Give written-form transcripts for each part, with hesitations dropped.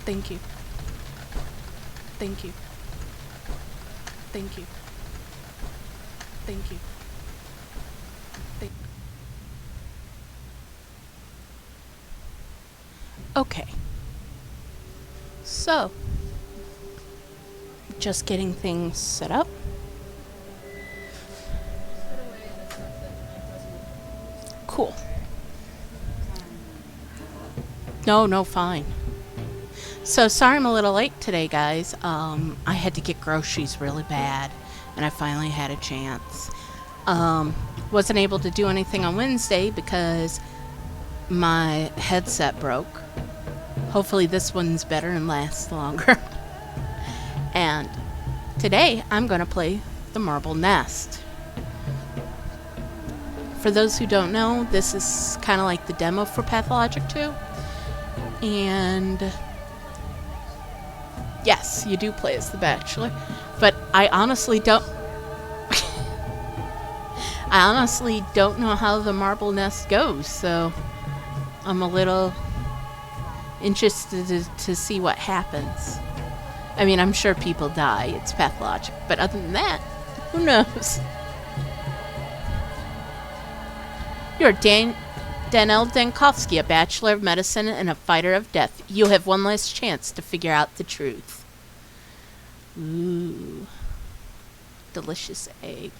Thank you. Thank you. Thank you. Thank you. Thank Okay. So, just getting things set up. Cool. No, fine. So sorry I'm a little late today, guys. I had to get groceries really bad, and I finally had a chance. Wasn't able to do anything on Wednesday because my headset broke. Hopefully this one's better and lasts longer. And today I'm going to play the Marble Nest. For those who don't know, this is kind of like the demo for Pathologic 2. And yes, you do play as the Bachelor, but I honestly don't know how the Marble Nest goes, so I'm a little interested to see what happens. I mean, I'm sure people die, it's pathologic, but other than that, who knows? You're Daniel Dankovsky, a Bachelor of Medicine and a fighter of death. You have one last chance to figure out the truth. Ooh. Delicious egg.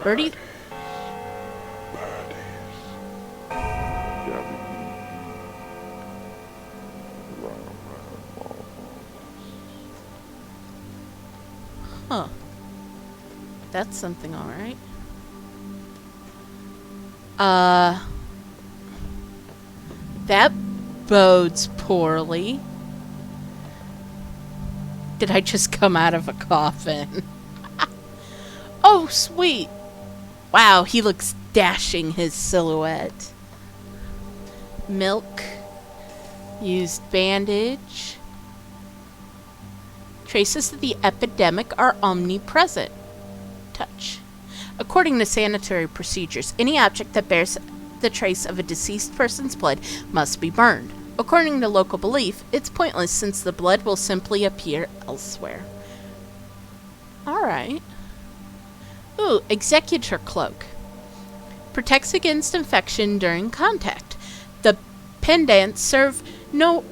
Birdie? Huh. That's something, alright. That bodes poorly. Did I just come out of a coffin? Oh, sweet. Wow, he looks dashing, his silhouette. Milk. Used bandage. Traces of the epidemic are omnipresent. Touch. According to sanitary procedures, any object that bears the trace of a deceased person's blood must be burned. According to local belief, it's pointless since the blood will simply appear elsewhere. Alright. Ooh, Executor Cloak. Protects against infection during contact. The pendants serve no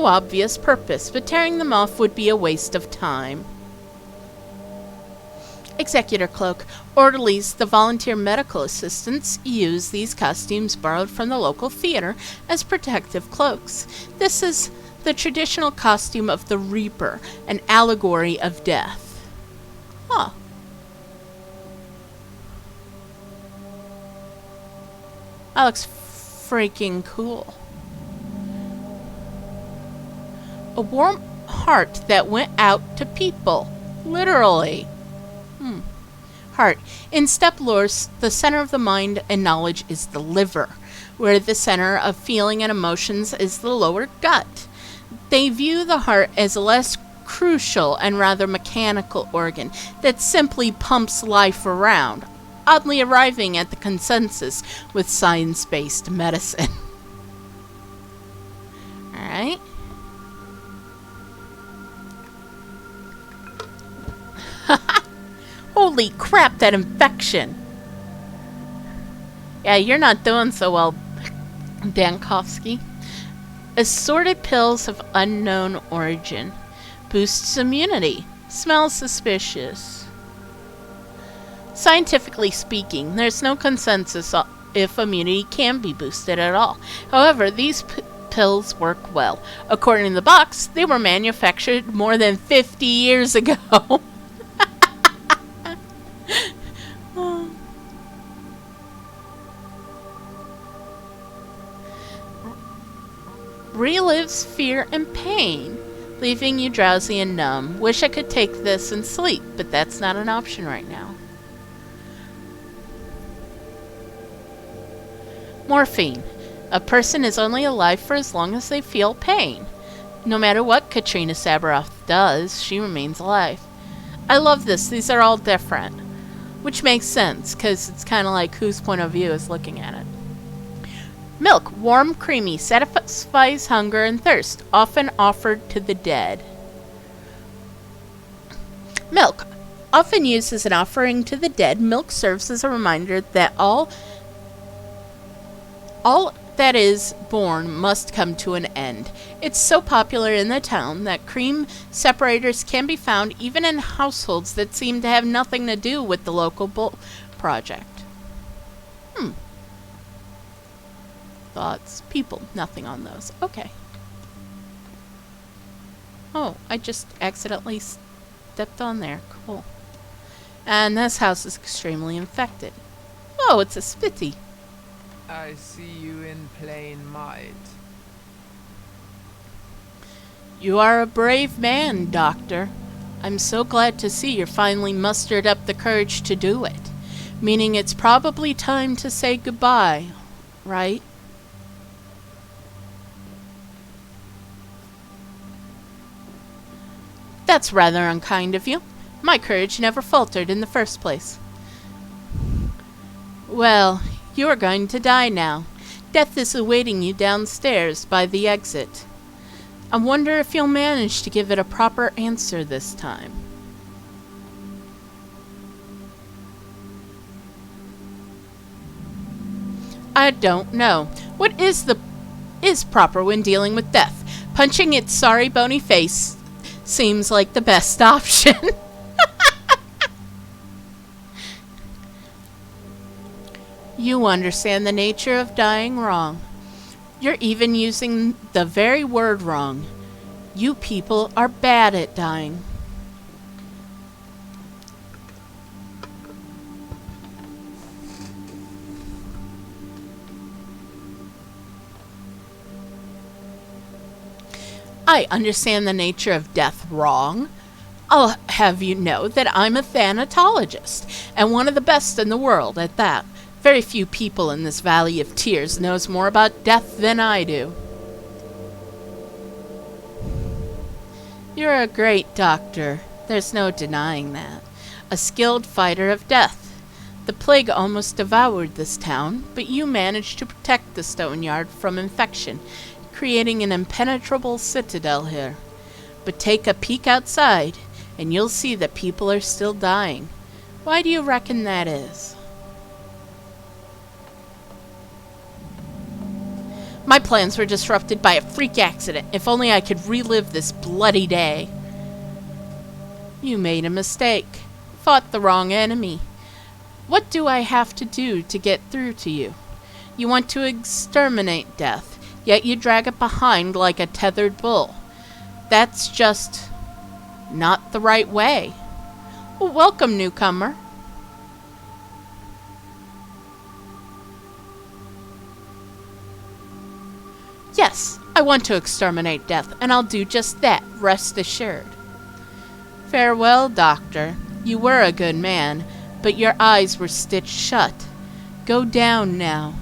obvious purpose, but tearing them off would be a waste of time. Executor Cloak. Orderlies, the volunteer medical assistants, use these costumes borrowed from the local theater as protective cloaks. This is the traditional costume of the Reaper, an allegory of death. Huh. That looks freaking cool. A warm heart that went out to people. Literally. Heart. In step lore, the center of the mind and knowledge is the liver, where the center of feeling and emotions is the lower gut. They view the heart as a less crucial and rather mechanical organ that simply pumps life around, oddly arriving at the consensus with science-based medicine. Alright. Holy crap, that infection! Yeah, you're not doing so well, Dankovsky. Assorted pills of unknown origin. Boosts immunity. Smells suspicious. Scientifically speaking, there's no consensus if immunity can be boosted at all. However, these pills work well. According to the box, they were manufactured more than 50 years ago. Relives fear and pain, leaving you drowsy and numb. Wish I could take this and sleep, but that's not an option right now. Morphine. A person is only alive for as long as they feel pain. No matter what Katrina Sabaroff does, she remains alive. I love this. These are all different. Which makes sense, because it's kind of like whose point of view is looking at it. Milk, warm, creamy, satisfies hunger and thirst, often offered to the dead. Milk, often used as an offering to the dead, milk serves as a reminder that all that is born must come to an end. It's so popular in the town that cream separators can be found even in households that seem to have nothing to do with the local bull project. Thoughts, people, nothing on those. Okay. Oh, I just accidentally stepped on there. Cool. And this house is extremely infected. Oh, it's a spitty. I see you in plain might. You are a brave man, Doctor. I'm so glad to see you're finally mustered up the courage to do it. Meaning it's probably time to say goodbye, right? That's rather unkind of you. My courage never faltered in the first place. Well, you are going to die now. Death is awaiting you downstairs by the exit. I wonder if you'll manage to give it a proper answer this time. I don't know. What is proper when dealing with death? Punching its sorry bony face seems like the best option. You understand the nature of dying wrong. You're even using the very word wrong. You people are bad at dying. I understand the nature of death wrong. I'll have you know that I'm a thanatologist, and one of the best in the world at that. Very few people in this Valley of Tears knows more about death than I do. You're a great doctor. There's no denying that. A skilled fighter of death. The plague almost devoured this town, but you managed to protect the stone yard from infection, creating an impenetrable citadel here. But take a peek outside, and you'll see that people are still dying. Why do you reckon that is? My plans were disrupted by a freak accident. If only I could relive this bloody day. You made a mistake. Fought the wrong enemy. What do I have to do to get through to you? You want to exterminate death, yet you drag it behind like a tethered bull. That's just not the right way. Well, welcome, newcomer. Yes, I want to exterminate death, and I'll do just that, rest assured. Farewell, Doctor. You were a good man, but your eyes were stitched shut. Go down now.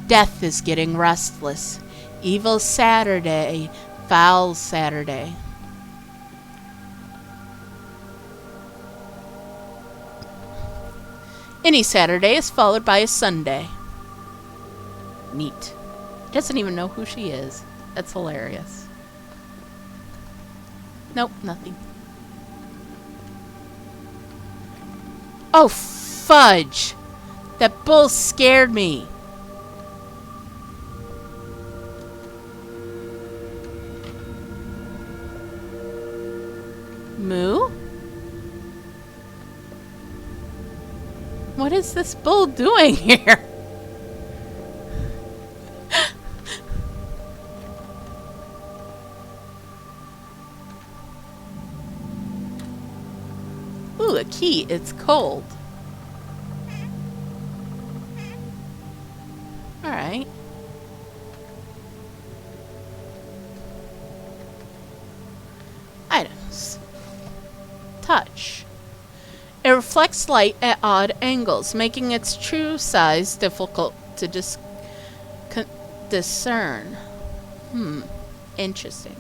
Death is getting restless. Evil Saturday, foul Saturday. Any Saturday is followed by a Sunday. Neat. Doesn't even know who she is. That's hilarious. Nope, nothing. Oh, fudge! That bull scared me. Moo? What is this bull doing here? Ooh, a key. It's cold. Alright. Items. Touch. It reflects light at odd angles, making its true size difficult to discern. Interesting.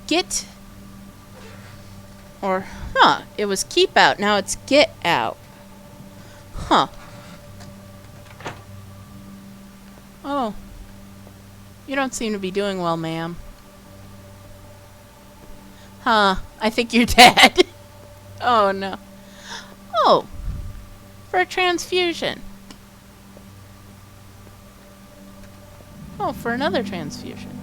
Get... Or, it was keep out, now it's get out. Huh. You don't seem to be doing well, ma'am. Huh, I think you're dead. Oh, no. Oh, for a transfusion. Oh, for another transfusion.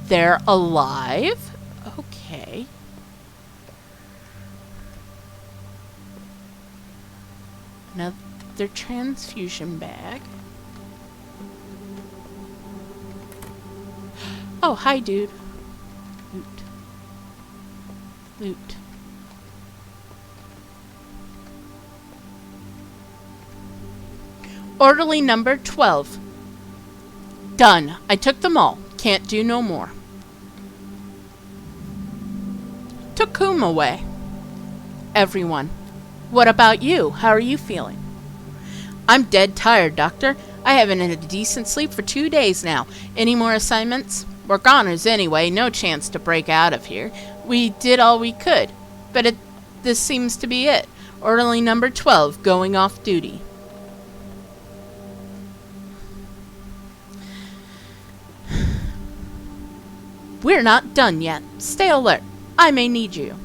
They're alive? Okay. Another transfusion bag. Oh, hi, dude. Loot. Loot. Orderly number 12. Done. I took them all. Can't do no more. Took whom away? Everyone. What about you? How are you feeling? I'm dead tired, Doctor. I haven't had a decent sleep for 2 days now. Any more assignments? We're goners anyway. No chance to break out of here. We did all we could. But this seems to be it. Orderly number 12 going off duty. We're not done yet. Stay alert. I may need you.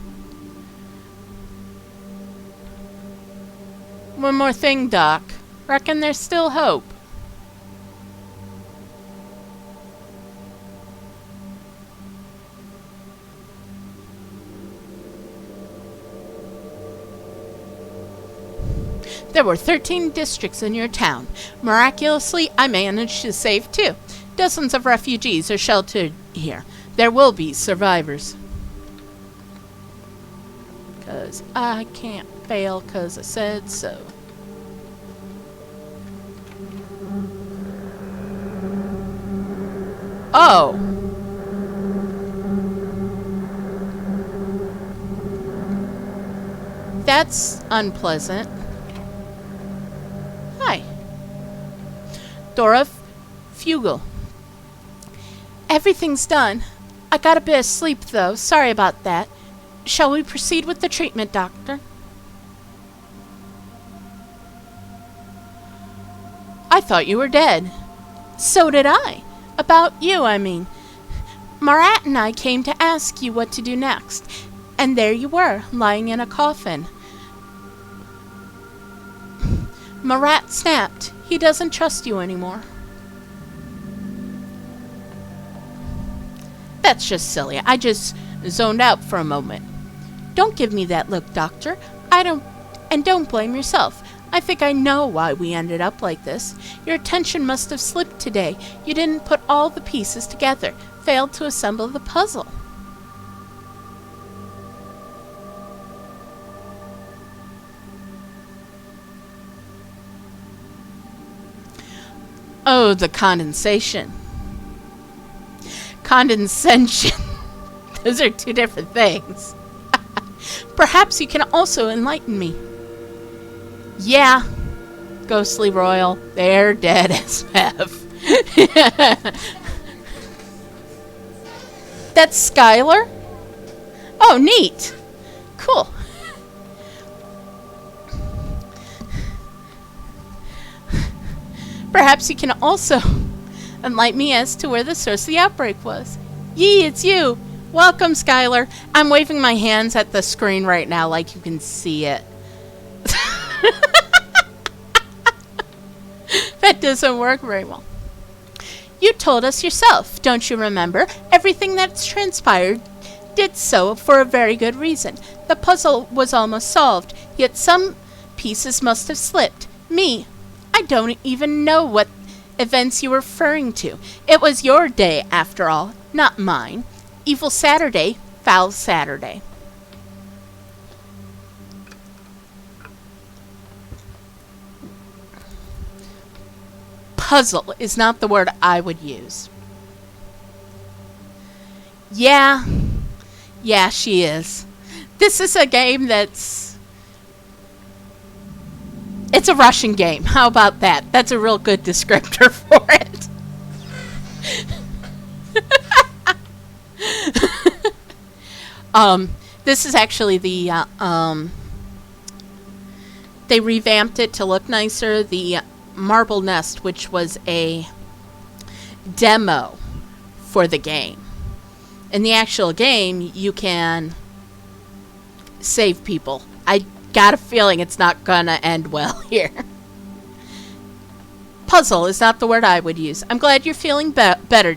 One more thing, Doc. Reckon there's still hope. There were 13 districts in your town. Miraculously, I managed to save 2. Dozens of refugees are sheltered here. There will be survivors. 'Cause I can't fail 'cause I said so. Oh! That's unpleasant. Hi. Dora Fugel. Everything's done. I got a bit of sleep, though. Sorry about that. Shall we proceed with the treatment, Doctor? I thought you were dead. So did I. About you, I mean. Marat and I came to ask you what to do next. And there you were, lying in a coffin. Marat snapped. He doesn't trust you anymore. That's just silly. I just zoned out for a moment. Don't give me that look, Doctor. Don't blame yourself. I think I know why we ended up like this. Your attention must have slipped today. You didn't put all the pieces together. Failed to assemble the puzzle. Oh, the condensation. Condescension. Those are 2 different things. Perhaps you can also enlighten me. Yeah. Ghostly Royal. They're dead as F. That's Skylar? Oh, neat. Cool. Perhaps you can also enlighten me as to where the source of the outbreak was. Yee, it's you. Welcome, Skylar. I'm waving my hands at the screen right now like you can see it. That doesn't work very well. You told us yourself, don't you remember? Everything that's transpired did so for a very good reason. The puzzle was almost solved, yet some pieces must have slipped. Me, I don't even know what events you were referring to. It was your day, after all, not mine. Evil Saturday, foul Saturday. Puzzle is not the word I would use. Yeah, she is. This is a game that's... It's a Russian game. How about that? That's a real good descriptor for it. This is actually the, they revamped it to look nicer. The Marble Nest, which was a demo for the game. In the actual game, you can save people. I got a feeling it's not gonna end well here. Puzzle is not the word I would use. I'm glad you're feeling better,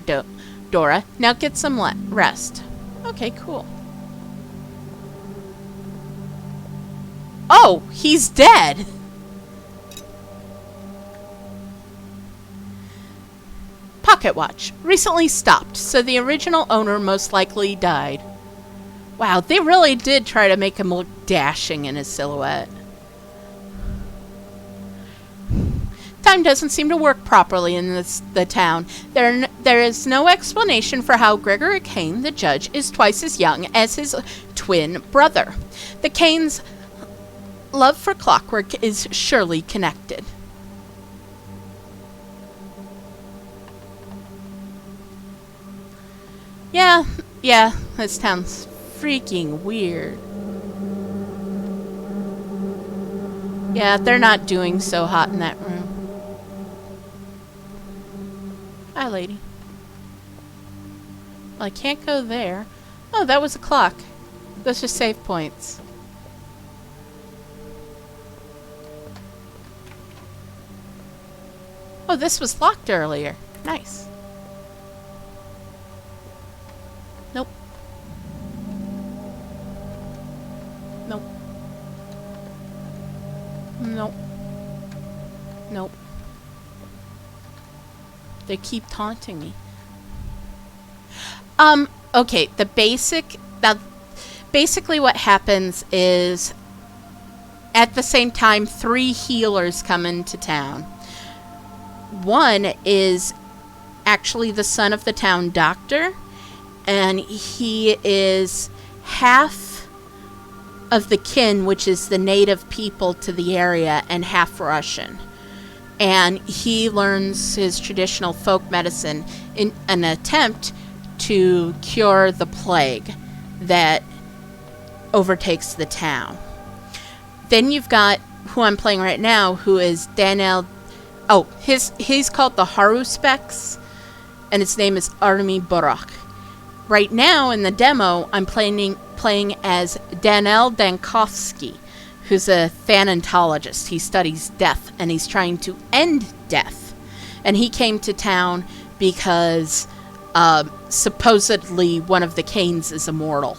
Dora. Now get some rest. Okay, cool. Oh, he's dead. Pocket watch. Recently stopped, so the original owner most likely died. Wow, they really did try to make him look dashing in his silhouette. Time doesn't seem to work properly in the town. There is no explanation for how Gregory Kane, the judge, is twice as young as his twin brother. The Kanes' love for clockwork is surely connected. Yeah, this town's freaking weird. Yeah, they're not doing so hot in that room. Hi, lady. Well, I can't go there. Oh, that was a clock. Those are save points. Oh, this was locked earlier. Nice. Nope. Nope. Nope. Nope. They keep taunting me. Okay, basically what happens is at the same time 3 healers come into town. One is actually the son of the town doctor, and he is half of the kin, which is the native people to the area, and half Russian. And he learns his traditional folk medicine in an attempt to cure the plague that overtakes the town. Then you've got who I'm playing right now, who is Daniel. Oh, he's called the Haruspex, and his name is Artemy Burak. Right now in the demo, I'm playing as Daniel Dankovsky, who's a thanatologist. He studies death, and he's trying to end death. And he came to town because supposedly one of the Kanes is immortal.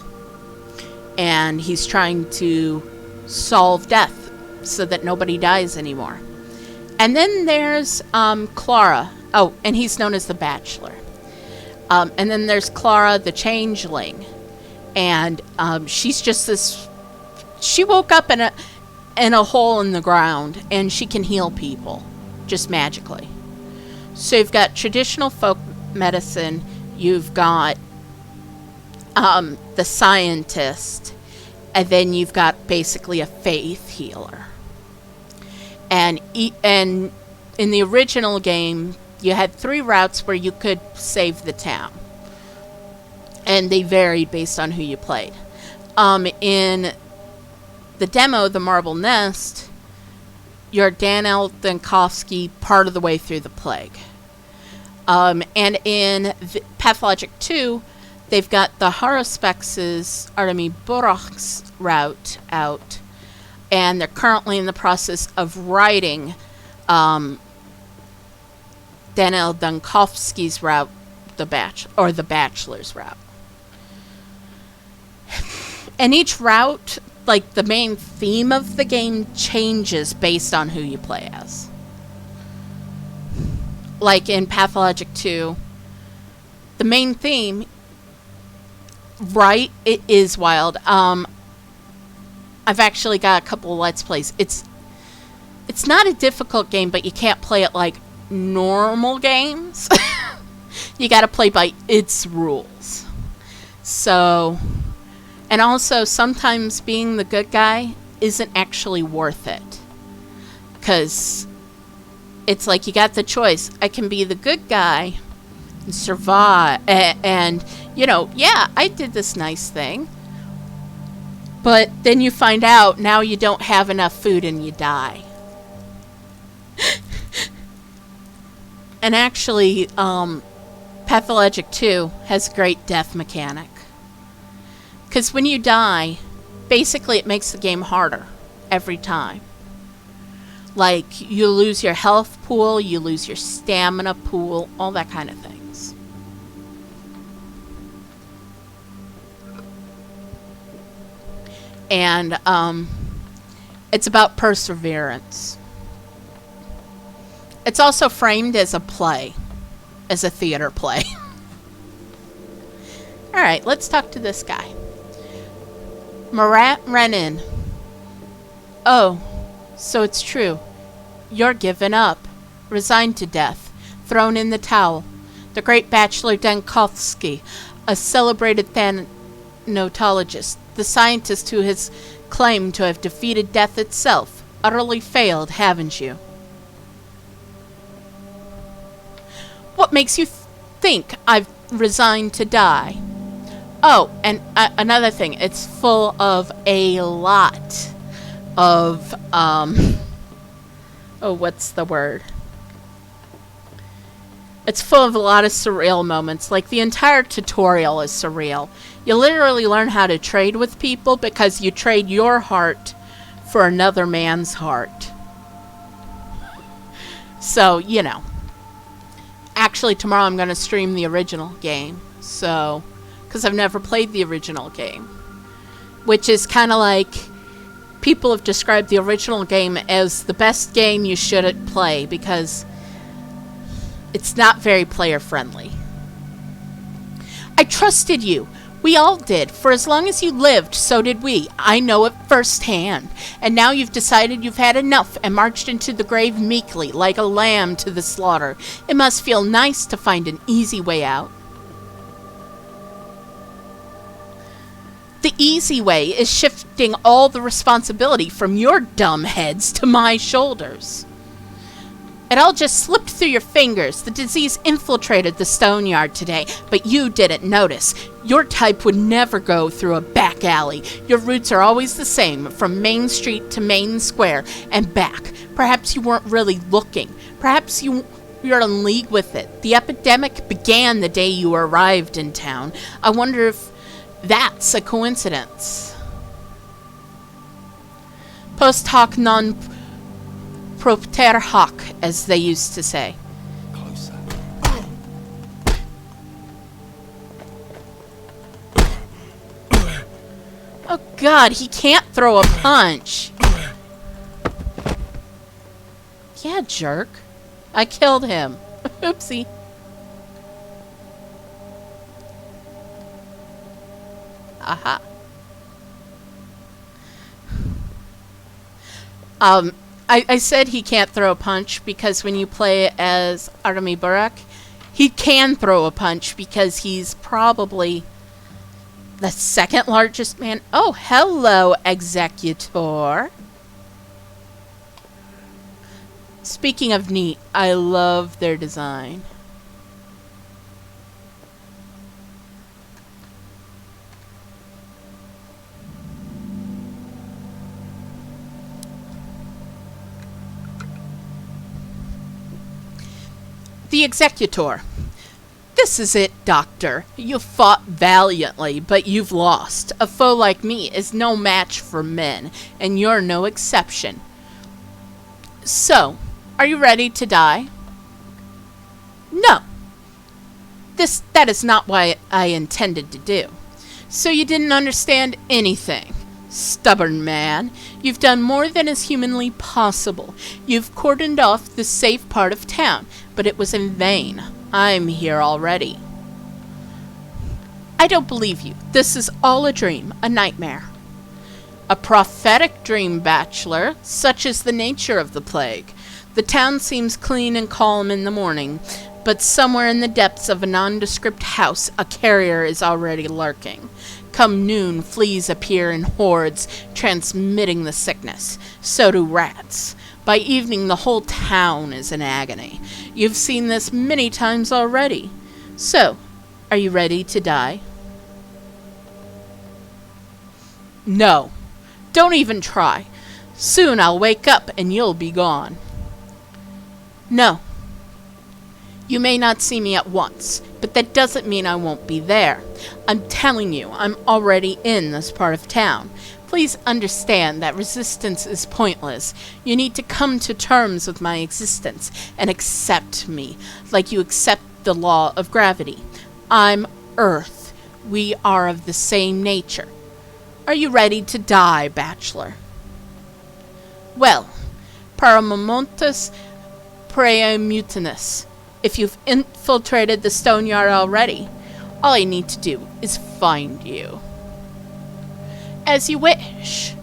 And he's trying to solve death so that nobody dies anymore. And then there's Clara. Oh, and he's known as the Bachelor. And then there's Clara the Changeling. And she's just this... She woke up in a hole in the ground, and she can heal people, just magically. So you've got traditional folk medicine, you've got the scientist, and then you've got basically a faith healer. And in the original game, you had 3 routes where you could save the town, and they varied based on who you played. In the demo, the Marble Nest, you're Daniel Dankovsky part of the way through the plague. And in Pathologic 2, they've got the Haruspex's Artemy Burak's route out, and they're currently in the process of writing Daniel Dankovsky's route, the Bachelor's route. And each route, like the main theme of the game, changes based on who you play as. Like in Pathologic 2, the main theme, right, it is wild. I've actually got a couple of Let's Plays. It's not a difficult game, but you can't play it like normal games. You gotta play by its rules. So... And also, sometimes being the good guy isn't actually worth it. Because it's like you got the choice. I can be the good guy and survive. And, yeah, I did this nice thing. But then you find out now you don't have enough food and you die. And actually, Pathologic 2 has a great death mechanic. Because when you die, basically it makes the game harder every time. Like, you lose your health pool, you lose your stamina pool, all that kind of things. And, it's about perseverance. It's also framed as a play, as a theater play. Alright, let's talk to this guy. Marat Renin. Oh, so it's true. You're given up, resigned to death, thrown in the towel. The great bachelor Dankovsky, a celebrated thanatologist, the scientist who has claimed to have defeated death itself, utterly failed, haven't you? What makes you think I've resigned to die? Oh, and another thing, it's full of a lot of, oh, what's the word? It's full of a lot of surreal moments. Like, the entire tutorial is surreal. You literally learn how to trade with people because you trade your heart for another man's heart. So, you know. Actually, tomorrow I'm going to stream the original game. So, because I've never played the original game. Which is kind of like, people have described the original game as the best game you shouldn't play because it's not very player friendly. I trusted you. We all did. For as long as you lived, so did we. I know it firsthand. And now you've decided you've had enough and marched into the grave meekly, like a lamb to the slaughter. It must feel nice to find an easy way out. The easy way is shifting all the responsibility from your dumb heads to my shoulders. It all just slipped through your fingers. The disease infiltrated the stone yard today, but you didn't notice. Your type would never go through a back alley. Your routes are always the same, from Main Street to Main Square and back. Perhaps you weren't really looking. Perhaps you're in league with it. The epidemic began the day you arrived in town. I wonder if that's a coincidence. Post hoc non propter hoc, as they used to say. Closer. Oh god, he can't throw a punch. Yeah, jerk. I killed him. Oopsie. Aha. I said he can't throw a punch because when you play as Artemy Burak, he can throw a punch because he's probably the second largest man. Oh, hello, Executor. Speaking of neat, I love their design. The Executor. This is it, Doctor. You fought valiantly, but you've lost. A foe like me is no match for men, and you're no exception. So, are you ready to die? No. That is not what I intended to do. So you didn't understand anything. Stubborn man. You've done more than is humanly possible. You've cordoned off the safe part of town, but it was in vain. I'm here already. I don't believe you. This is all a dream, a nightmare. A prophetic dream, Bachelor. Such is the nature of the plague. The town seems clean and calm in the morning, but somewhere in the depths of a nondescript house a carrier is already lurking. Come noon, fleas appear in hordes, transmitting the sickness. So do rats. By evening, the whole town is in agony. You've seen this many times already. So, are you ready to die? No. Don't even try. Soon I'll wake up and you'll be gone. No. You may not see me at once, but that doesn't mean I won't be there. I'm telling you, I'm already in this part of town. Please understand that resistance is pointless. You need to come to terms with my existence and accept me, like you accept the law of gravity. I'm Earth. We are of the same nature. Are you ready to die, bachelor? Well, Paramomontus Praemutinus. If you've infiltrated the stone yard already, all I need to do is find you. As you wish.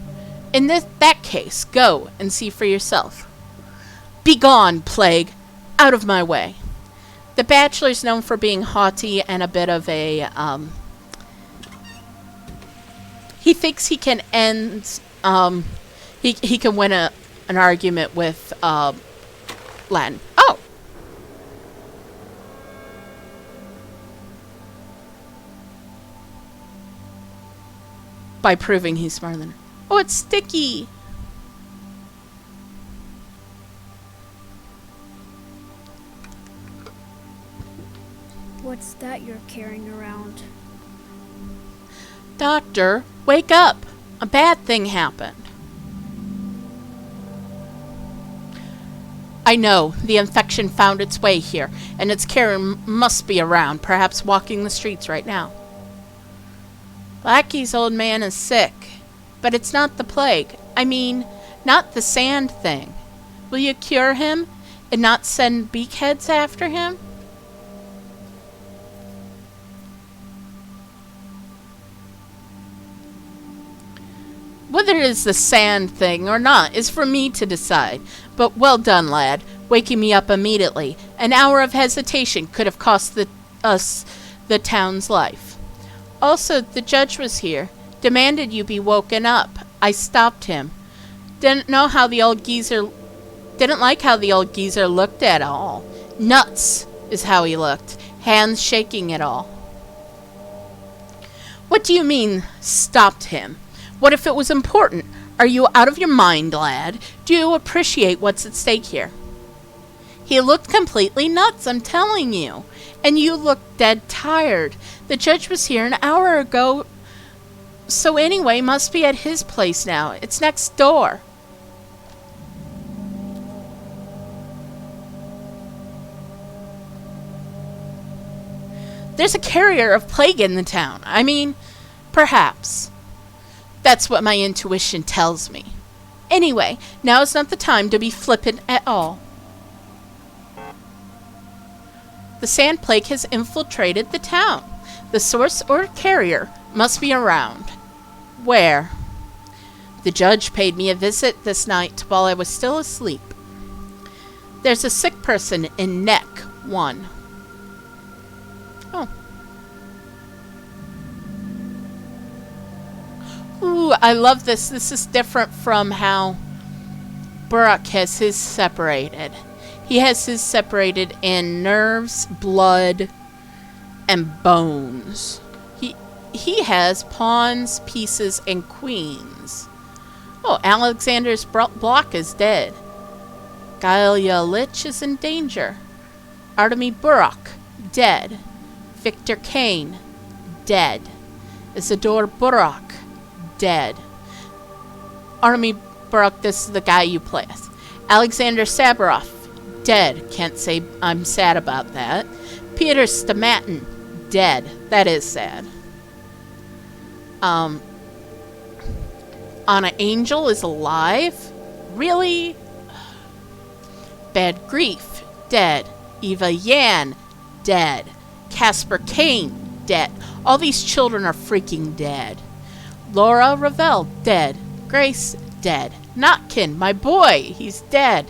In that case, go and see for yourself. Begone, plague! Out of my way. The bachelor's known for being haughty and a bit of a, he thinks he can end, he can win an argument with, Latin. Oh! By proving he's smarter than her. Oh, it's sticky! What's that you're carrying around? Doctor, wake up! A bad thing happened. I know, the infection found its way here, and its carrier must be around, perhaps walking the streets right now. Blackie's old man is sick, but it's not the plague. I mean, not the sand thing. Will you cure him and not send beakheads after him? Whether it is the sand thing or not is for me to decide. But well done, lad, waking me up immediately. An hour of hesitation could have cost us the town's life. Also, the judge was here. Demanded you be woken up. I stopped him. Didn't like how the old geezer looked at all. Nuts is how he looked. Hands shaking it all. What do you mean, stopped him? What if it was important? Are you out of your mind, lad? Do you appreciate what's at stake here? He looked completely nuts, I'm telling you. And you look dead tired. The judge was here an hour ago. So anyway, must be at his place now. It's next door. There's a carrier of plague in the town. I mean, perhaps. That's what my intuition tells me. Anyway, now is not the time to be flippant at all. The sand plague has infiltrated the town. The source or carrier must be around. Where? The judge paid me a visit this night while I was still asleep. There's a sick person in Neck 1. Oh. Ooh, I love this. This is different from how Burak has his separated. He has his separated in nerves, blood, and bones. He has pawns, pieces, and queens. Oh, Alexander's block is dead. Galia Lich is in danger. Artemy Burak, dead. Victor Kane, dead. Isidore Burak, dead. Artemy Burak, this is the guy you play as. Alexander Saburov, dead. Can't say I'm sad about that. Peter Stamatin, dead. That is sad. Anna Angel is alive? Really? Bad Grief, dead. Eva Yan, dead. Casper Kane, dead. All these children are freaking dead. Laura Ravel, dead. Grace, dead. Notkin, my boy, he's dead.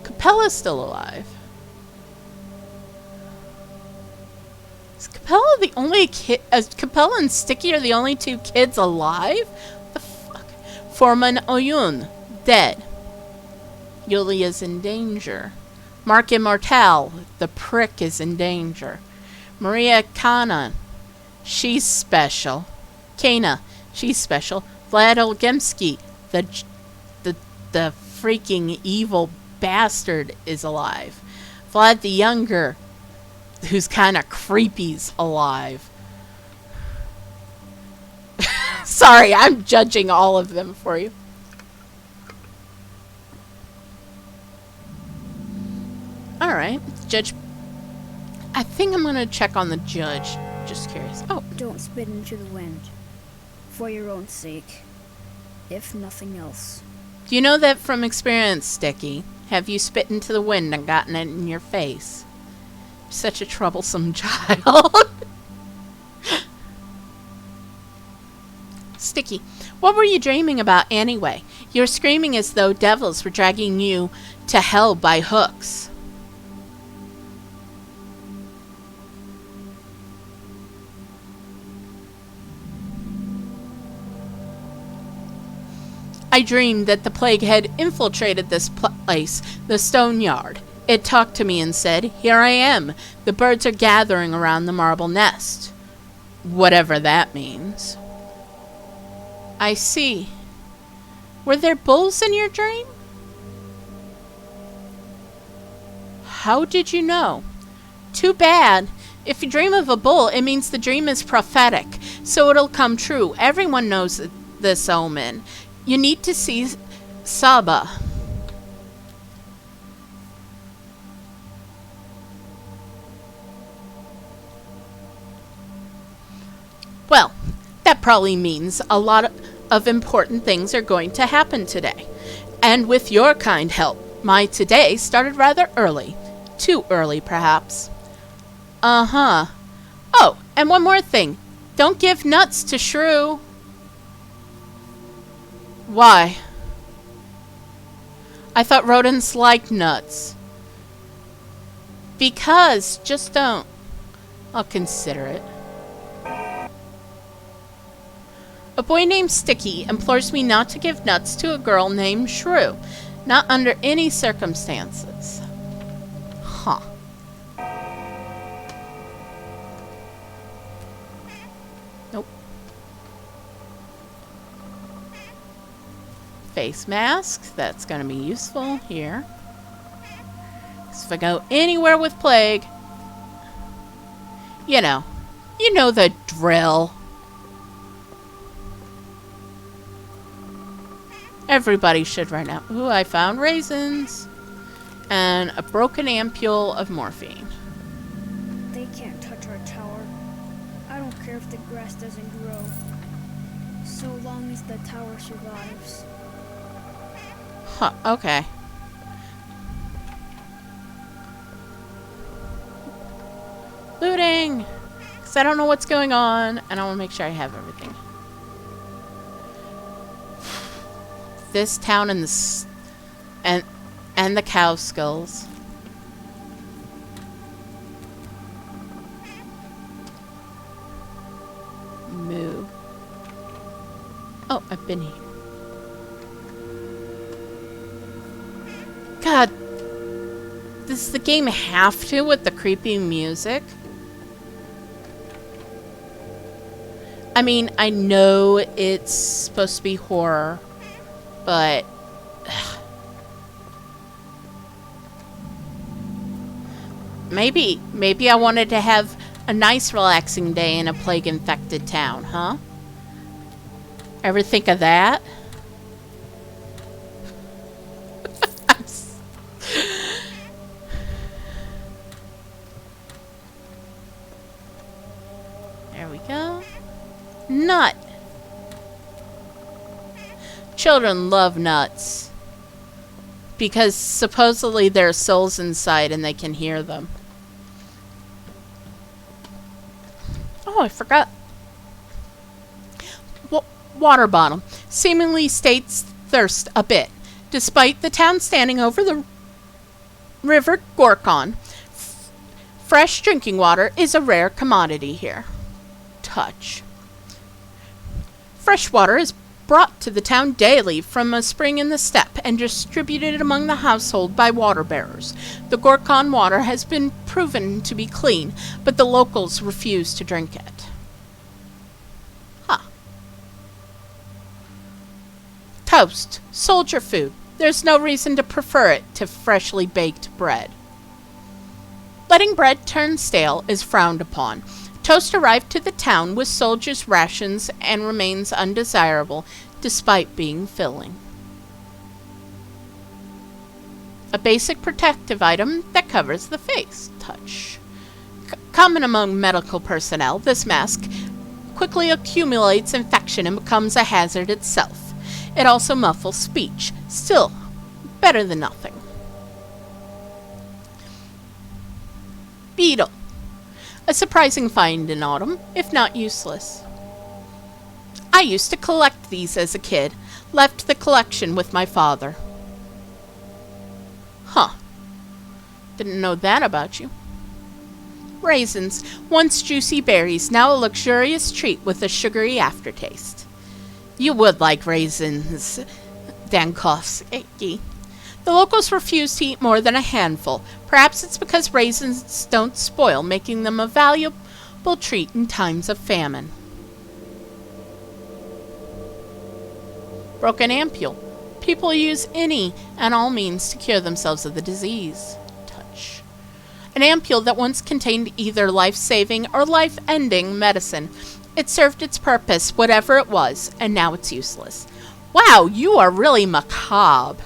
Capella's still alive. Is Capella the only kid? Capella and Sticky are the only two kids alive? What the fuck? Foreman Oyun, dead. Yulia's in danger. Mark Immortal, the prick, is in danger. Maria Kana, she's special. Kana, she's special. Vlad Olgemsky, the freaking evil bastard is alive. Vlad the Younger, who's kind of creepy's alive. Sorry, I'm judging all of them for you. Alright, Judge. I think I'm gonna check on the judge. Just curious. Oh, Don't spit into the wind. For your own sake. If nothing else. do you know that from experience, Sticky? Have you spit into the wind and gotten it in your face? Such a troublesome child. Sticky, what were you dreaming about anyway? You were screaming as though devils were dragging you to hell by hooks. I dreamed that the plague had infiltrated this place, the stone yard. It talked to me and said, "Here I am. The birds are gathering around the marble nest." Whatever that means. I see. Were there bulls in your dream? How did you know? Too bad. If you dream of a bull, it means the dream is prophetic, so it'll come true. Everyone knows this omen. You need to see Saba. Well, that probably means a lot of important things are going to happen today. And with your kind help, my today started rather early. Too early, perhaps. Uh-huh. Oh, and one more thing. Don't give nuts to Shrew. Why? I thought rodents liked nuts. Because, just don't. I'll consider it. A boy named Sticky implores me not to give nuts to a girl named Shrew. Not under any circumstances. Huh. Nope. Face mask. That's going to be useful here. Because if I go anywhere with plague, you know the drill. Everybody should right now. Ooh, I found raisins. And a broken ampule of morphine. They can't touch our tower. I don't care if the grass doesn't grow. So long as the tower survives. Huh, okay. Looting! Because I don't know what's going on, and I want to make sure I have everything. This town and the cow skulls. Moo. Oh, I've been here. God, does the game have to with the creepy music? I mean, I know it's supposed to be horror, but maybe I wanted to have a nice relaxing day in a plague-infected town, huh? Ever think of that? There we go. Nut. Children love nuts. Because supposedly there are souls inside and they can hear them. Oh, I forgot. Water bottle. Seemingly states thirst a bit. Despite the town standing over the river Gorkon, fresh drinking water is a rare commodity here. Touch. Fresh water is brought to the town daily from a spring in the steppe and distributed among the household by water bearers. The Gorkon water has been proven to be clean, but the locals refuse to drink it. Huh. Toast. Soldier food. There's no reason to prefer it to freshly baked bread. Letting bread turn stale is frowned upon. Toast arrived to the town with soldiers' rations and remains undesirable despite being filling. A basic protective item that covers the face. Touch. Common among medical personnel, this mask quickly accumulates infection and becomes a hazard itself. It also muffles speech. Still, better than nothing. Beetle. A surprising find in autumn, if not useless. I used to collect these as a kid. Left the collection with my father. Huh. Didn't know that about you. Raisins. Once juicy berries, now a luxurious treat with a sugary aftertaste. You would like raisins, Dan coughs. The locals refuse to eat more than a handful. Perhaps it's because raisins don't spoil, making them a valuable treat in times of famine. Broken ampule. People use any and all means to cure themselves of the disease. Touch. An ampule that once contained either life-saving or life-ending medicine. It served its purpose, whatever it was, and now it's useless. Wow, you are really macabre.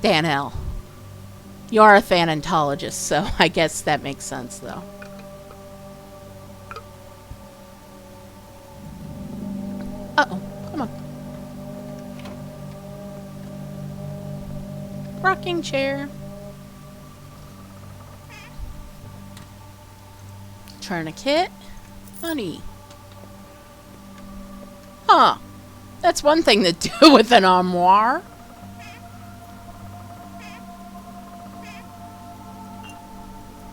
Danelle. You're a thanatologist, so I guess that makes sense, though. Uh-oh, come on. Rocking chair. Tourniquet. Money. Huh. That's one thing to do with an armoire.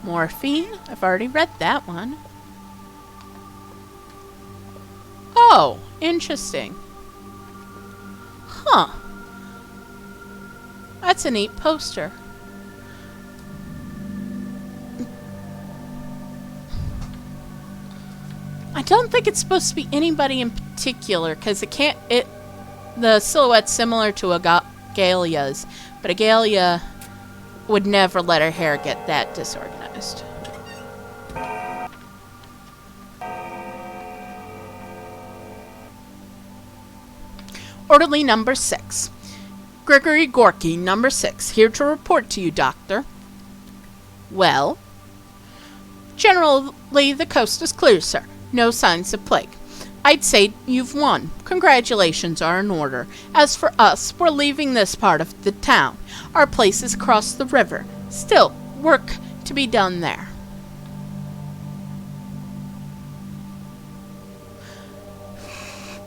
Morphine. I've already read that one. Oh, interesting. Huh. That's a neat poster. I don't think it's supposed to be anybody in particular, because the silhouette's similar to Agalia's, but Agalia would never let her hair get that disorganized. Orderly number 6. Gregory Gorky, number 6, here to report to you, Doctor. Well? Generally, the coast is clear, sir. No signs of plague. I'd say you've won. Congratulations are in order. As for us, we're leaving this part of the town. Our place is across the river. Still, work to be done there.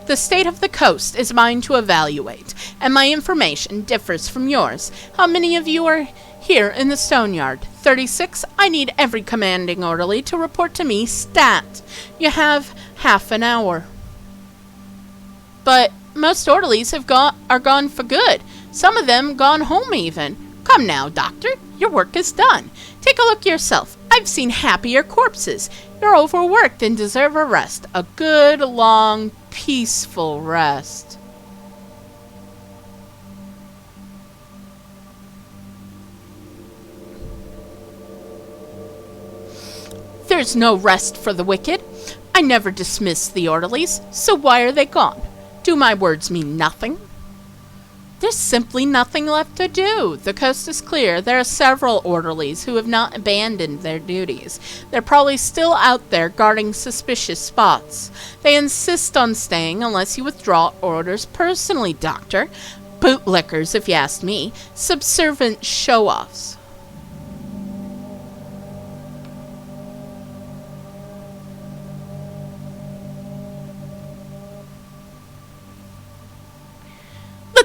The state of the coast is mine to evaluate, and my information differs from yours. How many of you are here in the stone yard? 36. I need every commanding orderly to report to me stat. You have half an hour. But most orderlies are gone for good. Some of them gone home even. Come now, Doctor. Your work is done. Take a look yourself. I've seen happier corpses. You're overworked and deserve a rest. A good, long, peaceful rest. There's no rest for the wicked. I never dismissed the orderlies, so why are they gone? Do my words mean nothing? There's simply nothing left to do. The coast is clear. There are several orderlies who have not abandoned their duties. They're probably still out there guarding suspicious spots. They insist on staying unless you withdraw orders personally, Doctor. Bootlickers, if you ask me. Subservient show-offs.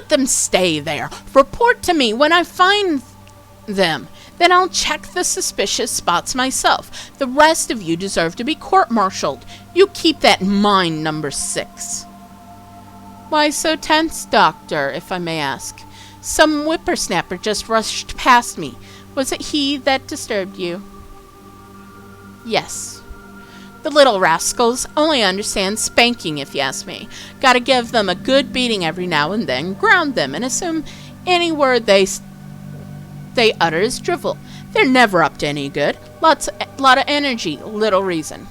Them stay there. Report to me when I find them. Then I'll check the suspicious spots myself. The rest of you deserve to be court-martialed. You keep that in mind, number 6. Why so tense, Doctor, if I may ask? Some whippersnapper just rushed past me. Was it he that disturbed you? Yes. The little rascals only understand spanking, if you ask me. Gotta give them a good beating every now and then, ground them, and assume Any word they utter is drivel. They're never up to any good. Lot of energy, little reason.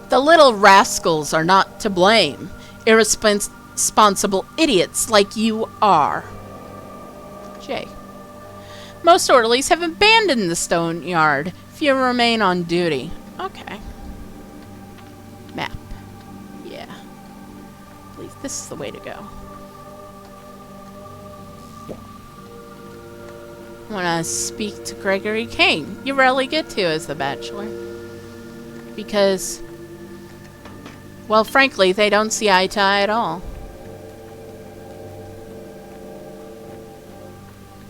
The little rascals are not to blame. Irresponsible idiots like you are. J. Most orderlies have abandoned the stone yard. Few remain on duty. Okay. Map. Yeah. I believe this is the way to go. I want to speak to Gregory Kane. You rarely get to as the Bachelor. Because, well, frankly, they don't see eye to eye at all.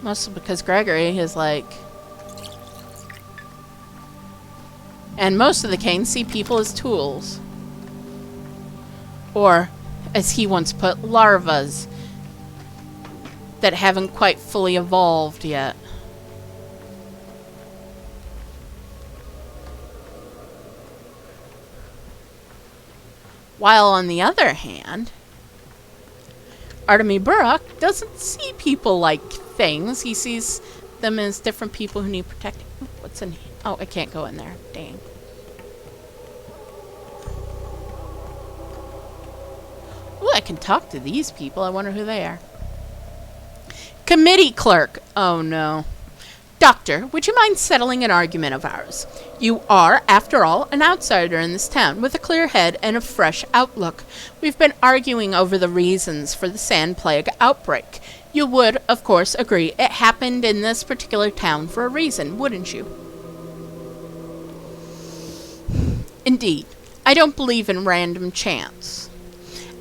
Mostly because Gregory is like... And most of the Kanes see people as tools. Or, as he once put, larvas that haven't quite fully evolved yet. While on the other hand, Artemy Burrock doesn't see people like things. He sees them as different people who need protecting. What's in here? Oh, I can't go in there. Dang. Ooh, I can talk to these people. I wonder who they are. Committee clerk. Oh, no. Doctor, would you mind settling an argument of ours? You are, after all, an outsider in this town, with a clear head and a fresh outlook. We've been arguing over the reasons for the sand plague outbreak. You would, of course, agree it happened in this particular town for a reason, wouldn't you? Indeed. I don't believe in random chance.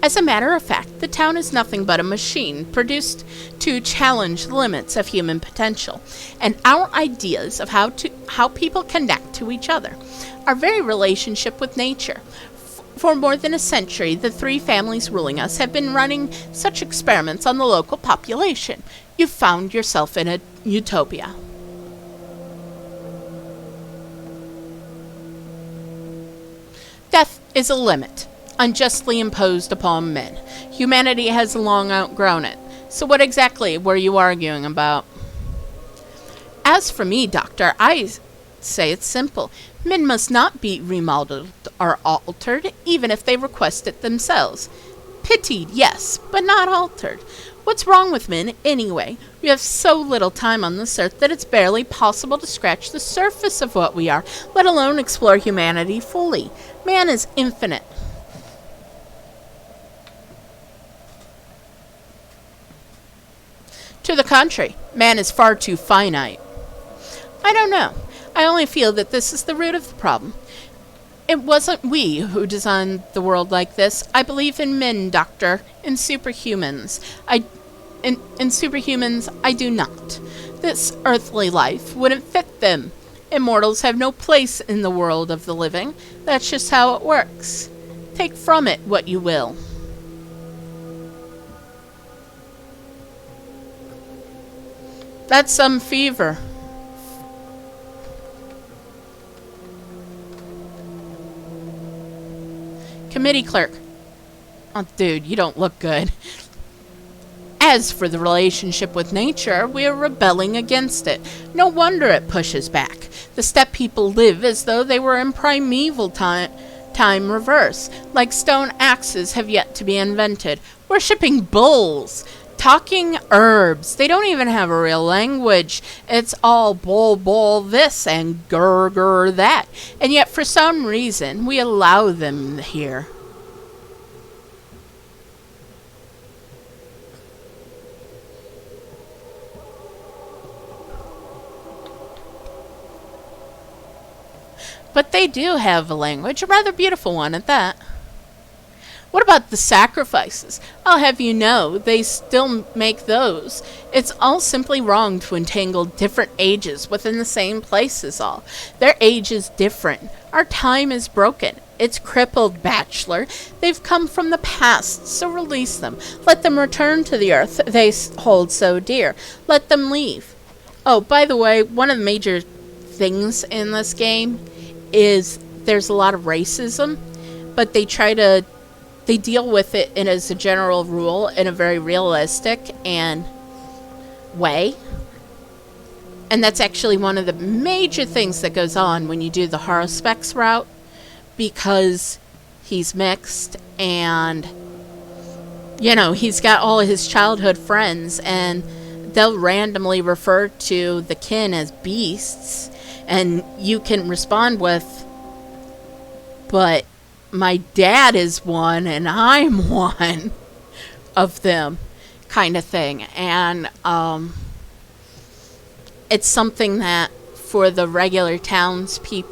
As a matter of fact, the town is nothing but a machine produced to challenge the limits of human potential, and our ideas of how people connect to each other, our very relationship with nature. For more than a century, the three families ruling us have been running such experiments on the local population. You found yourself in a utopia. Death is a limit, unjustly imposed upon men. Humanity has long outgrown it. So what exactly were you arguing about? As for me, Doctor, I say it's simple. Men must not be remodeled or altered, even if they request it themselves. Pitied, yes, but not altered. What's wrong with men, anyway? We have so little time on this earth that it's barely possible to scratch the surface of what we are, let alone explore humanity fully. Man is infinite. To the contrary, man is far too finite. I don't know. I only feel that this is the root of the problem. It wasn't we who designed the world like this. I believe in men, Doctor, in superhumans. In superhumans, I do not. This earthly life wouldn't fit them. Immortals have no place in the world of the living. That's just how it works. Take from it what you will. That's some fever. Committee clerk. Oh, dude, you don't look good. As for the relationship with nature, we are rebelling against it. No wonder it pushes back. The steppe people live as though they were in primeval time reverse, like stone axes have yet to be invented, worshipping bulls, talking herbs. They don't even have a real language. It's all bull bull this and gur gur that. And yet for some reason we allow them here. But they do have a language, a rather beautiful one at that. What about the sacrifices? I'll have you know, they still make those. It's all simply wrong to entangle different ages within the same place is all. Their age is different. Our time is broken. It's crippled, Bachelor. They've come from the past, so release them. Let them return to the earth they hold so dear. Let them leave. Oh, by the way, one of the major things in this game is there's a lot of racism, but they try to they deal with it in as a general rule in a very realistic and way. And that's actually one of the major things that goes on when you do the Haruspex route, because he's mixed and, you know, he's got all of his childhood friends, and they'll randomly refer to the kin as beasts, and you can respond with, but my dad is one and I'm one of them, kind of thing. And it's something that for the regular townspeople,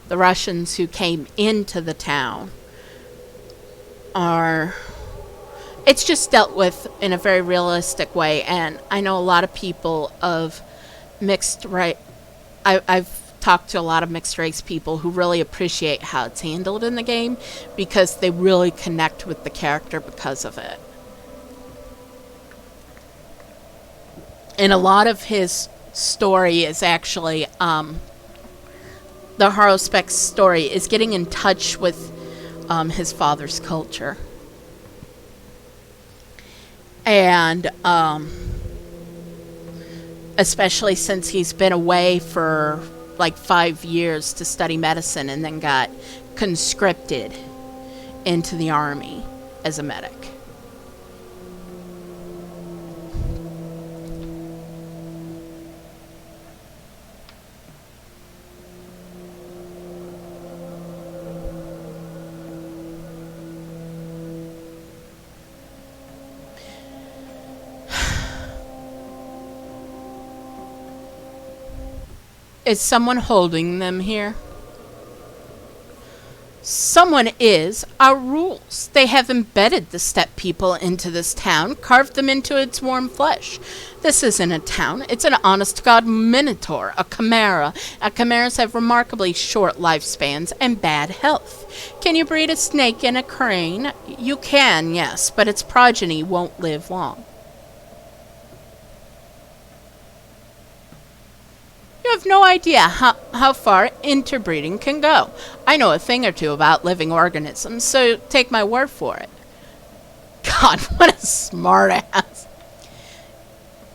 the Russians who came into the town, it's just dealt with in a very realistic way. And I know a lot of people of mixed race. I've talked to a lot of mixed race people who really appreciate how it's handled in the game, because they really connect with the character because of it. And a lot of his story is actually, the Haruspex story is getting in touch with his father's culture. And especially since he's been away for like 5 years to study medicine and then got conscripted into the army as a medic. Is someone holding them here? Someone is. Our rules. They have embedded the steppe people into this town, carved them into its warm flesh. This isn't a town. It's an honest-to-God minotaur, a chimera. And chimeras have remarkably short lifespans and bad health. Can you breed a snake and a crane? You can, yes, but its progeny won't live long. You have no idea how far interbreeding can go. I know a thing or two about living organisms, so take my word for it. God, what a smartass.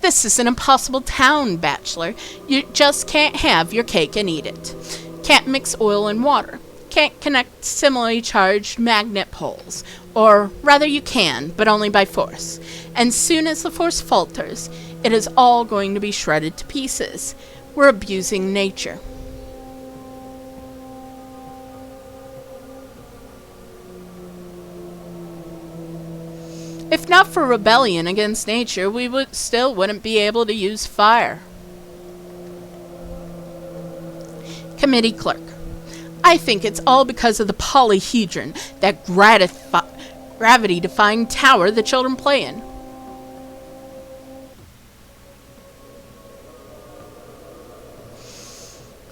This is an impossible town, Bachelor. You just can't have your cake and eat it. Can't mix oil and water. Can't connect similarly charged magnet poles. Or rather you can, but only by force. And soon as the force falters, it is all going to be shredded to pieces. We're abusing nature. If not for rebellion against nature, we wouldn't be able to use fire. Committee clerk. I think it's all because of the polyhedron, that gravity-defying tower the children play in.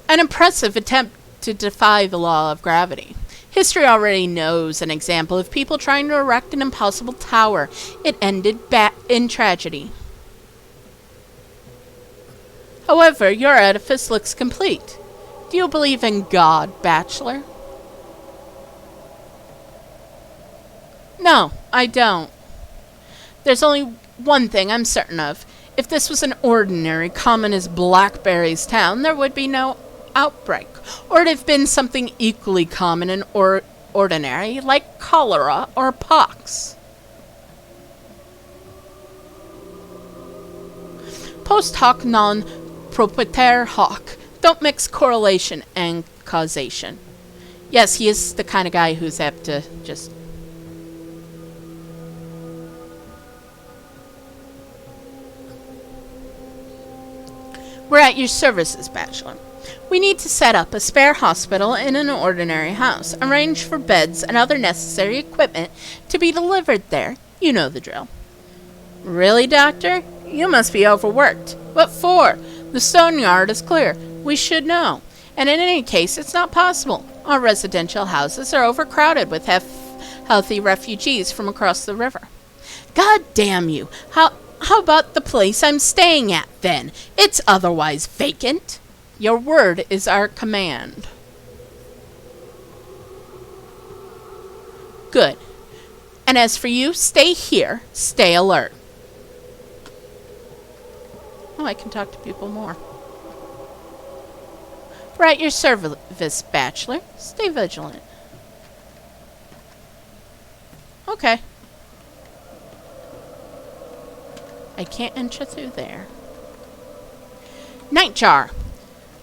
An impressive attempt to defy the law of gravity. History already knows an example of people trying to erect an impossible tower. It ended in tragedy. However, your edifice looks complete. Do you believe in God, Bachelor? No, I don't. There's only one thing I'm certain of. If this was an ordinary, common as blackberries town, there would be no outbreak, or it'd have been something equally common and ordinary, like cholera or pox. Post hoc non propter hoc. Don't mix correlation and causation. Yes, he is the kind of guy who's apt to just... We're at your services, Bachelor. We need to set up a spare hospital in an ordinary house, arrange for beds and other necessary equipment to be delivered there. You know the drill. Really, Doctor? You must be overworked. What for? The stone yard is clear. We should know. And in any case, it's not possible. Our residential houses are overcrowded with healthy refugees from across the river. God damn you! How about the place I'm staying at, then? It's otherwise vacant. Your word is our command. Good. And as for you, stay here. Stay alert. Oh, I can talk to people more. We're at your service, Bachelor. Stay vigilant. Okay. I can't enter through there. Nightjar.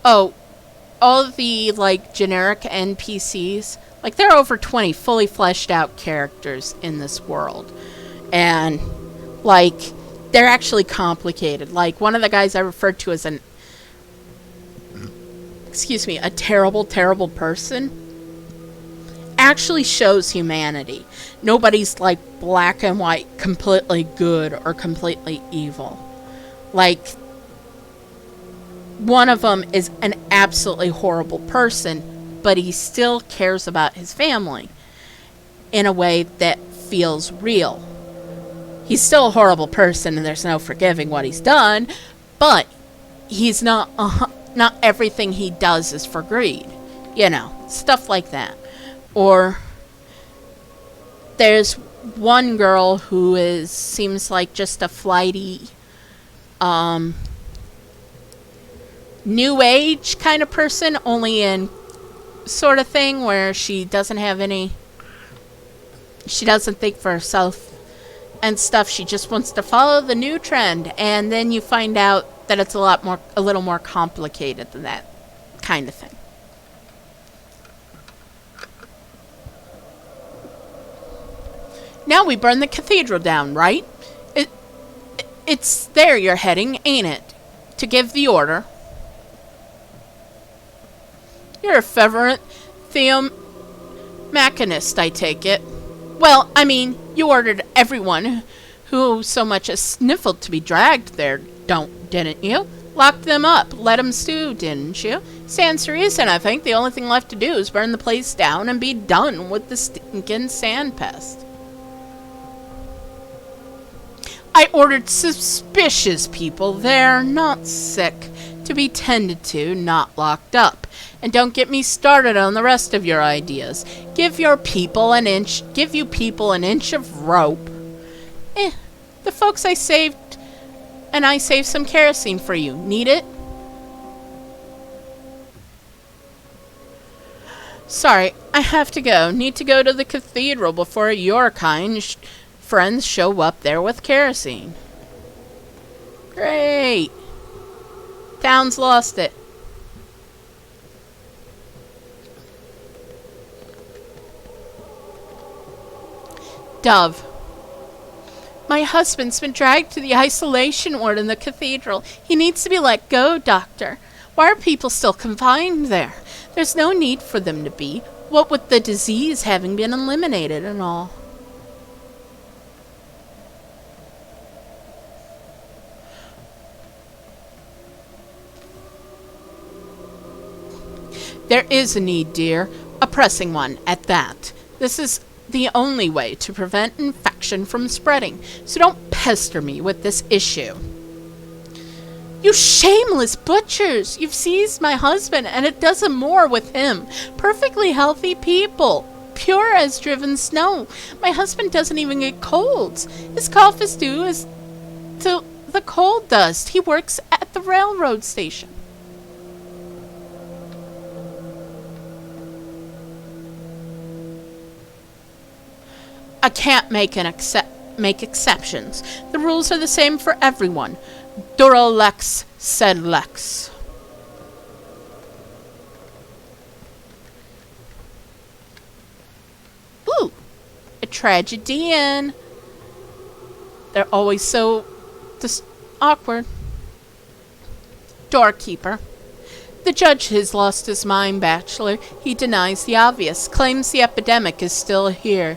Oh, all of the, like, generic NPCs, like, there are over 20 fully fleshed out characters in this world. And, like, they're actually complicated. Like, one of the guys I referred to as a terrible, terrible person actually shows humanity. Nobody's, like, black and white, completely good or completely evil. Like, one of them is an absolutely horrible person, but he still cares about his family in a way that feels real. He's still a horrible person, and there's no forgiving what he's done, but he's not everything he does is for greed. You know, stuff like that. Or there's one girl who seems like just a flighty, new age kind of person, only in sort of thing where she doesn't think for herself and stuff. She just wants to follow the new trend, and then you find out that it's a little more complicated than that kind of thing. Now we burn the cathedral down, right? It's there you're heading, ain't it? To give the order. You're a fervent theomachinist, I take it. Well, I mean, you ordered everyone who so much as sniffled to be dragged there, didn't you? Locked them up, let them stew, didn't you? Stands to reason, I think. The only thing left to do is burn the place down and be done with the stinking sand pest. I ordered suspicious people there, not sick, to be tended to, not locked up. And don't get me started on the rest of your ideas. Give you people an inch of rope. The folks I saved, and I saved some kerosene for you. Need it? Sorry, I have to go. Need to go to the cathedral before your kind friends show up there with kerosene. Great. Town's lost it. Dove. My husband's been dragged to the isolation ward in the cathedral. He needs to be let go, Doctor. Why are people still confined there? There's no need for them to be. What with the disease having been eliminated and all. There is a need, dear. A pressing one, at that. This is the only way to prevent infection from spreading, so don't pester me with this issue. You shameless butchers! You've seized my husband, and it does more with him. Perfectly healthy people. Pure as driven snow. My husband doesn't even get colds. His cough is due to the coal dust. He works at the railroad station. I can't make exceptions. The rules are the same for everyone. Dura lex, sed lex. Ooh, a tragedian. They're always so awkward. Doorkeeper. The judge has lost his mind, Bachelor. He denies the obvious, claims the epidemic is still here.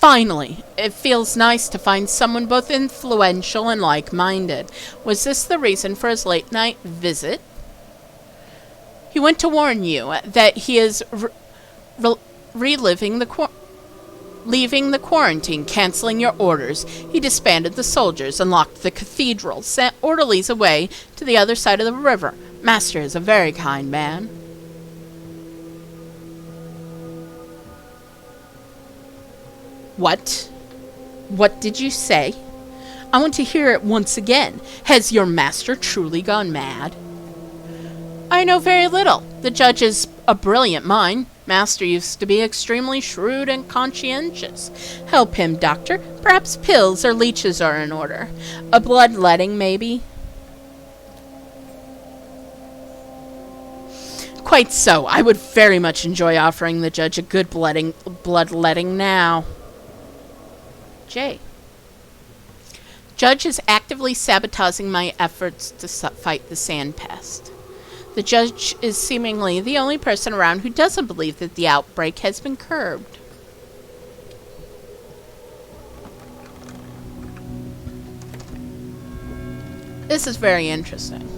Finally, it feels nice to find someone both influential and like-minded. Was this the reason for his late-night visit? He went to warn you that he is leaving the quarantine, canceling your orders. He disbanded the soldiers and locked the cathedral, sent orderlies away to the other side of the river. Master is a very kind man. What? What did you say? I want to hear it once again. Has your master truly gone mad? I know very little. The judge is a brilliant mind. Master used to be extremely shrewd and conscientious. Help him, doctor. Perhaps pills or leeches are in order. A bloodletting, maybe? Quite so. I would very much enjoy offering the judge a good bloodletting now. J. Judge is actively sabotaging my efforts to fight the sand pest. The judge is seemingly the only person around who doesn't believe that the outbreak has been curbed. This is very interesting.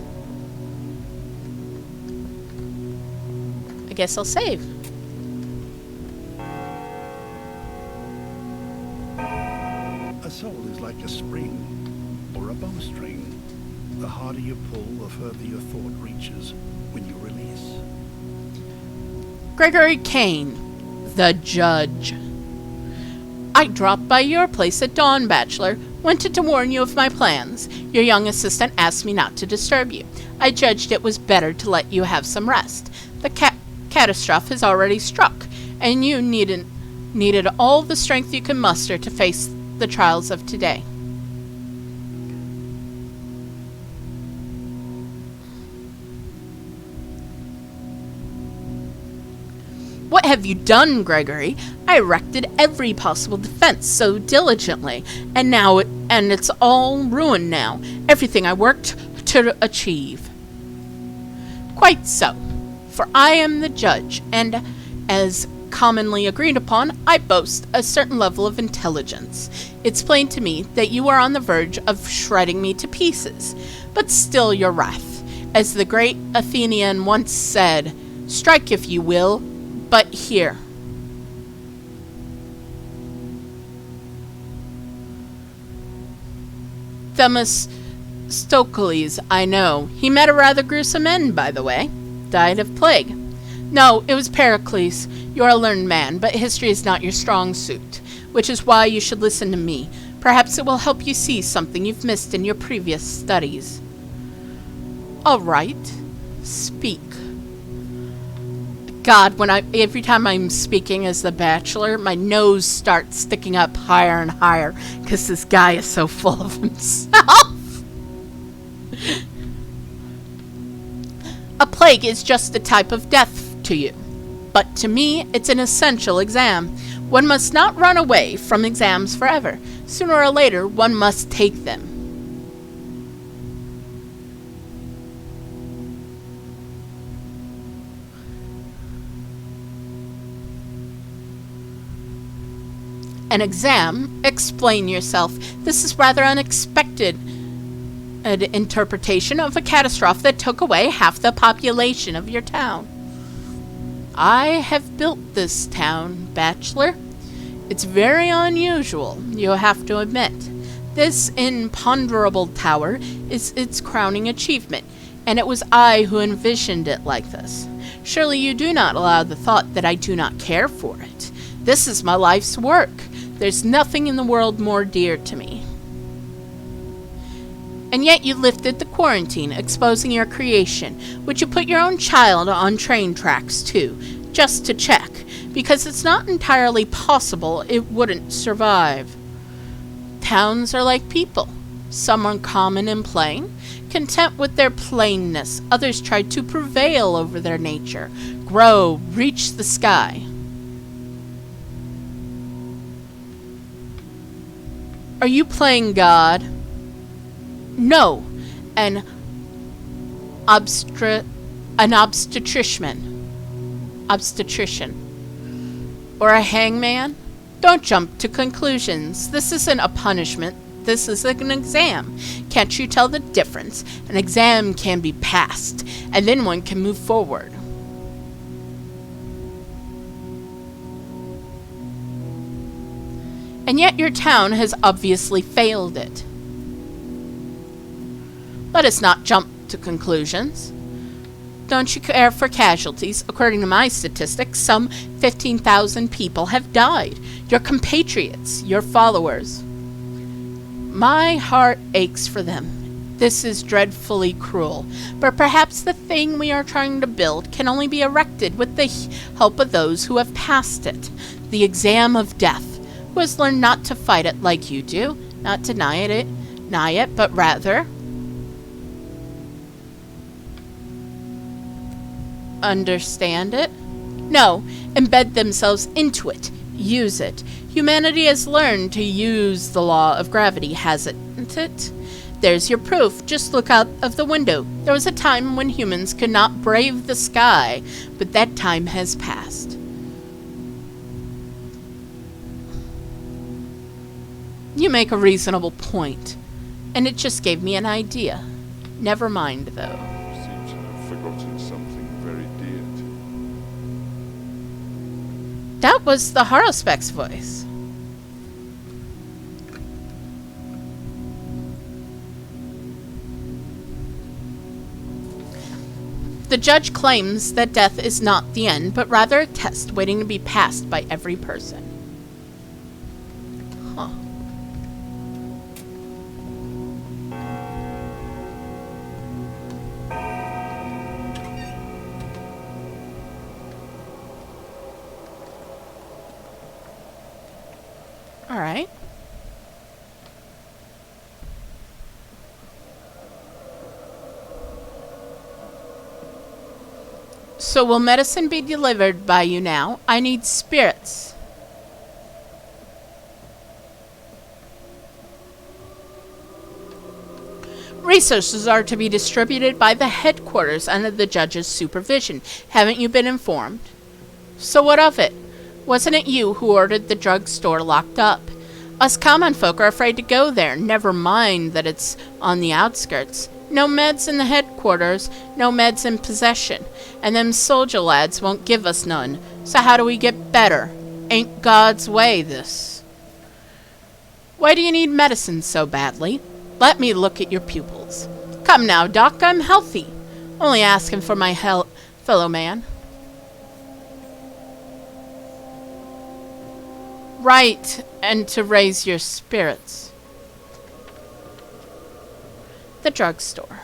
I guess I'll save. A soul is like a spring or a bowstring. The harder you pull, the further your thought reaches when you release. Gregory Kane, the judge. I dropped by your place at dawn, Bachelor. Wanted to warn you of my plans. Your young assistant asked me not to disturb you. I judged it was better to let you have some rest. The catastrophe has already struck, and you needed all the strength you can muster to face the trials of today. What have you done, Gregory? I erected every possible defense so diligently, and it's all ruined now. Everything I worked to achieve. Quite so, for I am the judge, and as commonly agreed upon, I boast a certain level of intelligence. It's plain to me that you are on the verge of shredding me to pieces, but still your wrath. As the great Athenian once said, strike if you will, but here. Themistocles, I know. He met a rather gruesome end, by the way. Died of plague. No, it was Pericles. You are a learned man, but history is not your strong suit, which is why you should listen to me. Perhaps it will help you see something you've missed in your previous studies. All right. Speak. God, every time I'm speaking as the Bachelor, my nose starts sticking up higher and higher because this guy is so full of himself. A plague is just a type of death to you, but to me, it's an essential exam. One must not run away from exams forever. Sooner or later, one must take them. An exam? Explain yourself. This is rather unexpected. An interpretation of a catastrophe that took away half the population of your town. I have built this town, Bachelor. It's very unusual, you have to admit. This imponderable tower is its crowning achievement, and it was I who envisioned it like this. Surely you do not allow the thought that I do not care for it. This is my life's work. There's nothing in the world more dear to me. And yet you lifted the quarantine, exposing your creation. Would you put your own child on train tracks, too, just to check? Because it's not entirely possible it wouldn't survive. Towns are like people. Some are common and plain, content with their plainness. Others try to prevail over their nature, grow, reach the sky. Are you playing God? No, an obstetrician, or a hangman? Don't jump to conclusions. This isn't a punishment. This is an exam. Can't you tell the difference? An exam can be passed, and then one can move forward. And yet your town has obviously failed it. Let us not jump to conclusions. don't you care for casualties? According to my statistics, some 15,000 people have died. Your compatriots, your followers. My heart aches for them. This is dreadfully cruel, but perhaps the thing we are trying to build can only be erected with the help of those who have passed it. The exam of death, who has learned not to fight it like you do, not deny it, but rather understand it? No, embed themselves into it, use it. Humanity has learned to use the law of gravity, hasn't it? There's your proof. Just look out of the window. There was a time when humans could not brave the sky, but that time has passed. You make a reasonable point, and it just gave me an idea. Never mind, though. You seem to have forgotten something very dear to That was the Haruspex voice. The judge claims that death is not the end, but rather a test waiting to be passed by every person. Huh. All right. So will medicine be delivered by you now? I need spirits. Resources are to be distributed by the headquarters under the judge's supervision. Haven't you been informed? So what of it? Wasn't it you who ordered the drugstore locked up? Us common folk are afraid to go there, never mind that it's on the outskirts. No meds in the headquarters, no meds in possession, and them soldier lads won't give us none. So how do we get better? Ain't God's way, this. Why do you need medicine so badly? Let me look at your pupils. Come now, Doc, I'm healthy. Only asking for my fellow man. Right, and to raise your spirits. The drugstore.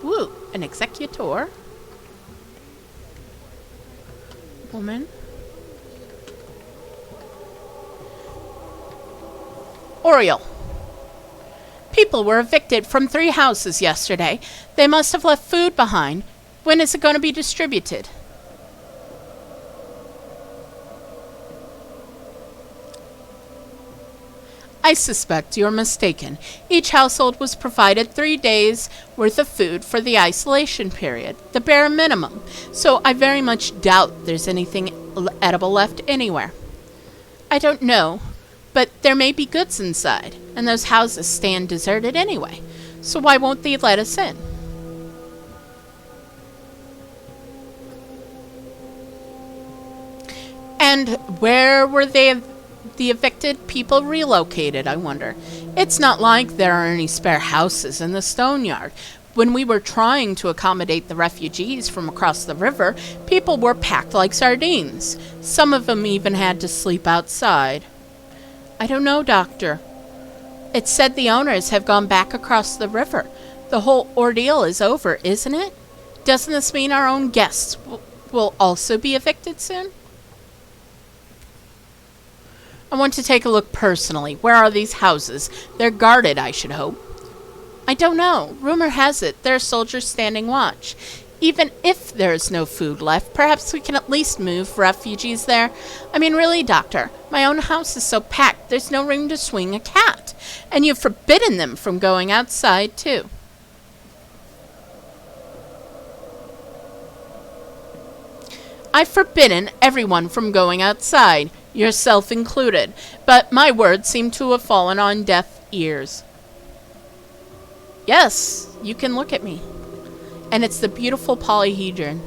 Woo, an executor. Woman. Oriole. People were evicted from 3 houses yesterday. They must have left food behind. When is it going to be distributed? I suspect you're mistaken. Each household was provided 3 days' worth of food for the isolation period, the bare minimum, so I very much doubt there's anything edible left anywhere. I don't know, but there may be goods inside, and those houses stand deserted anyway, so why won't they let us in? And where were the evicted people relocated, I wonder? It's not like there are any spare houses in the stone yard. When we were trying to accommodate the refugees from across the river, people were packed like sardines. Some of them even had to sleep outside. I don't know, Doctor. It's said the owners have gone back across the river. The whole ordeal is over, isn't it? Doesn't this mean our own guests will also be evicted soon? I want to take a look personally. Where are these houses? They're guarded, I should hope. I don't know. Rumor has it there are soldiers standing watch. Even if there is no food left, perhaps we can at least move refugees there. I mean, really, Doctor, my own house is so packed there's no room to swing a cat. And you've forbidden them from going outside, too. I've forbidden everyone from going outside, yourself included, but my words seem to have fallen on deaf ears. Yes, you can look at me. And it's the beautiful polyhedron.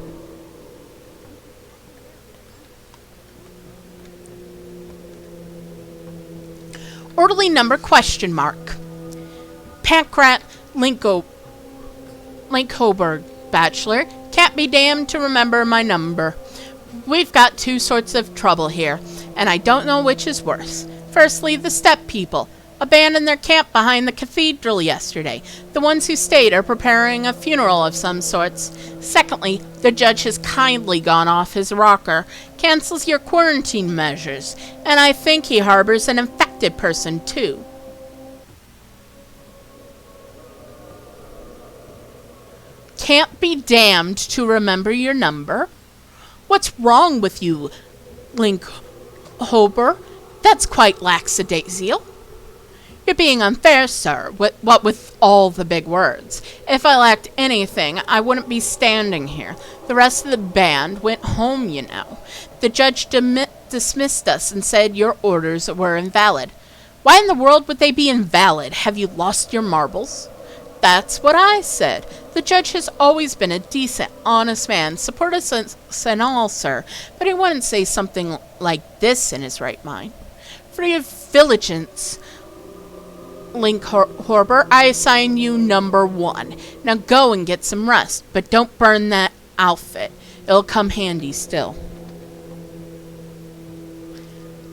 Orderly number question mark. Pankrat Linkhoberg, Bachelor. Can't be damned to remember my number. We've got two sorts of trouble here, and I don't know which is worse. Firstly, the steppe people abandoned their camp behind the cathedral yesterday. The ones who stayed are preparing a funeral of some sorts. Secondly, the judge has kindly gone off his rocker, cancels your quarantine measures, and I think he harbors an infected person too. Can't be damned to remember your number? What's wrong with you, Linkhober? That's quite lackadaisical. You're being unfair, sir, what with all the big words. If I lacked anything, I wouldn't be standing here. The rest of the band went home, you know. The judge dismissed us and said your orders were invalid. Why in the world would they be invalid? Have you lost your marbles? That's what I said. The judge has always been a decent, honest man, support us and all, sir, but he wouldn't say something like this in his right mind. For your vigilance, Linkhober, I assign you number 1. Now go and get some rest, but don't burn that outfit. It'll come handy still.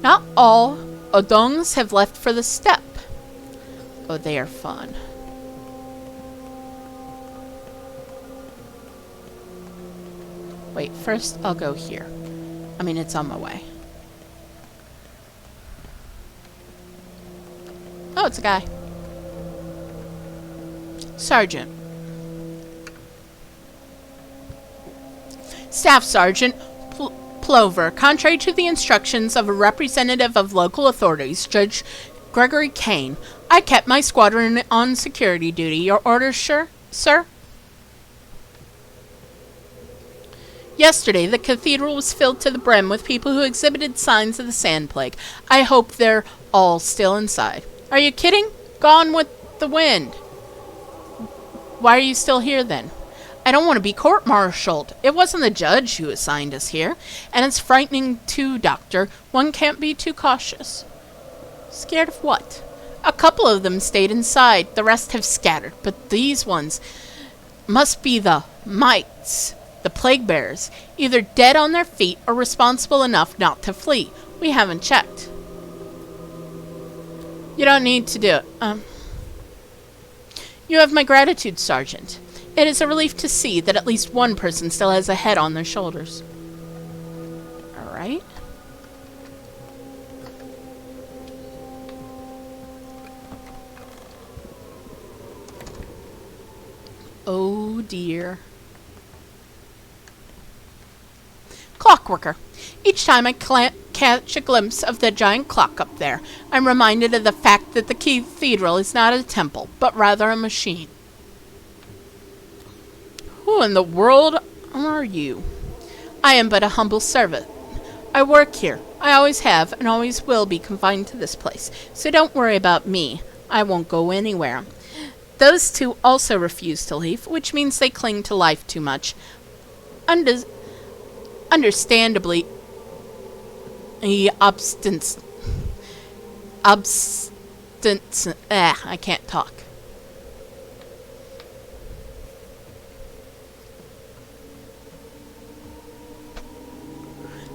Not all Odongs have left for the steppe. Oh, they are fun. Wait, first I'll go here. I mean, it's on my way. Oh, it's a guy. Sergeant. Staff Sergeant Plover, contrary to the instructions of a representative of local authorities, Judge Gregory Kane, I kept my squadron on security duty. Your orders, sir? Yesterday, the cathedral was filled to the brim with people who exhibited signs of the sand plague. I hope they're all still inside. Are you kidding? Gone with the wind. Why are you still here, then? I don't want to be court-martialed. It wasn't the judge who assigned us here. And it's frightening, too, Doctor. One can't be too cautious. Scared of what? A couple of them stayed inside. The rest have scattered. But these ones must be the mites. The plague bearers, either dead on their feet or responsible enough not to flee. We haven't checked. You don't need to do it. You have my gratitude, Sergeant. It is a relief to see that at least one person still has a head on their shoulders. Alright. Oh dear. Clockworker. Each time I catch a glimpse of the giant clock up there, I'm reminded of the fact that the cathedral is not a temple, but rather a machine. Who in the world are you? I am but a humble servant. I work here. I always have and always will be confined to this place, so don't worry about me. I won't go anywhere. Those two also refuse to leave, which means they cling to life too much. Understandably, I can't talk.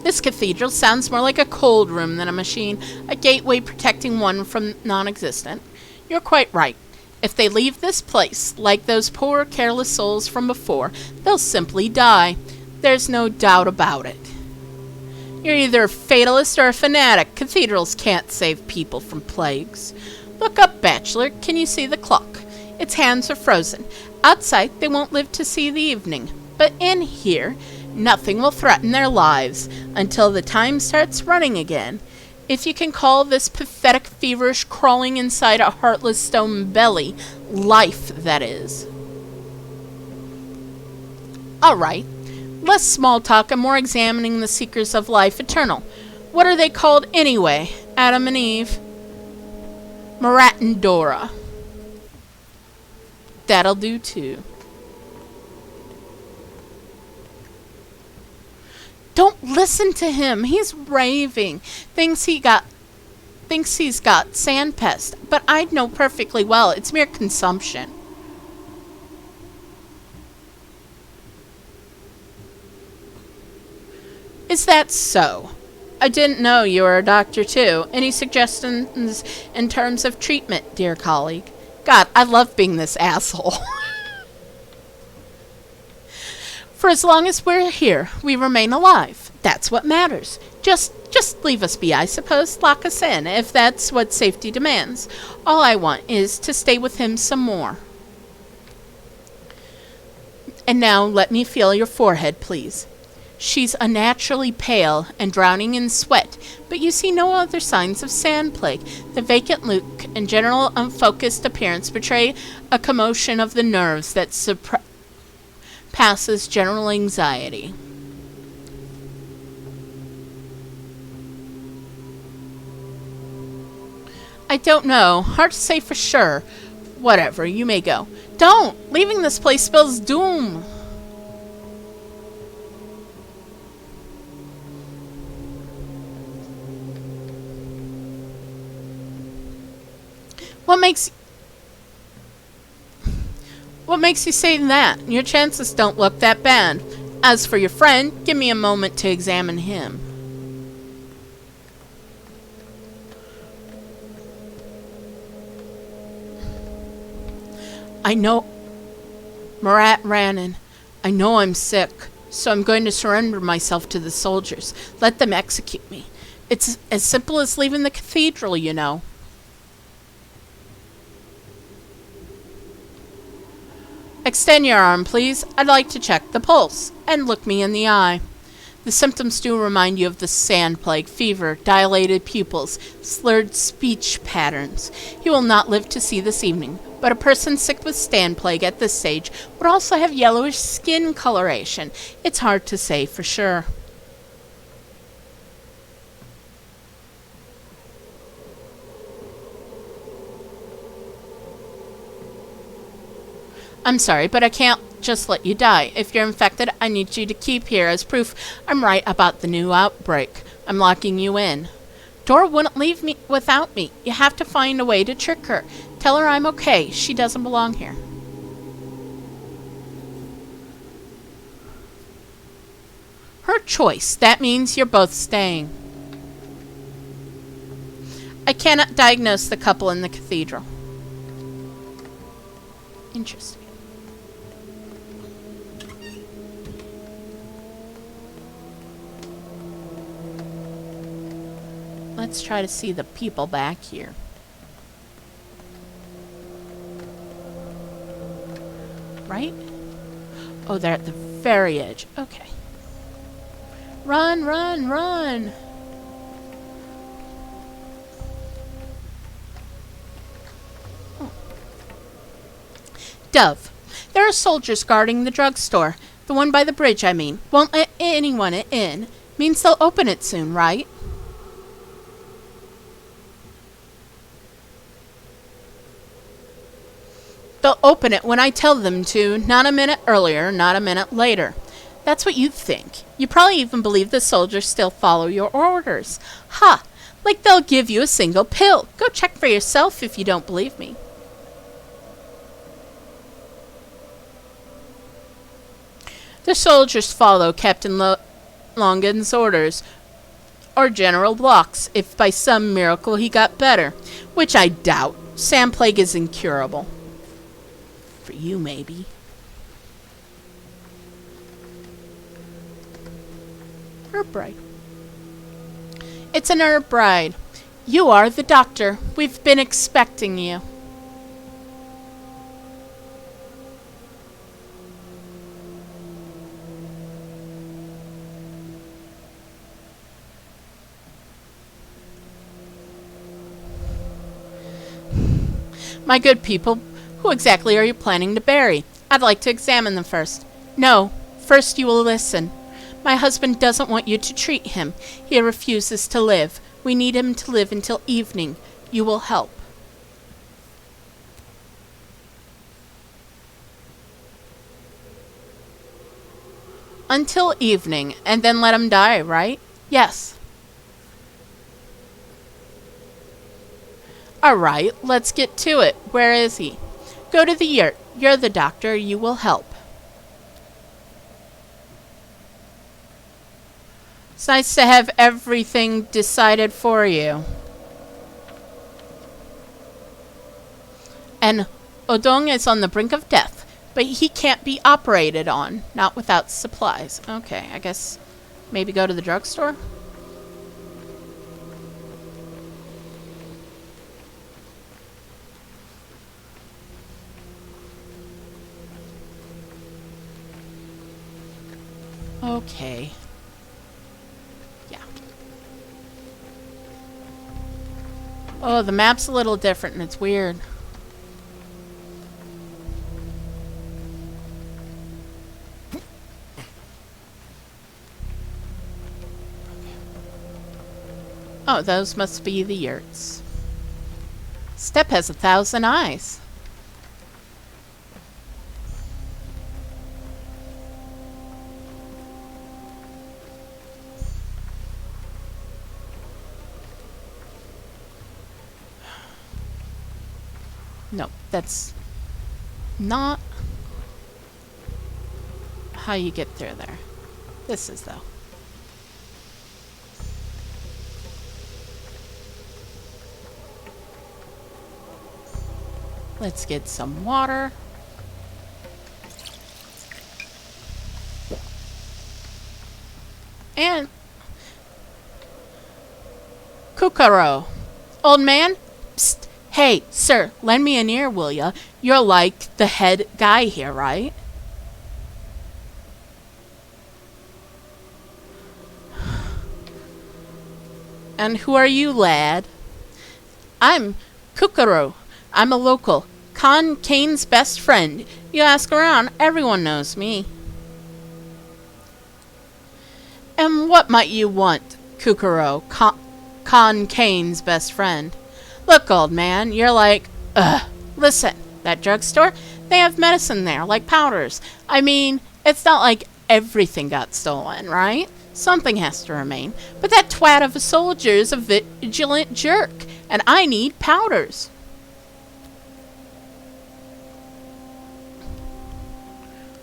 This cathedral sounds more like a cold room than a machine, a gateway protecting one from non-existent. You're quite right. If they leave this place, like those poor, careless souls from before, they'll simply die. There's no doubt about it. You're either a fatalist or a fanatic. Cathedrals can't save people from plagues. Look up, Bachelor. Can you see the clock? Its hands are frozen. Outside, they won't live to see the evening. But in here, nothing will threaten their lives until the time starts running again. If you can call this pathetic, feverish crawling inside a heartless stone belly life, that is. All right. Less small talk and more examining the seekers of life eternal. What are they called anyway? Adam and Eve? Marat and Dora. That'll do too. Don't listen to him. He's raving. Thinks he got thinks he's got sand pest, but I know perfectly well it's mere consumption. Is that so? I didn't know you were a doctor too. Any suggestions in terms of treatment, dear colleague? God, I love being this asshole. For as long as we're here, we remain alive. That's what matters. Just leave us be, I suppose. Lock us in, if that's what safety demands. All I want is to stay with him some more. And now let me feel your forehead, please. She's unnaturally pale and drowning in sweat, but you see no other signs of sand plague. The vacant look and general unfocused appearance betray a commotion of the nerves that passes general anxiety. I don't know. Hard to say for sure. Whatever, you may go. Don't! Leaving this place spells doom! What makes you say that? Your chances don't look that bad. As for your friend, give me a moment to examine him. I know, Marat Rannon, I know I'm sick, so I'm going to surrender myself to the soldiers. Let them execute me. It's as simple as leaving the cathedral, you know. Extend your arm, please. I'd like to check the pulse. And look me in the eye. The symptoms do remind you of the sand plague, fever, dilated pupils, slurred speech patterns. He will not live to see this evening, but a person sick with sand plague at this stage would also have yellowish skin coloration. It's hard to say for sure. I'm sorry, but I can't just let you die. If you're infected, I need you to keep here as proof I'm right about the new outbreak. I'm locking you in. Dora wouldn't leave me without me. You have to find a way to trick her. Tell her I'm okay. She doesn't belong here. Her choice. That means you're both staying. I cannot diagnose the couple in the cathedral. Interesting. Let's try to see the people back here. Right? Oh, they're at the very edge. Okay. Run, run, run! Oh. Dove. There are soldiers guarding the drugstore. The one by the bridge, I mean. Won't let anyone in. Means they'll open it soon, right? They'll open it when I tell them to, not a minute earlier, not a minute later. That's what you think. You probably even believe the soldiers still follow your orders. Ha! Like they'll give you a single pill. Go check for yourself if you don't believe me. The soldiers follow Captain Longan's orders, or General Block's, if by some miracle he got better, which I doubt. Sand plague is incurable. For you, maybe. Herb bride. It's an herb bride. You are the doctor. We've been expecting you. My good people, who exactly are you planning to bury? I'd like to examine them first. No, first you will listen. My husband doesn't want you to treat him. He refuses to live. We need him to live until evening. You will help. Until evening, and then let him die, right? Yes. All right, let's get to it. Where is he? Go to the yurt. You're the doctor. You will help. It's nice to have everything decided for you. And Odong is on the brink of death, but he can't be operated on, not without supplies. Okay, I guess maybe go to the drugstore? Okay. Yeah. Oh, the map's a little different and it's weird. Oh, those must be the yurts. Steppe has 1,000 eyes. No, that's not how you get through there. This is, though. Let's get some water. And Kukaro. Old man? Psst. Hey, sir, lend me an ear, will ya? You're like the head guy here, right? And who are you, lad? I'm Kukaro. I'm a local. Khan Kane's best friend. You ask around, everyone knows me. And what might you want, Kukaro, Khan Kane's best friend? Look, old man, you're like, listen, that drugstore, they have medicine there, like powders. I mean, it's not like everything got stolen, right? Something has to remain. But that twat of a soldier is a vigilant jerk, and I need powders.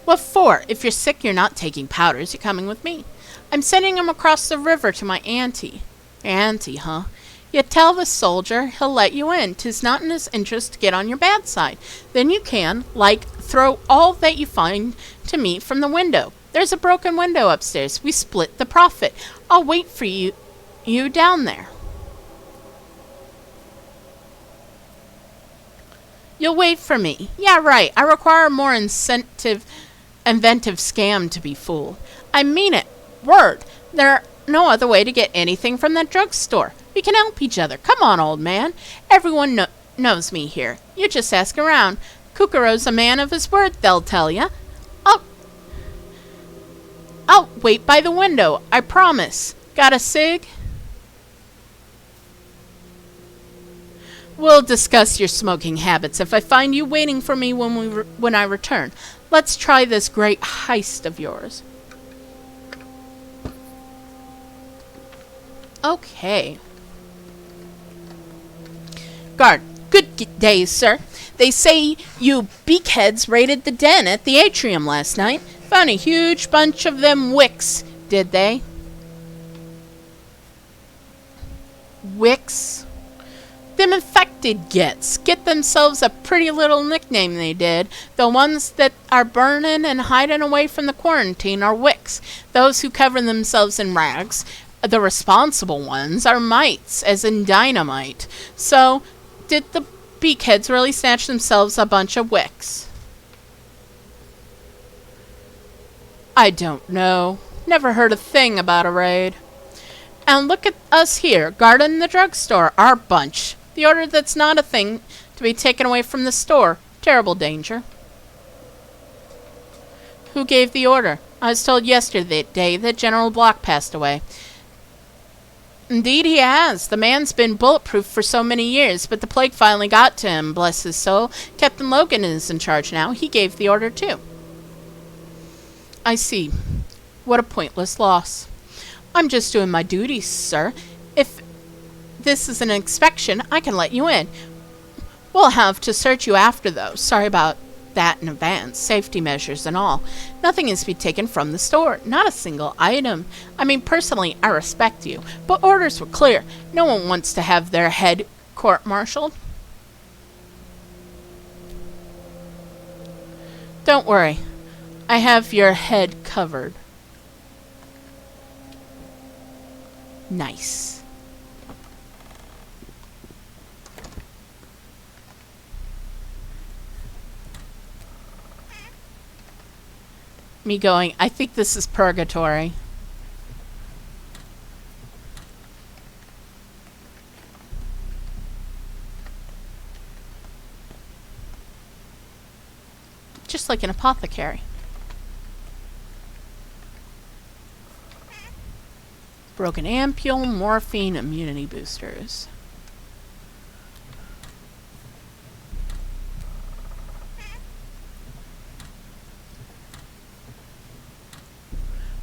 What for? If you're sick, you're not taking powders, you're coming with me. I'm sending him across the river to my auntie. Auntie, huh? You tell the soldier he'll let you in. 'Tis not in his interest to get on your bad side. Then you can, like, throw all that you find to me from the window. There's a broken window upstairs. We split the profit. I'll wait for you down there. You'll wait for me. Yeah, right. I require a more inventive scam to be fooled. I mean it. Word. There's no other way to get anything from that drugstore. We can help each other. Come on, old man. Everyone knows me here. You just ask around. Kukaro's a man of his word, they'll tell ya. I'll wait by the window. I promise. Got a cig? We'll discuss your smoking habits if I find you waiting for me when I return. Let's try this great heist of yours. Okay. Guard, good day, sir. They say you beakheads raided the den at the atrium last night. Found a huge bunch of them wicks, did they? Wicks? Them infected gets. Get themselves a pretty little nickname, they did. The ones that are burning and hiding away from the quarantine are wicks. Those who cover themselves in rags, the responsible ones, are mites, as in dynamite. So, did the beakheads really snatch themselves a bunch of wicks? I don't know. Never heard a thing about a raid. And look at us here, guarding the drugstore, our bunch. The order that's not a thing to be taken away from the store. Terrible danger. Who gave the order? I was told yesterday that General Block passed away. Indeed he has. The man's been bulletproof for so many years, but the plague finally got to him, bless his soul. Captain Logan is in charge now. He gave the order too. I see. What a pointless loss. I'm just doing my duty, sir. If this is an inspection, I can let you in. We'll have to search you after, though. Sorry about that in advance. Safety measures and all. Nothing is to be taken from the store. Not a single item. I mean, personally, I respect you, but orders were clear. No one wants to have their head court-martialed. Don't worry. I have your head covered. Nice. Me going, I think this is purgatory. Just like an apothecary. Broken ampule, morphine, immunity boosters.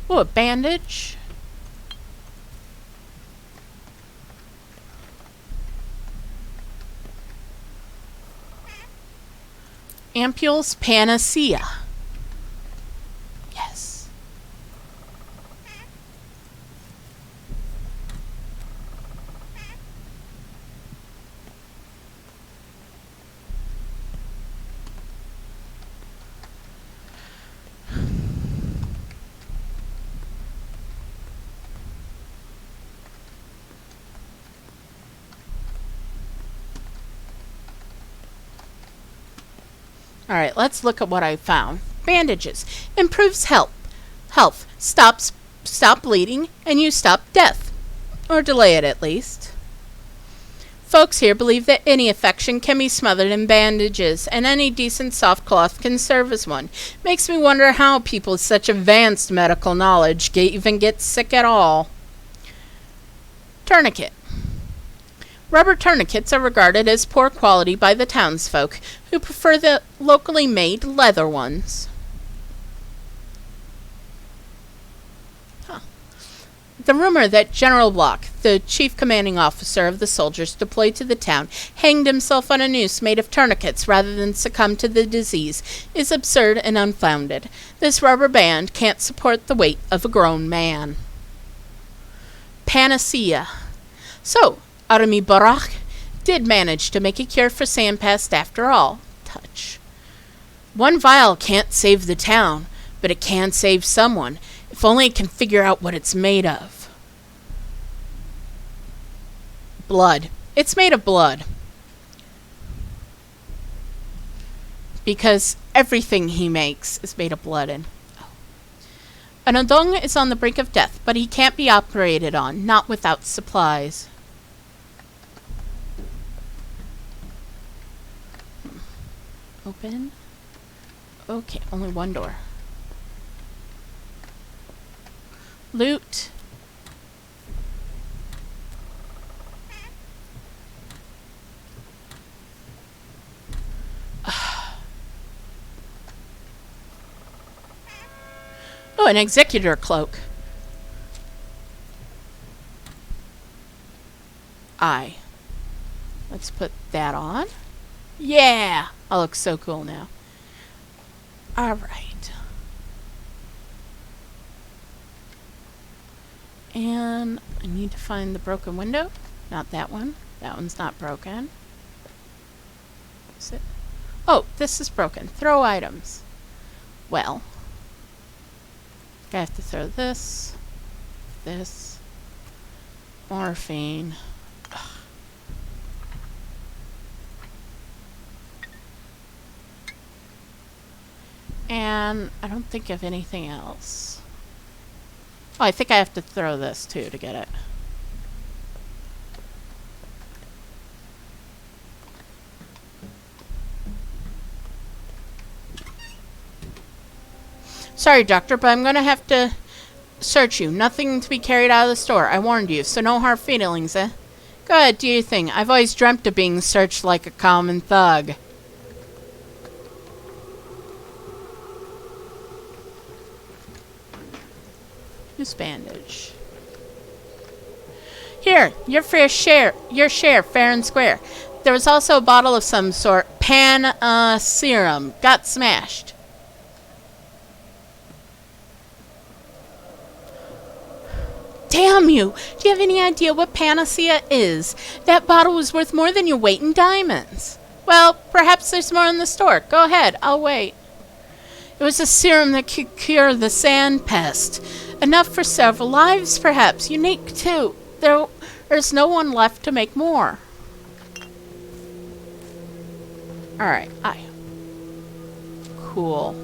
Oh, a bandage. Ampules panacea. Yes. Alright, let's look at what I found. Bandages. Improves health. Stop bleeding, and you stop death. Or delay it, at least. Folks here believe that any affection can be smothered in bandages, and any decent soft cloth can serve as one. Makes me wonder how people with such advanced medical knowledge even get sick at all. Tourniquet. Rubber tourniquets are regarded as poor quality by the townsfolk, who prefer the locally made leather ones. The rumor that General Block, the chief commanding officer of the soldiers deployed to the town, hanged himself on a noose made of tourniquets rather than succumb to the disease is absurd and unfounded. This rubber band can't support the weight of a grown man. Panacea. So, Armi Barak did manage to make a cure for Sandpast after all. Touch. One vial can't save the town, but it can save someone, if only it can figure out what it's made of. Blood. It's made of blood. Because everything he makes is made of blood. And Anadong is on the brink of death, but he can't be operated on, not without supplies. Open. Okay, only one door. Loot. Oh, an executor cloak. Let's put that on. Yeah! I look so cool now. Alright. And I need to find the broken window. Not that one. That one's not broken. Is it? Oh, this is broken. Throw items. Well. I have to throw this. This. Morphine. Ugh. And I don't think of anything else. Oh, I think I have to throw this too to get it. Sorry, Doctor, but I'm going to have to search you. Nothing to be carried out of the store. I warned you, so no hard feelings, eh? Go ahead, do your thing. I've always dreamt of being searched like a common thug. Use bandage. Here, your share, fair and square. There was also a bottle of some sort, serum, got smashed. Damn you! Do you have any idea what panacea is? That bottle was worth more than your weight in diamonds. Well, perhaps there's more in the store. Go ahead, I'll wait. It was a serum that could cure the sand pest. Enough for several lives, perhaps. Unique, too. There's no one left to make more. Alright, cool.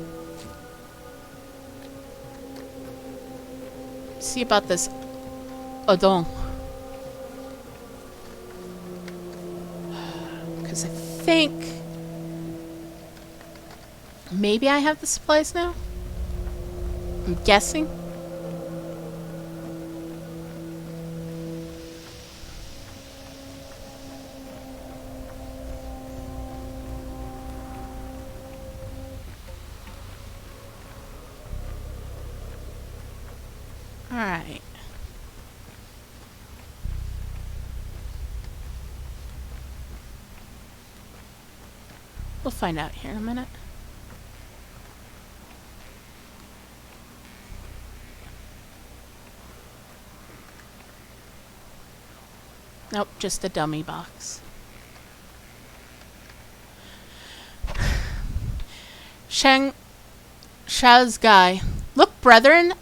See about this Odon. Because I think maybe I have the supplies now? I'm guessing. Alright. We'll find out here in a minute. Nope, just a dummy box. Shaz's guy. Look, brethren,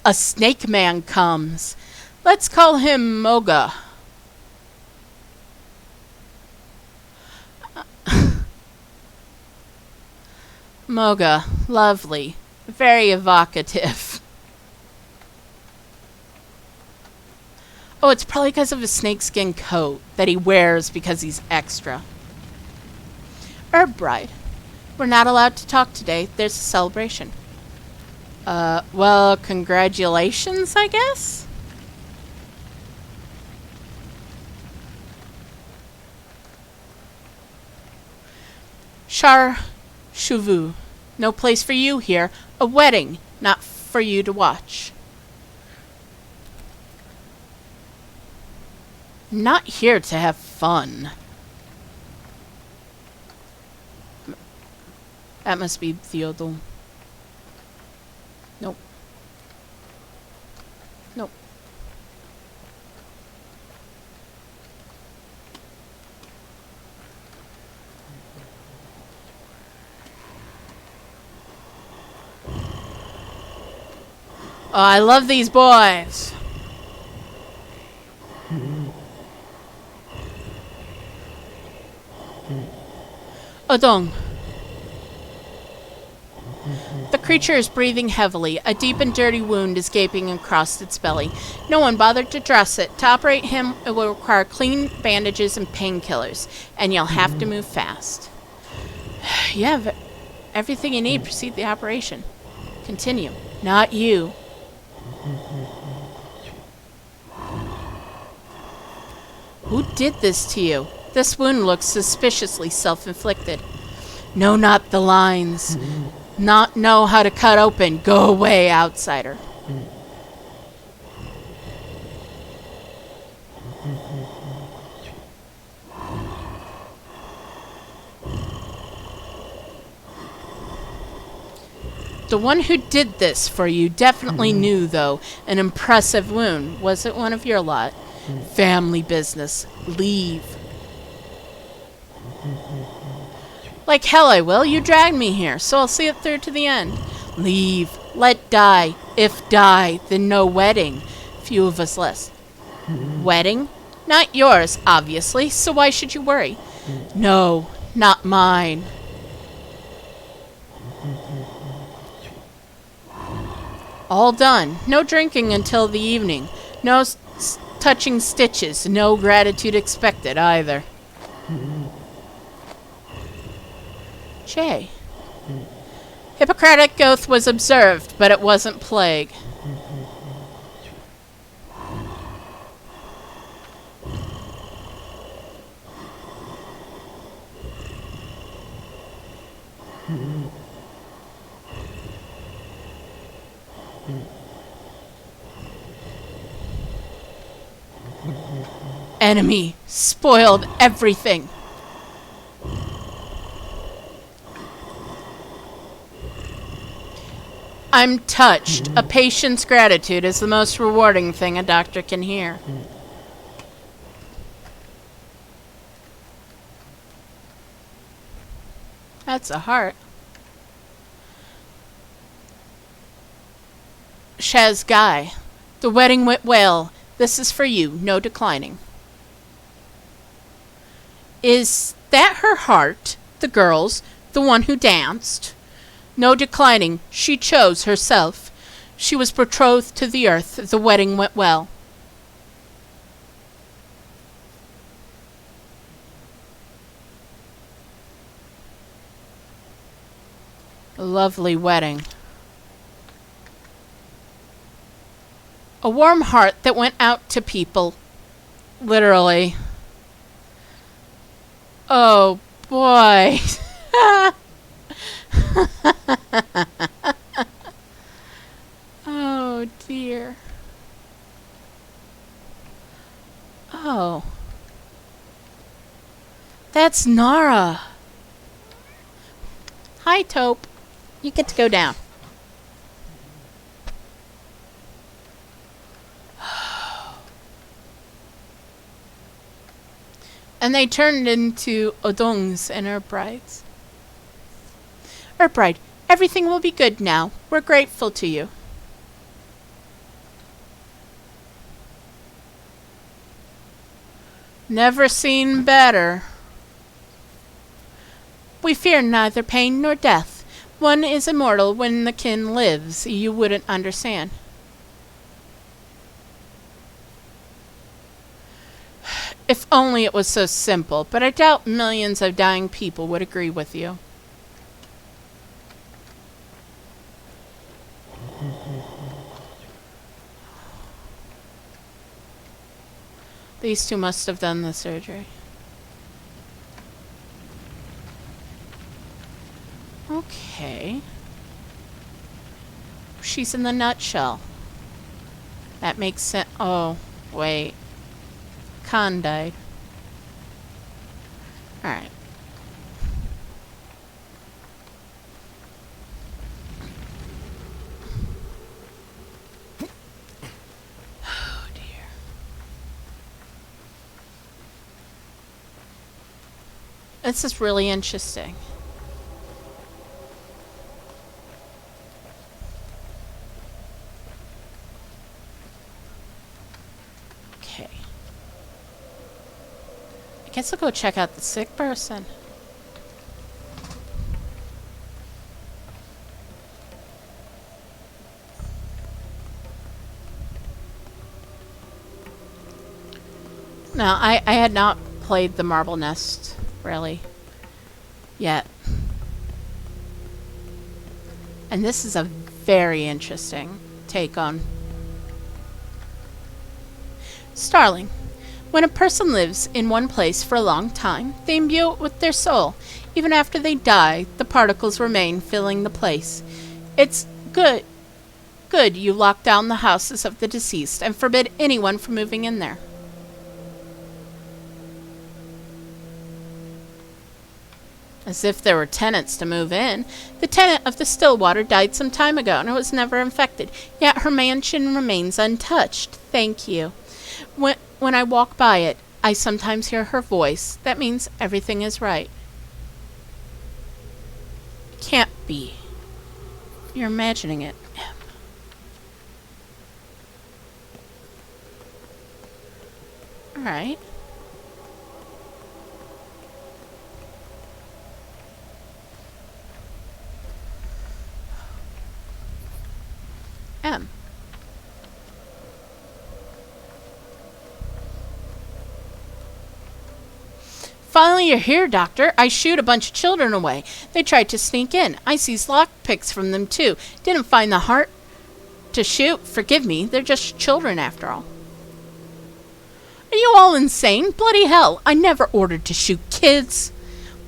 a snake man comes. Let's call him Moga. Moga, lovely, very evocative. Oh, it's probably because of his snakeskin coat that he wears because he's extra. Herb Bride. We're not allowed to talk today. There's a celebration. Well, congratulations, I guess? Char Chouvu. No place for you here. A wedding, not for you to watch. Not here to have fun. That must be Theodul. Nope. Nope. Oh, I love these boys. Odong. The creature is breathing heavily. A deep and dirty wound is gaping across its belly. No one bothered to dress it. To operate him, it will require clean bandages and painkillers, and you'll have to move fast. You have everything you need to proceed the operation. Continue. Not you. Who did this to you? This wound looks suspiciously self-inflicted. No, not the lines. Not know how to cut open. Go away, outsider. The one who did this for you definitely knew, though. An impressive wound. Was it one of your lot? Family business. Leave. Like hell I will. You dragged me here, so I'll see it through to the end. Leave. Let die. If die, then no wedding. Few of us less. Wedding? Not yours, obviously, so why should you worry? No, not mine. All done. No drinking until the evening. No touching stitches. No gratitude expected either. Jay. Hippocratic oath was observed, but it wasn't plague. enemy spoiled everything. I'm touched. A patient's gratitude is the most rewarding thing a doctor can hear. That's a heart. Shaz Guy. The wedding went well. This is for you. No declining. Is that her heart? The girl's? The one who danced? No declining. She chose herself. She was betrothed to the earth. The wedding went well. A lovely wedding. A warm heart that went out to people. Literally. Oh, boy. Oh, dear. Oh. That's Nara. Hi, Taupe. You get to go down. And they turned into Odongs and Earthbrides. Earthbride, everything will be good now. We're grateful to you. Never seen better. We fear neither pain nor death. One is immortal when the kin lives. You wouldn't understand. If only it was so simple, but I doubt millions of dying people would agree with you. These two must have done the surgery. Okay. She's in the nutshell. That makes sense. Oh, wait. Khan died. Alright. Oh dear. This is really interesting. Okay. I guess I'll go check out the sick person. No, I had not played the Marble Nest, really, yet. And this is a very interesting take on Starling. When a person lives in one place for a long time, they imbue it with their soul. Even after they die, the particles remain, filling the place. It's good you lock down the houses of the deceased and forbid anyone from moving in there. As if there were tenants to move in. The tenant of the Stillwater died some time ago and it was never infected, yet her mansion remains untouched. Thank you. When I walk by it, I sometimes hear her voice. That means everything is right. Can't be. You're imagining it. Alright. M. Finally, you're here, Doctor. I shooed a bunch of children away. They tried to sneak in. I seized lockpicks from them, too. Didn't find the heart to shoot. Forgive me. They're just children, after all. Are you all insane? Bloody hell. I never ordered to shoot kids.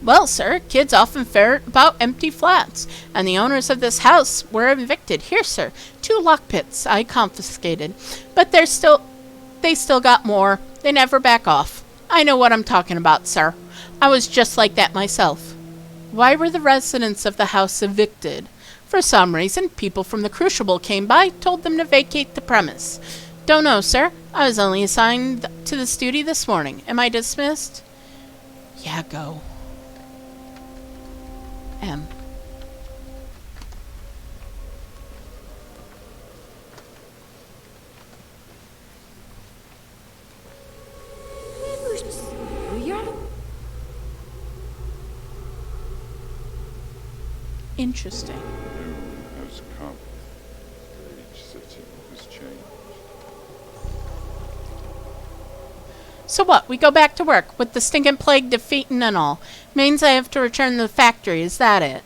Well, sir, kids often ferret about empty flats, and the owners of this house were evicted. Here, sir, 2 lockpicks I confiscated. But they're still they still got more. They never back off. I know what I'm talking about, sir. I was just like that myself. Why were the residents of the house evicted? For some reason, people from the Crucible came by, told them to vacate the premise. Don't know, sir. I was only assigned to this duty this morning. Am I dismissed? Yeah, go. M. Interesting. Noon has come. Each setting has changed. So what? We go back to work, with the stinking plague defeating and all. Means I have to return to the factory, is that it?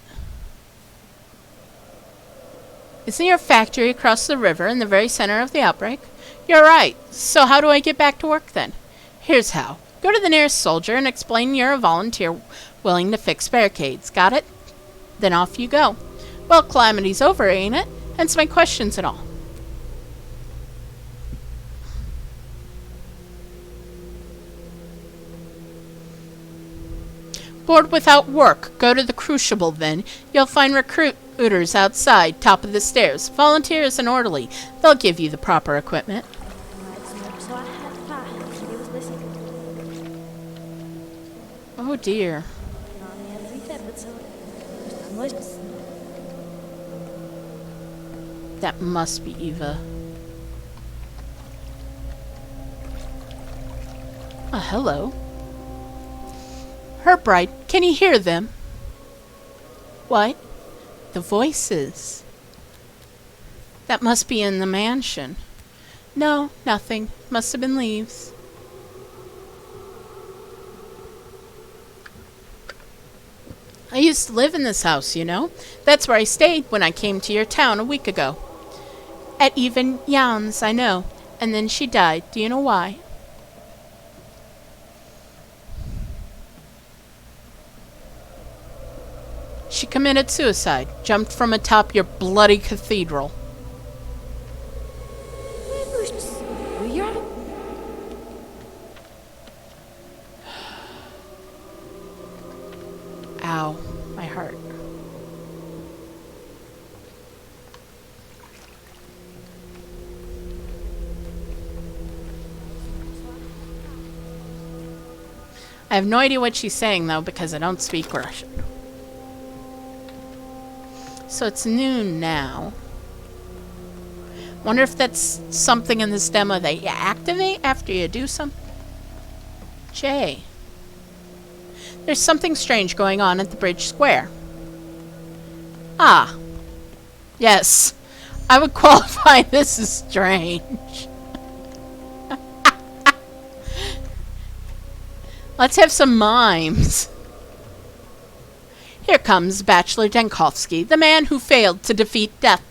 Isn't your factory across the river in the very center of the outbreak? You're right. So how do I get back to work then? Here's how. Go to the nearest soldier and explain you're a volunteer willing to fix barricades. Got it? Then off you go. Well, calamity's over, ain't it? Hence my questions and all. Bored without work? Go to the Crucible then. You'll find recruiters outside, top of the stairs. Volunteer as an orderly. They'll give you the proper equipment. Oh dear. That must be Eva. Oh, hello. Herbrite, can you hear them? What? The voices. That must be in the mansion. No, nothing. Must have been leaves. I used to live in this house, you know. That's where I stayed when I came to your town a week ago. At Even Jans, I know. And then she died. Do you know why? She committed suicide. Jumped from atop your bloody cathedral. Ow, my heart. I have no idea what she's saying, though, because I don't speak Russian. So it's noon now. Wonder if that's something in this demo that you activate after you do something. J. There's something strange going on at the bridge square. Ah. Yes. I would qualify this as strange. Let's have some mimes. Here comes Bachelor Denkovsky, the man who failed to defeat death.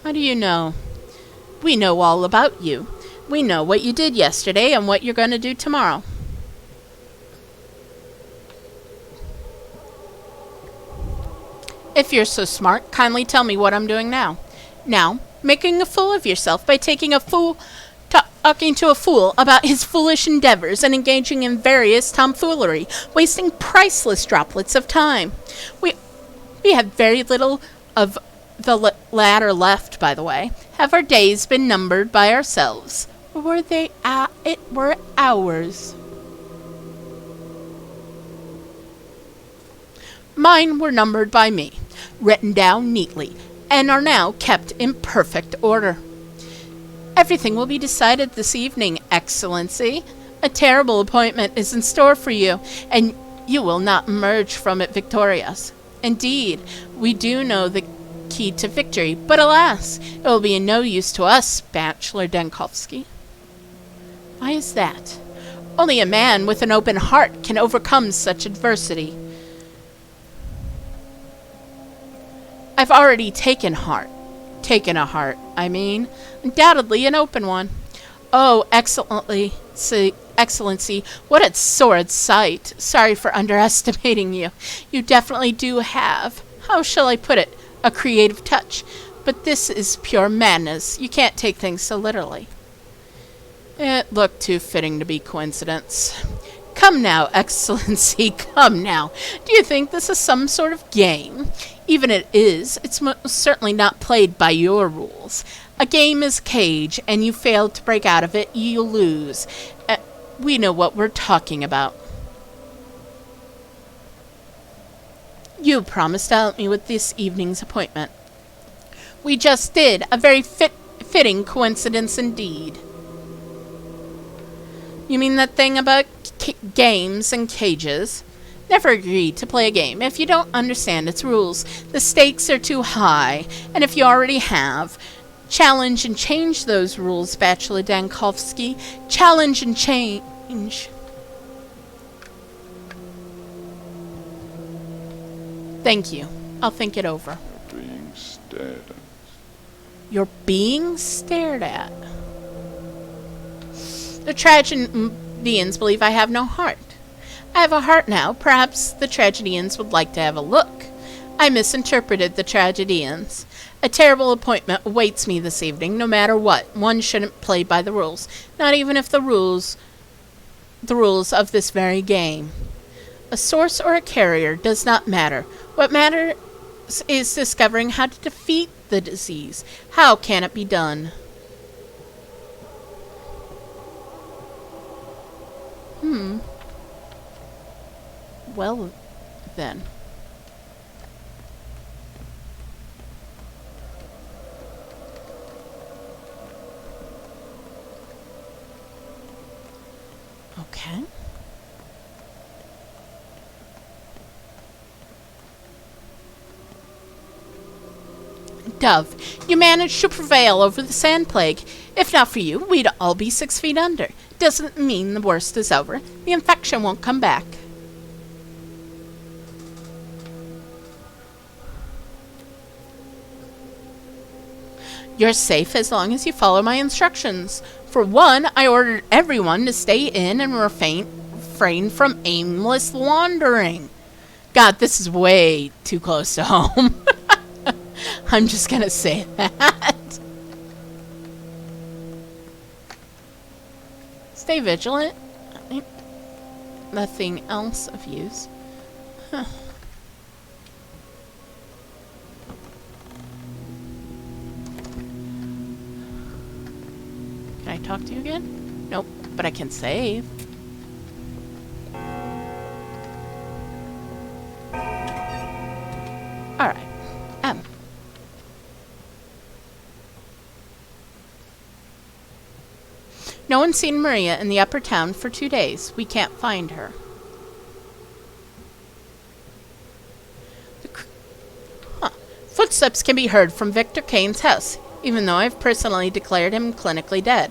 How do you know? We know all about you. We know what you did yesterday and what you're going to do tomorrow. If you're so smart, kindly tell me what I'm doing now. Now, making a fool of yourself by talking to a fool about his foolish endeavors and engaging in various tomfoolery, wasting priceless droplets of time. We have very little of the latter left, by the way. Have our days been numbered by ourselves? Or were they were ours? Mine were numbered by me, written down neatly, and are now kept in perfect order. Everything will be decided this evening, Excellency. A terrible appointment is in store for you, and you will not emerge from it victorious. Indeed, we do know the key to victory, but alas, it will be of no use to us, Bachelor Denkovsky. Why is that? Only a man with an open heart can overcome such adversity. I've already taken a heart, undoubtedly an open one. Oh, Excellency, what a sordid sight. Sorry for underestimating you. You definitely do have, how shall I put it, a creative touch. But this is pure madness. You can't take things so literally. It looked too fitting to be coincidence. Come now, Excellency, come now. Do you think this is some sort of game? Even if it is, it's most certainly not played by your rules. A game is a cage, and you fail to break out of it, you lose. We know what we're talking about. You promised to help me with this evening's appointment. We just did. A very fitting coincidence indeed. You mean that thing about games and cages? Never agree to play a game if you don't understand its rules. The stakes are too high, and if you already have, challenge and change those rules, Bachelor Dankovsky. Challenge and change. Thank you. I'll think it over. You're being stared at. You're being stared at. The tragedians believe I have no heart. I have a heart now. Perhaps the tragedians would like to have a look. I misinterpreted the tragedians. A terrible appointment awaits me this evening, no matter what. One shouldn't play by the rules, not even if the rules of this very game. A source or a carrier does not matter. What matters is discovering how to defeat the disease. How can it be done? Well, then. Okay. Dove, you managed to prevail over the sand plague. If not for you, we'd all be 6 feet under. Doesn't mean the worst is over. The infection won't come back. You're safe as long as you follow my instructions. For one, I ordered everyone to stay in and refrain from aimless wandering. God, this is way too close to home. I'm just gonna say that. Stay vigilant. Nothing else of use. Huh. Can I talk to you again? Nope, but I can save. Alright. No one's seen Maria in the upper town for 2 days. We can't find her. Footsteps can be heard from Victor Kane's house, even though I've personally declared him clinically dead.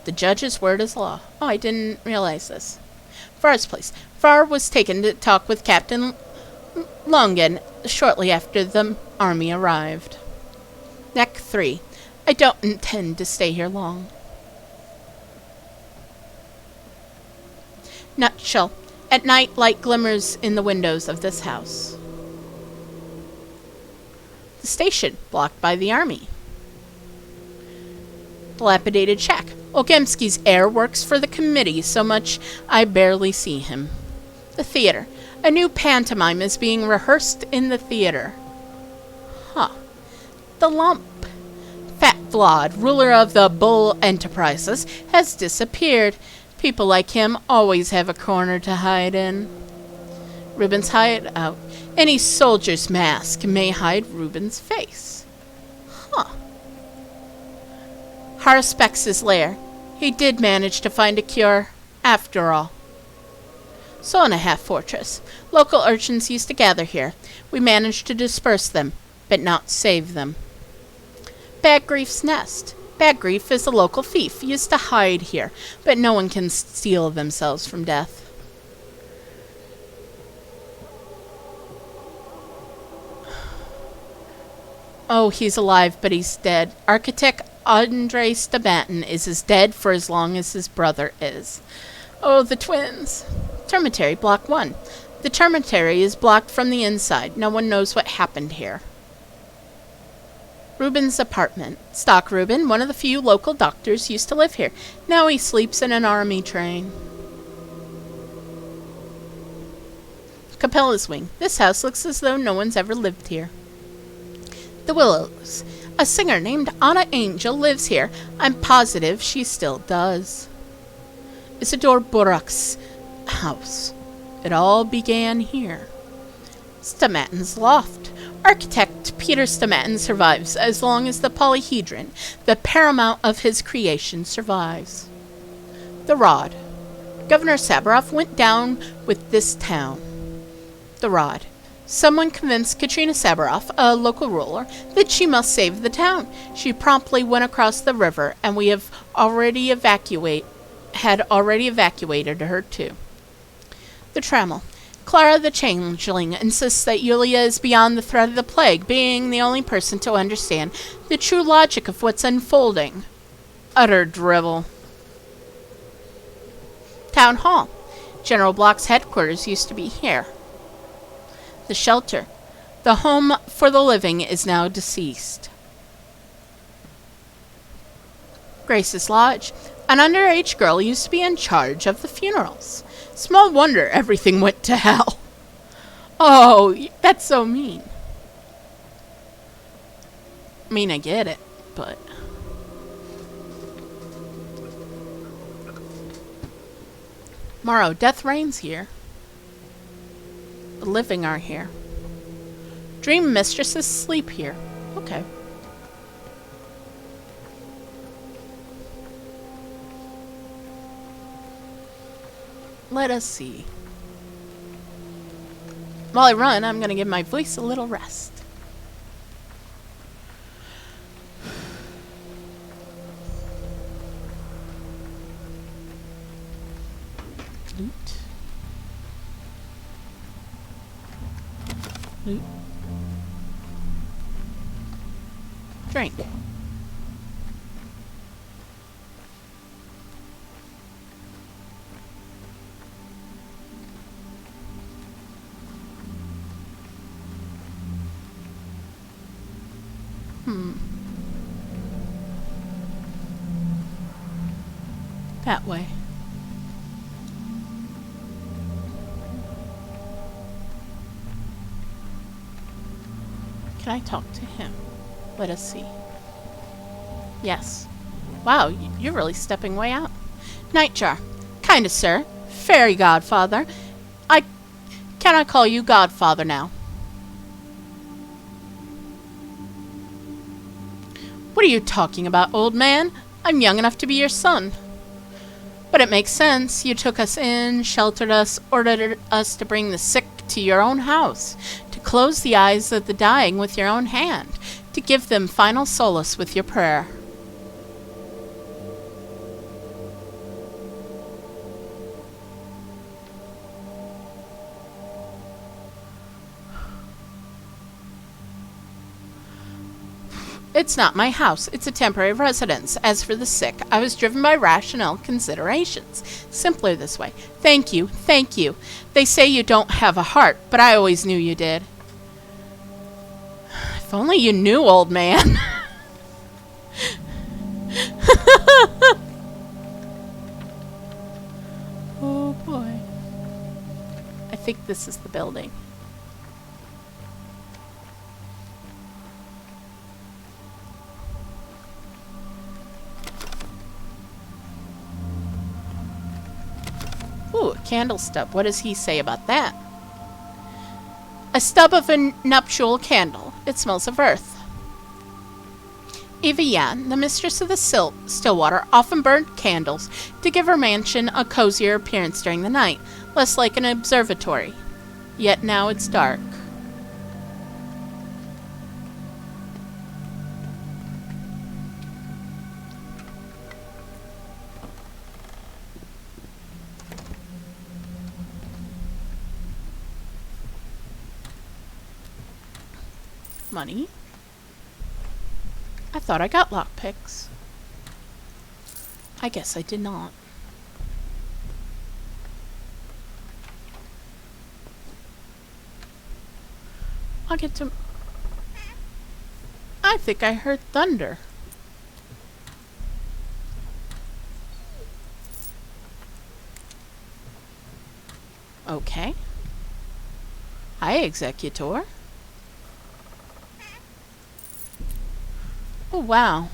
The judge's word is law. Oh, I didn't realize this. Farr's place. Farr was taken to talk with Captain Longan shortly after the army arrived. Neck 3. I don't intend to stay here long. Nutshell. At night, light glimmers in the windows of this house. The station, blocked by the army. Dilapidated shack. Ogemski's heir works for the committee, so much I barely see him. The theater. A new pantomime is being rehearsed in the theater. The lump. Fat Vlad, ruler of the Bull Enterprises, has disappeared. People like him always have a corner to hide in. Reuben's hideout. Any soldier's mask may hide Reuben's face. Harspex's lair. He did manage to find a cure, after all. Solnahalf Fortress. Local urchins used to gather here. We managed to disperse them, but not save them. Badgrief's Nest. Badgrief is a local thief, used to hide here, but no one can steal themselves from death. Oh, he's alive, but he's dead. Architect Andrei Stabatin is as dead for as long as his brother is. Oh, the twins. Termitary, Block 1. The termitary is blocked from the inside. No one knows what happened here. Reuben's apartment. Stock Reuben, one of the few local doctors, used to live here. Now he sleeps in an army train. Capella's wing. This house looks as though no one's ever lived here. The Willows. A singer named Anna Angel lives here. I'm positive she still does. Isidore Burak's house. It all began here. Stomatin's loft. Architect Peter Stomatin survives as long as the polyhedron, the paramount of his creation, survives. The Rod. Governor Saburov went down with this town. The Rod. Someone convinced Katrina Saburov, a local ruler, that she must save the town. She promptly went across the river, and we had already evacuated her too. The Trammel. Clara the Changeling insists that Yulia is beyond the threat of the plague, being the only person to understand the true logic of what's unfolding. Utter drivel. Town Hall. General Block's headquarters used to be here. The Shelter. The home for the living is now deceased. Grace's Lodge. An underage girl used to be in charge of the funerals. Small wonder everything went to hell. Oh, that's so mean. I mean, I get it, but... Morrow, death reigns here. The living are here. Dream mistresses sleep here. Okay. Let us see. While I run, I'm going to give my voice a little rest. Loot. Loot. Drink. That way. Can I talk to him? Let us see. Yes. Wow, you're really stepping way out. Nightjar. Kinda, sir. Fairy godfather. Can I call you godfather now? What are you talking about, old man? I'm young enough to be your son. But it makes sense. You took us in, sheltered us, ordered us to bring the sick to your own house, to close the eyes of the dying with your own hand, to give them final solace with your prayer. It's not my house. It's a temporary residence. As for the sick, I was driven by rational considerations. Simpler this way. Thank you. Thank you. They say you don't have a heart, but I always knew you did. If only you knew, old man. Oh, boy. I think this is the building. Ooh, a candle stub. What does he say about that? A stub of a nuptial candle. It smells of earth. Eva Yan, the mistress of the Stillwater, often burned candles to give her mansion a cozier appearance during the night, less like an observatory. Yet now it's dark. Money. I thought I got lockpicks. I guess I did not. I'll get to... I I think I heard thunder. Okay. Hi, Executor. Oh, wow.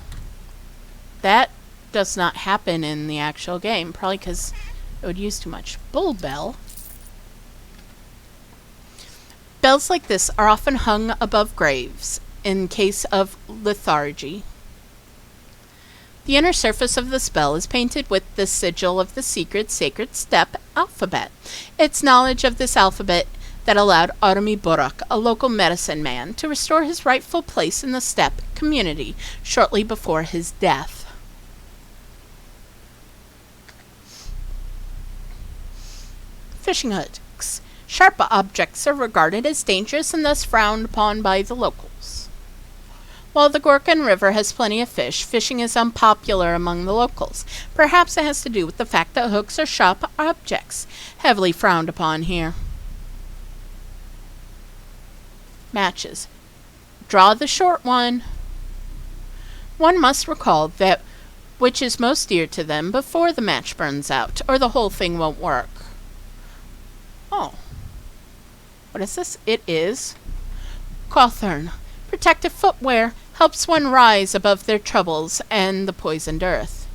That does not happen in the actual game, probably because it would use too much. Bull bell. Bells like this are often hung above graves in case of lethargy. The inner surface of this bell is painted with the sigil of the secret sacred steppe alphabet. It's knowledge of this alphabet that allowed Artemi Burak, a local medicine man, to restore his rightful place in the steppe community shortly before his death. Fishing hooks. Sharp objects are regarded as dangerous and thus frowned upon by the locals. While the Gorkon River has plenty of fish, fishing is unpopular among the locals. Perhaps it has to do with the fact that hooks are sharp objects, heavily frowned upon here. Matches. Draw the short one. One must recall that which is most dear to them before the match burns out, or the whole thing won't work. Oh. What is this? It is Cawthorn. Protective footwear helps one rise above their troubles and the poisoned earth.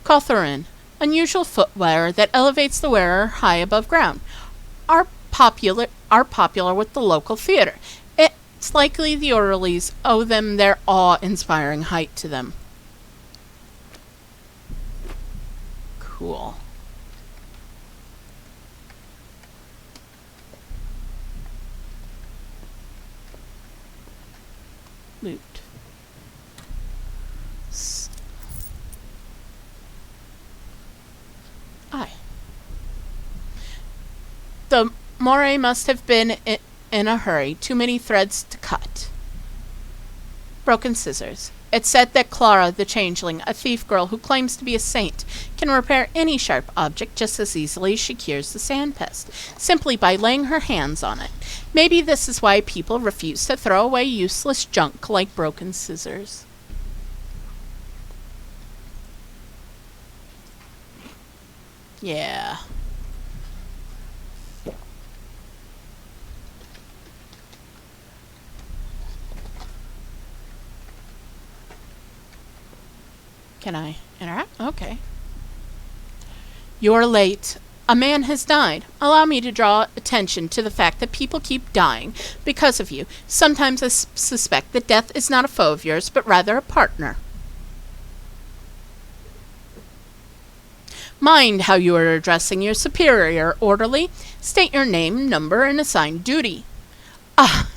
Cawthorn. Unusual footwear that elevates the wearer high above ground. Are popular with the local theater. It's likely the orderlies owe them their awe-inspiring height to them. Cool. Loot. The moray must have been in a hurry, too many threads to cut. Broken scissors. It's said that Clara the Changeling, a thief girl who claims to be a saint, can repair any sharp object just as easily as she cures the sand pest, simply by laying her hands on it. Maybe this is why people refuse to throw away useless junk like broken scissors. Yeah. Can I interact? Okay. You're late. A man has died. Allow me to draw attention to the fact that people keep dying because of you. Sometimes I suspect that death is not a foe of yours, but rather a partner. Mind how you are addressing your superior, orderly. State your name, number, and assigned duty. Ah,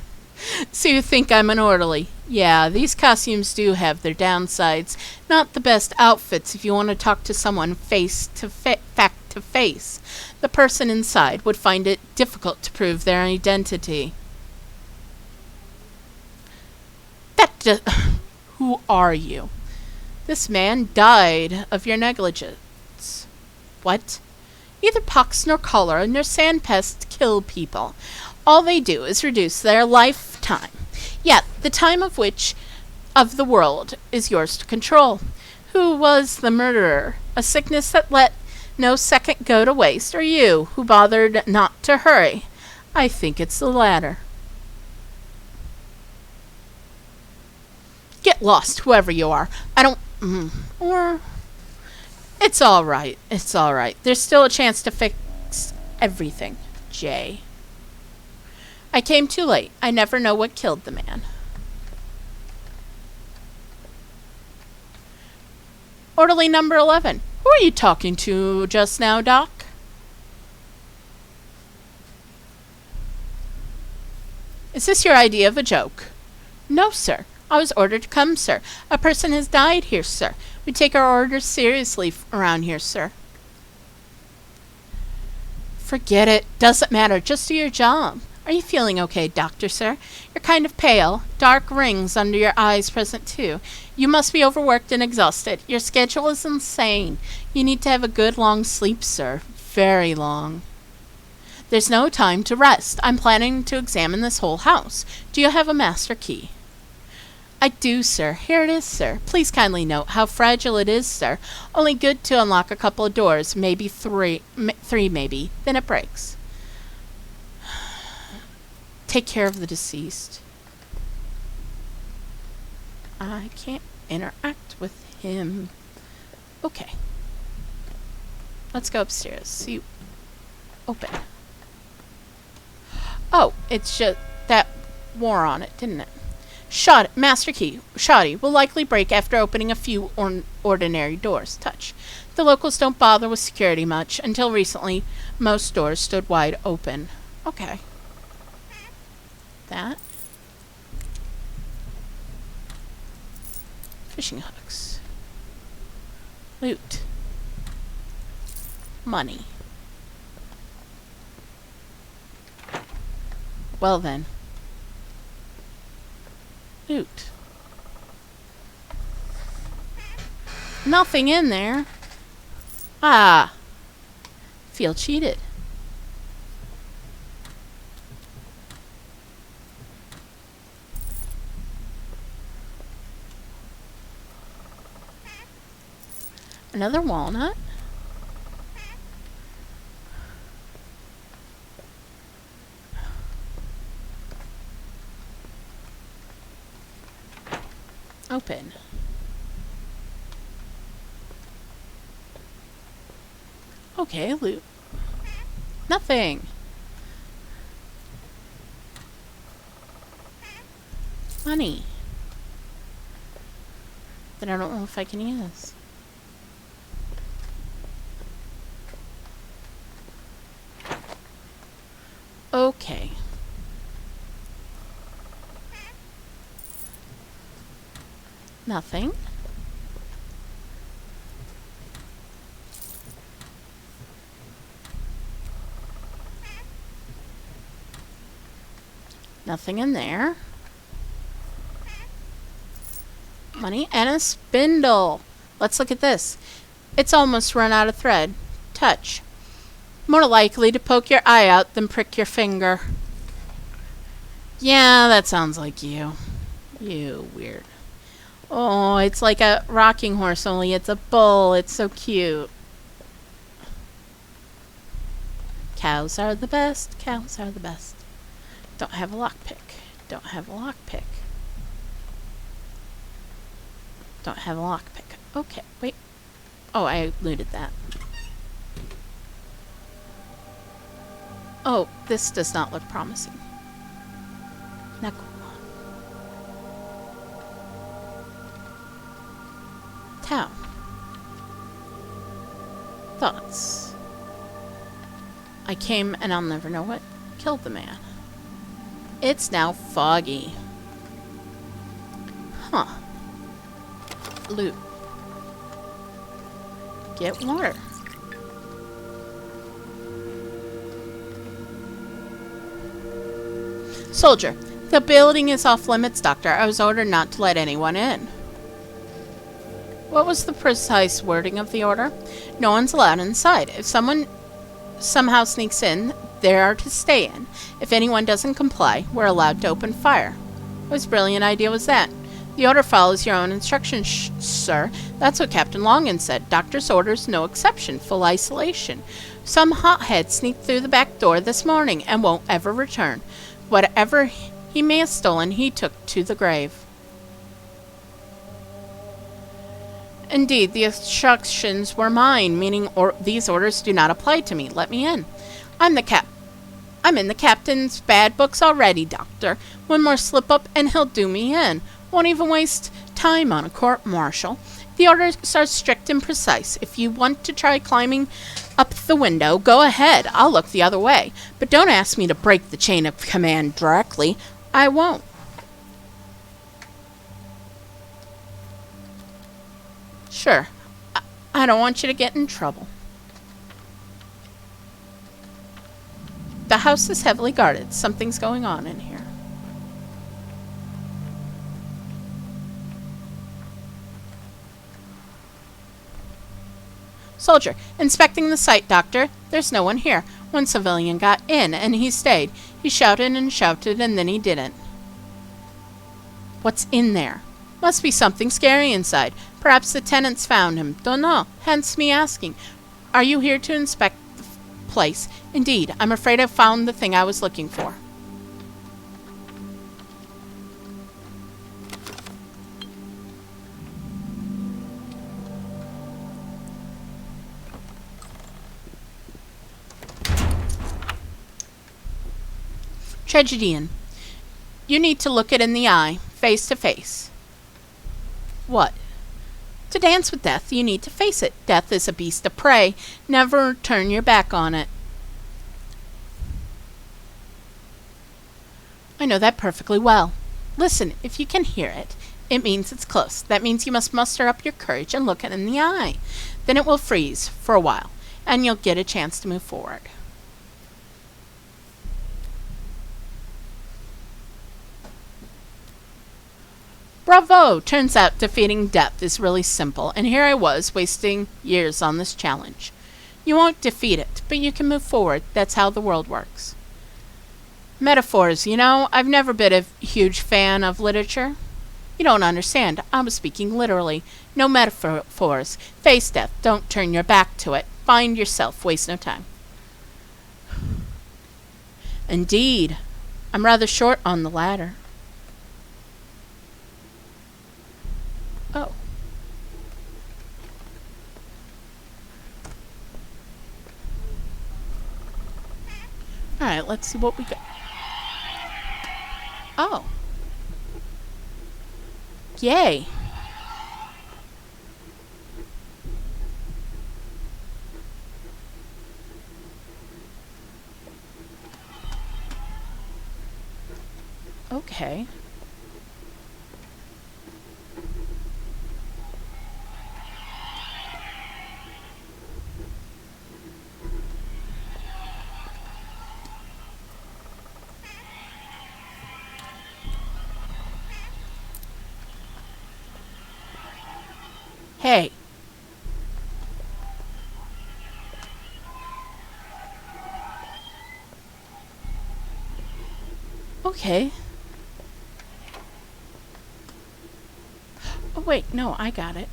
so you think I'm an orderly. Yeah, these costumes do have their downsides. Not the best outfits if you want to talk to someone face to face. The person inside would find it difficult to prove their identity. Who are you? This man died of your negligence. What? Neither pox nor cholera nor sand pests kill people. All they do is reduce their lifetime. Yet the time of the world is yours to control. Who was the murderer? A sickness that let no second go to waste, or you, who bothered not to hurry? I think it's the latter. Get lost, whoever you are. I don't... or... It's all right. It's all right. There's still a chance to fix everything. Jay. I came too late. I never know what killed the man. Orderly number 11. Who are you talking to just now, Doc? Is this your idea of a joke? No, sir. I was ordered to come, sir. A person has died here, sir. We take our orders seriously around here, sir. Forget it. Doesn't matter. Just do your job. Are you feeling okay, doctor, sir? You're kind of pale. Dark rings under your eyes present, too. You must be overworked and exhausted. Your schedule is insane. You need to have a good long sleep, sir. Very long. There's no time to rest. I'm planning to examine this whole house. Do you have a master key? I do, sir. Here it is, sir. Please kindly note how fragile it is, sir. Only good to unlock a couple of doors, maybe three maybe. Then it breaks. Take care of the deceased. I can't interact with him. Okay. Let's go upstairs. See. Open. Oh, it's just that wore on it, didn't it? Master key. Shoddy will likely break after opening a few ordinary doors. Touch. The locals don't bother with security much. Until recently, most doors stood wide open. Okay. That. Fishing hooks. Loot. Money. Well then. Loot. Nothing in there. Ah. Feel cheated. Another walnut. Open. Okay, loot. Nothing. Money. That I don't know if I can use. Okay. Nothing. Nothing in there. Money and a spindle. Let's look at this. It's almost run out of thread. Touch. More likely to poke your eye out than prick your finger. Yeah, that sounds like you. You weird. Oh, it's like a rocking horse, only it's a bull. It's so cute. Cows are the best. Cows are the best. Don't have a lockpick. Don't have a lockpick. Don't have a lockpick. Okay, wait. Oh, I looted that. Oh, this does not look promising. Not cool. Town. Thoughts. I came and I'll never know what killed the man. It's now foggy. Huh. Loot. Get water. Soldier. The building is off limits, Doctor. I was ordered not to let anyone in. What was the precise wording of the order? No one's allowed inside. If someone somehow sneaks in, they are to stay in. If anyone doesn't comply, we're allowed to open fire. Whose brilliant idea was that? The order follows your own instructions, sir. That's what Captain Longin said. Doctor's orders, no exception. Full isolation. Some hothead sneaked through the back door this morning and won't ever return. Whatever he may have stolen, he took to the grave. Indeed, the instructions were mine, meaning these orders do not apply to me. Let me in. I'm in the captain's bad books already, Doctor. One more slip-up and he'll do me in. Won't even waste time on a court-martial. The orders are strict and precise. If you want to try climbing up the window, go ahead. I'll look the other way. But don't ask me to break the chain of command directly. I won't. Sure. I don't want you to get in trouble. The house is heavily guarded. Something's going on in here. Soldier. Inspecting the site, Doctor. There's no one here. One civilian got in, and he stayed. He shouted and shouted, and then he didn't. What's in there? Must be something scary inside. Perhaps the tenants found him. Don't know. Hence me asking. Are you here to inspect the place? Indeed. I'm afraid I've found the thing I was looking for. Tragedian. You need to look it in the eye, face to face. What? To dance with death, you need to face it. Death is a beast of prey. Never turn your back on it. I know that perfectly well. Listen, if you can hear it, it means it's close. That means you must muster up your courage and look it in the eye. Then it will freeze for a while, and you'll get a chance to move forward. Bravo! Turns out defeating death is really simple, and here I was wasting years on this challenge. You won't defeat it, but you can move forward. That's how the world works. Metaphors, you know, I've never been a huge fan of literature. You don't understand. I was speaking literally. No metaphors. Face death. Don't turn your back to it. Find yourself. Waste no time. Indeed. I'm rather short on the ladder. Oh. Alright, let's see what we got. Oh. Yay. Okay. Hey. Okay. Oh, wait, no, I got it.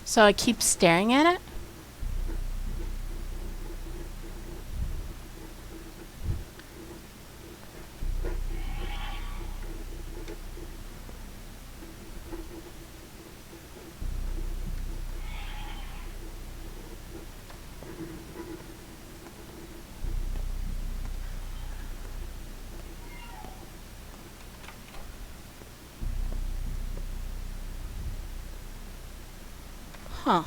So I keep staring at it? Huh.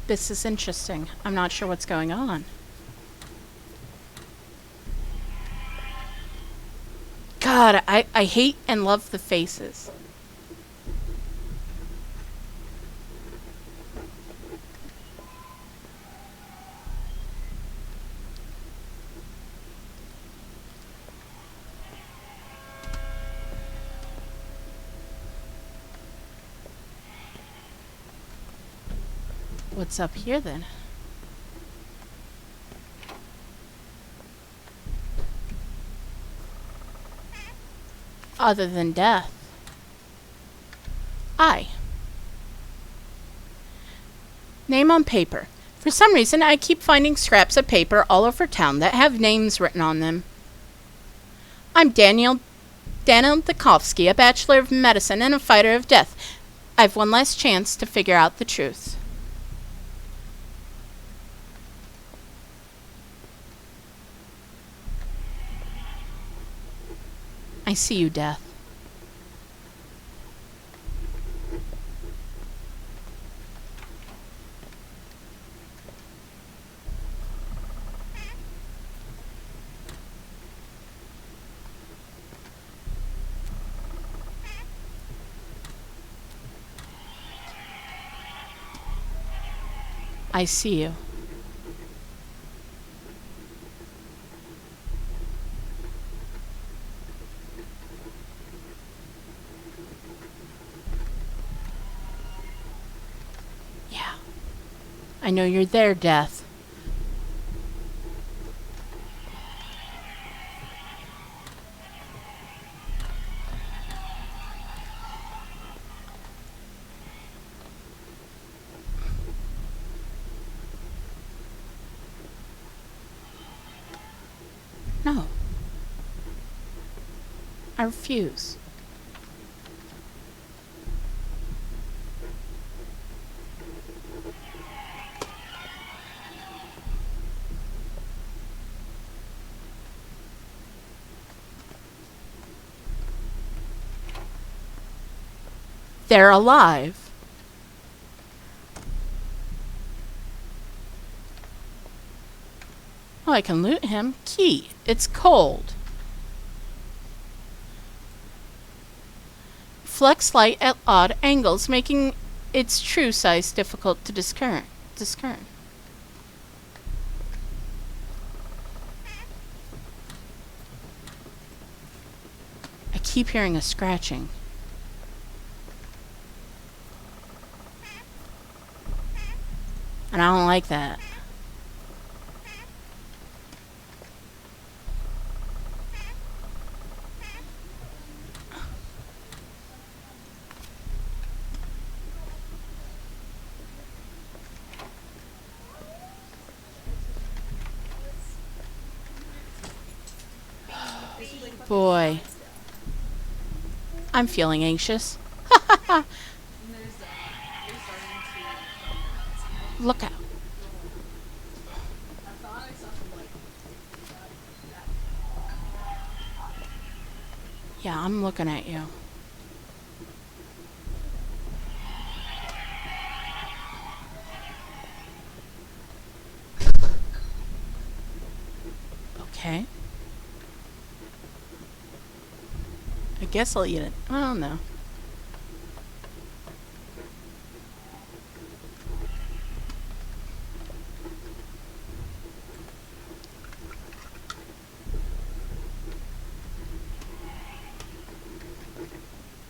This is interesting. I'm not sure what's going on. God, I hate and love the faces. What's up here then? Other than death. Name on paper. For some reason, I keep finding scraps of paper all over town that have names written on them. I'm Daniel Dikovsky, a bachelor of medicine and a fighter of death. I've one last chance to figure out the truth. I see you, Death. I see you. I know you're there, Death. No. I refuse. They're alive. Oh, I can loot him. Key. It's cold. Flex light at odd angles, making its true size difficult to discern. I keep hearing a scratching. And I don't like that. Boy. I'm feeling anxious. Look out. Yeah, I'm looking at you. Okay. I guess I'll eat it. I don't know.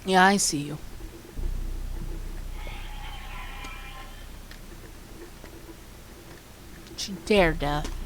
Yeah, I see you. Don't you dare, Death.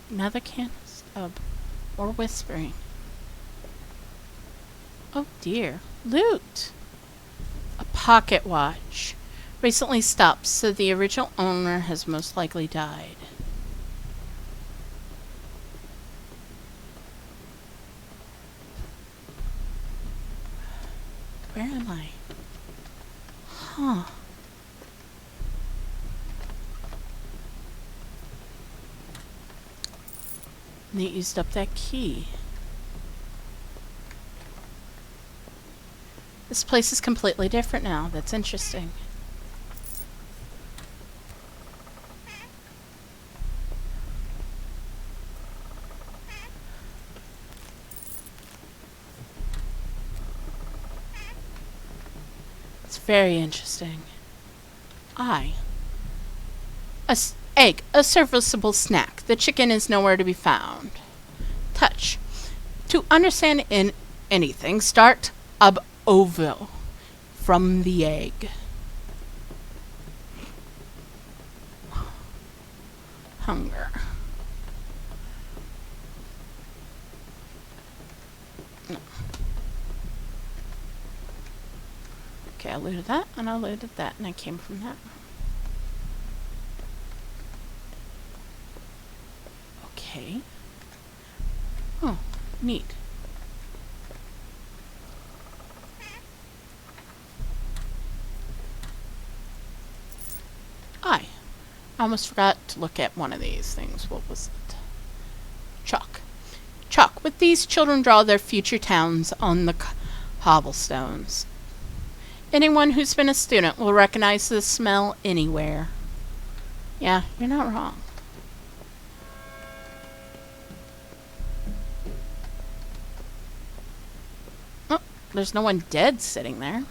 Another canister. Or whispering. Oh dear. Loot! A pocket watch. Recently stopped, so the original owner has most likely died. Where am I? Huh. And they used up that key. This place is completely different now. That's interesting. It's very interesting. Egg, a serviceable snack. The chicken is nowhere to be found. Touch. To understand in anything, start ab ovo from the egg. Hunger. No. Okay, I looted that, and I looted that, and I came from that. Okay. Oh, neat. I almost forgot to look at one of these things. What was it? Chalk. Chalk. With these, children draw their future towns on the cobblestones. Anyone who's been a student will recognize the smell anywhere. Yeah, you're not wrong. There's no one dead sitting there.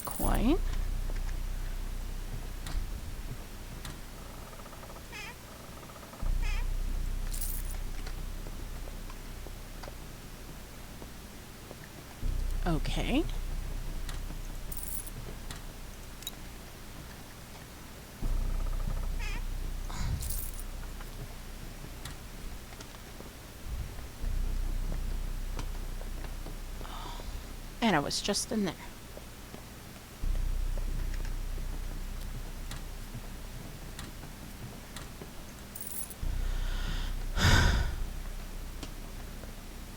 Quite. Okay. And I was just in there.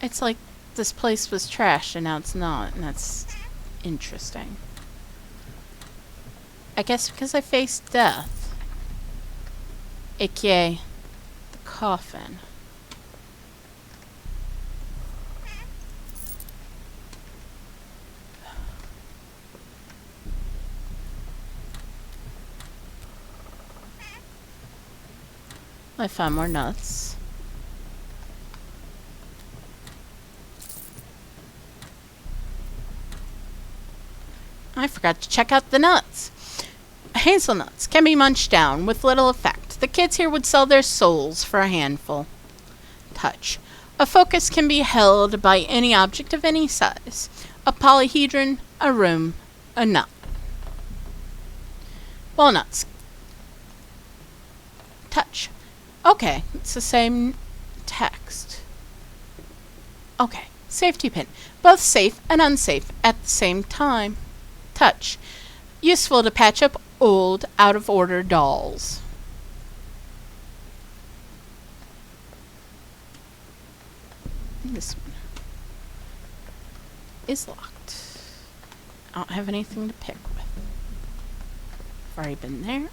It's like this place was trash and now it's not, and that's interesting. I guess because I faced death. AKA the coffin. I found more nuts. I forgot to check out the nuts. Hazelnuts can be munched down with little effect. The kids here would sell their souls for a handful. Touch. A focus can be held by any object of any size. A polyhedron, a room, a nut. Walnuts. Touch. Okay, it's the same text. Okay, safety pin. Both safe and unsafe at the same time. Touch. Useful to patch up old, out-of-order dolls. And this one is locked. I don't have anything to pick with. I've already been there.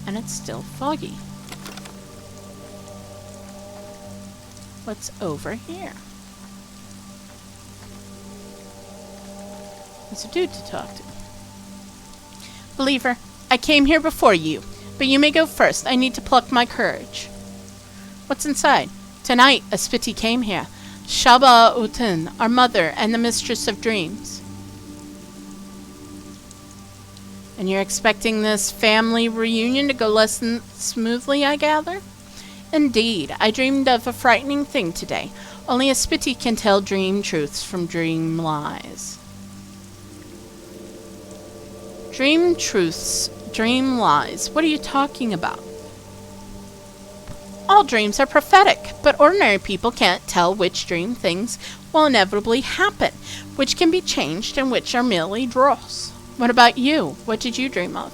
And it's still foggy. What's over here? There's a dude to talk to. Believer, I came here before you, but you may go first. I need to pluck my courage. What's inside? Tonight, a Spiti came here. Shaba Utun, our mother and the mistress of dreams. And you're expecting this family reunion to go less than smoothly, I gather? Indeed, I dreamed of a frightening thing today. Only a Spiti can tell dream truths from dream lies. Dream truths, dream lies. What are you talking about? All dreams are prophetic, but ordinary people can't tell which dream things will inevitably happen, which can be changed and which are merely dross. What about you? What did you dream of?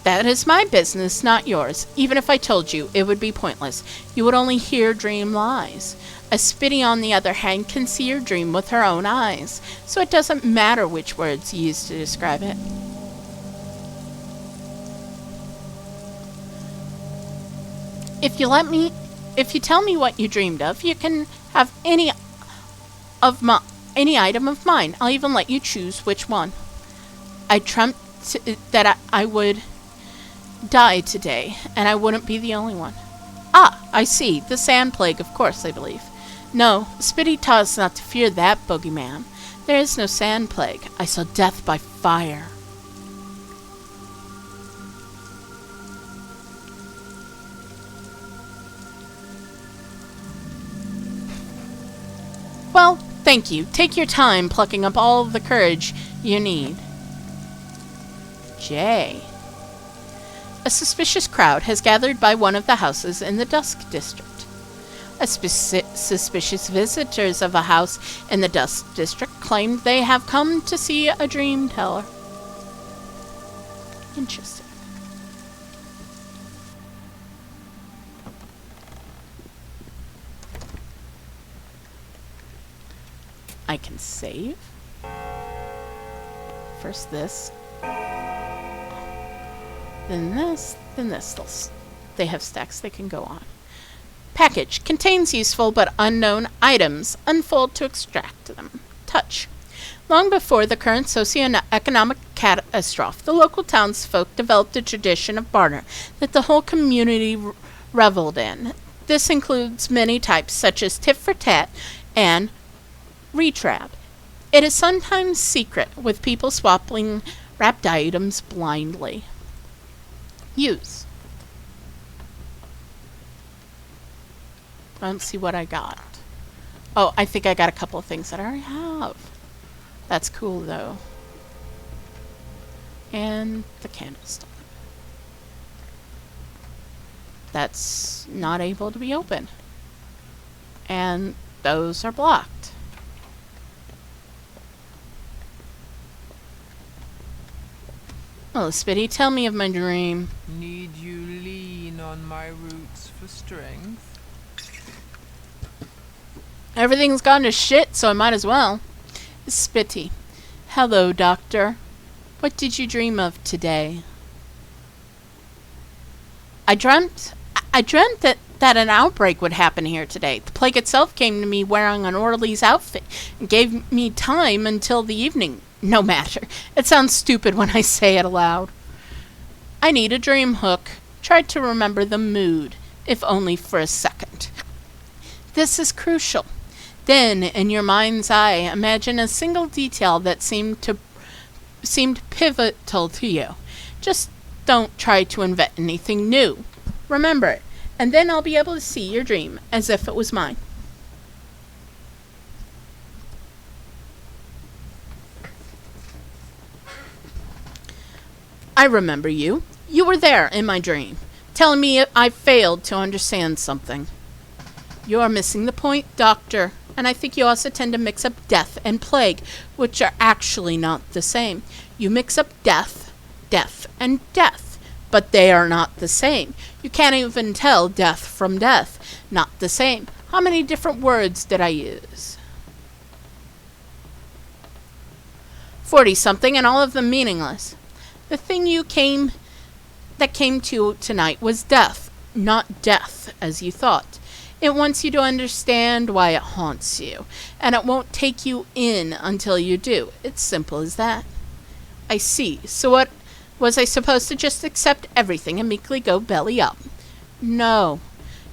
That is my business, not yours. Even if I told you, it would be pointless. You would only hear dream lies. A Spiti, on the other hand, can see your dream with her own eyes, so it doesn't matter which words you use to describe it. If you tell me what you dreamed of, you can have any item of mine. I'll even let you choose which one. I dreamt that I would die today, and I wouldn't be the only one. Ah, I see. The sand plague, of course, I believe. No, Spiti taught us not to fear that boogeyman. There is no sand plague. I saw death by fire. Well, thank you. Take your time plucking up all of the courage you need. J. A suspicious crowd has gathered by one of the houses in the Dusk District. Suspicious visitors of a house in the Dusk District claimed they have come to see a dream teller. Interesting. I can save. First this. Then this. Then this. They have stacks they can go on. Package contains useful but unknown items. Unfold to extract them. Touch. Long before the current socioeconomic catastrophe, the local townsfolk developed a tradition of barter that the whole community reveled in. This includes many types such as tit for tat and retrab. It is sometimes secret, with people swapping wrapped items blindly. Use. I don't see what I got. Oh, I think I got a couple of things that I already have. That's cool, though. And the candlestick. That's not able to be opened. And those are blocked. Well, Spitty, tell me of my dream. Need you lean on my roots for strength? Everything's gone to shit, so I might as well. Spitty. Hello, Doctor. What did you dream of today? I dreamt that an outbreak would happen here today. The plague itself came to me wearing an orderly's outfit and gave me time until the evening. No matter. It sounds stupid when I say it aloud. I need a dream hook. Try to remember the mood, if only for a second. This is crucial. Then, in your mind's eye, imagine a single detail that seemed pivotal to you. Just don't try to invent anything new. Remember it, and then I'll be able to see your dream as if it was mine. I remember you. You were there in my dream, telling me I failed to understand something. You're missing the point, Doctor, and I think you also tend to mix up death and plague, which are actually not the same. You mix up death, and death, but they are not the same. You can't even tell death from death. Not the same. How many different words did I use? 40-something, and all of them meaningless. The thing that came to you tonight was death, not death, as you thought. It wants you to understand why it haunts you, and it won't take you in until you do. It's simple as that. I see. So what, was I supposed to just accept everything and meekly go belly up? No.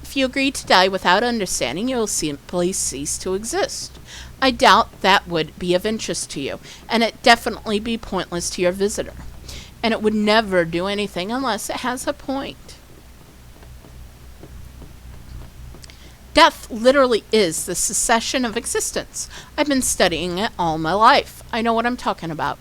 If you agree to die without understanding, you will simply cease to exist. I doubt that would be of interest to you, and it definitely be pointless to your visitor. And it would never do anything unless it has a point. Death literally is the cessation of existence. I've been studying it all my life. I know what I'm talking about.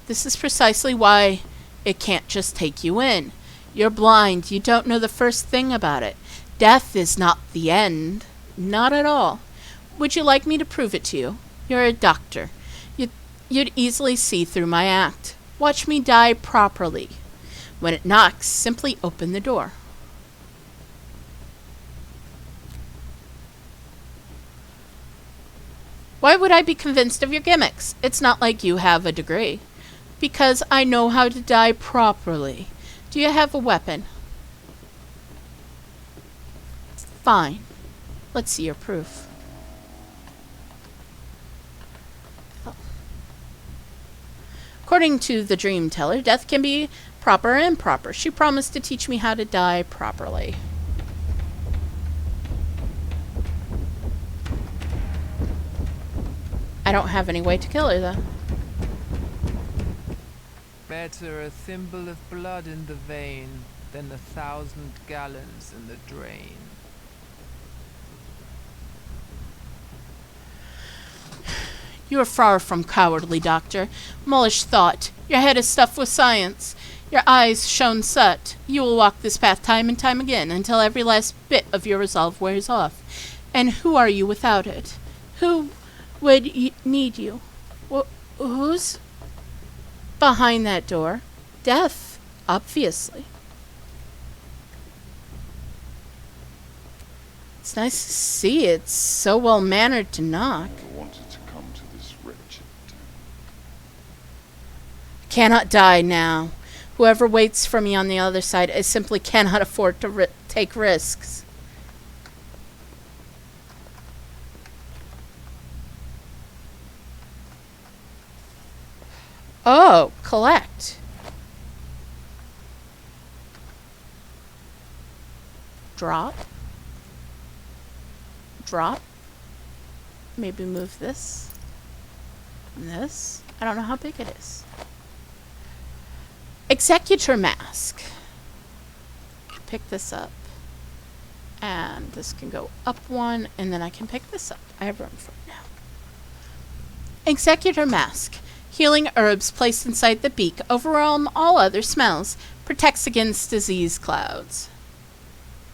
This is precisely why it can't just take you in. You're blind. You don't know the first thing about it. Death is not the end. Not at all. Would you like me to prove it to you? You're a doctor. You'd easily see through my act. Watch me die properly. When it knocks, simply open the door. Why would I be convinced of your gimmicks? It's not like you have a degree. Because I know how to die properly. Do you have a weapon? Fine. Let's see your proof. According to the dream teller, death can be proper and improper. She promised to teach me how to die properly. I don't have any way to kill her, though. Better a thimble of blood in the vein than 1,000 gallons in the drain. You are far from cowardly, Doctor. Mullish thought. Your head is stuffed with science. Your eyes shone set. You will walk this path time and time again until every last bit of your resolve wears off. And who are you without it? Who would need you? Who's behind that door? Death, obviously. It's nice to see. It's so well-mannered to knock. I wanted to come to this wretched town. Cannot die now. Whoever waits for me on the other side, I simply cannot afford to take risks. Oh, collect. Drop. Drop. Maybe move this. And this. I don't know how big it is. Executor mask. Pick this up. And this can go up one, and then I can pick this up. I have room for it now. Executor mask. Healing herbs placed inside the beak overwhelm all other smells. Protects against disease clouds.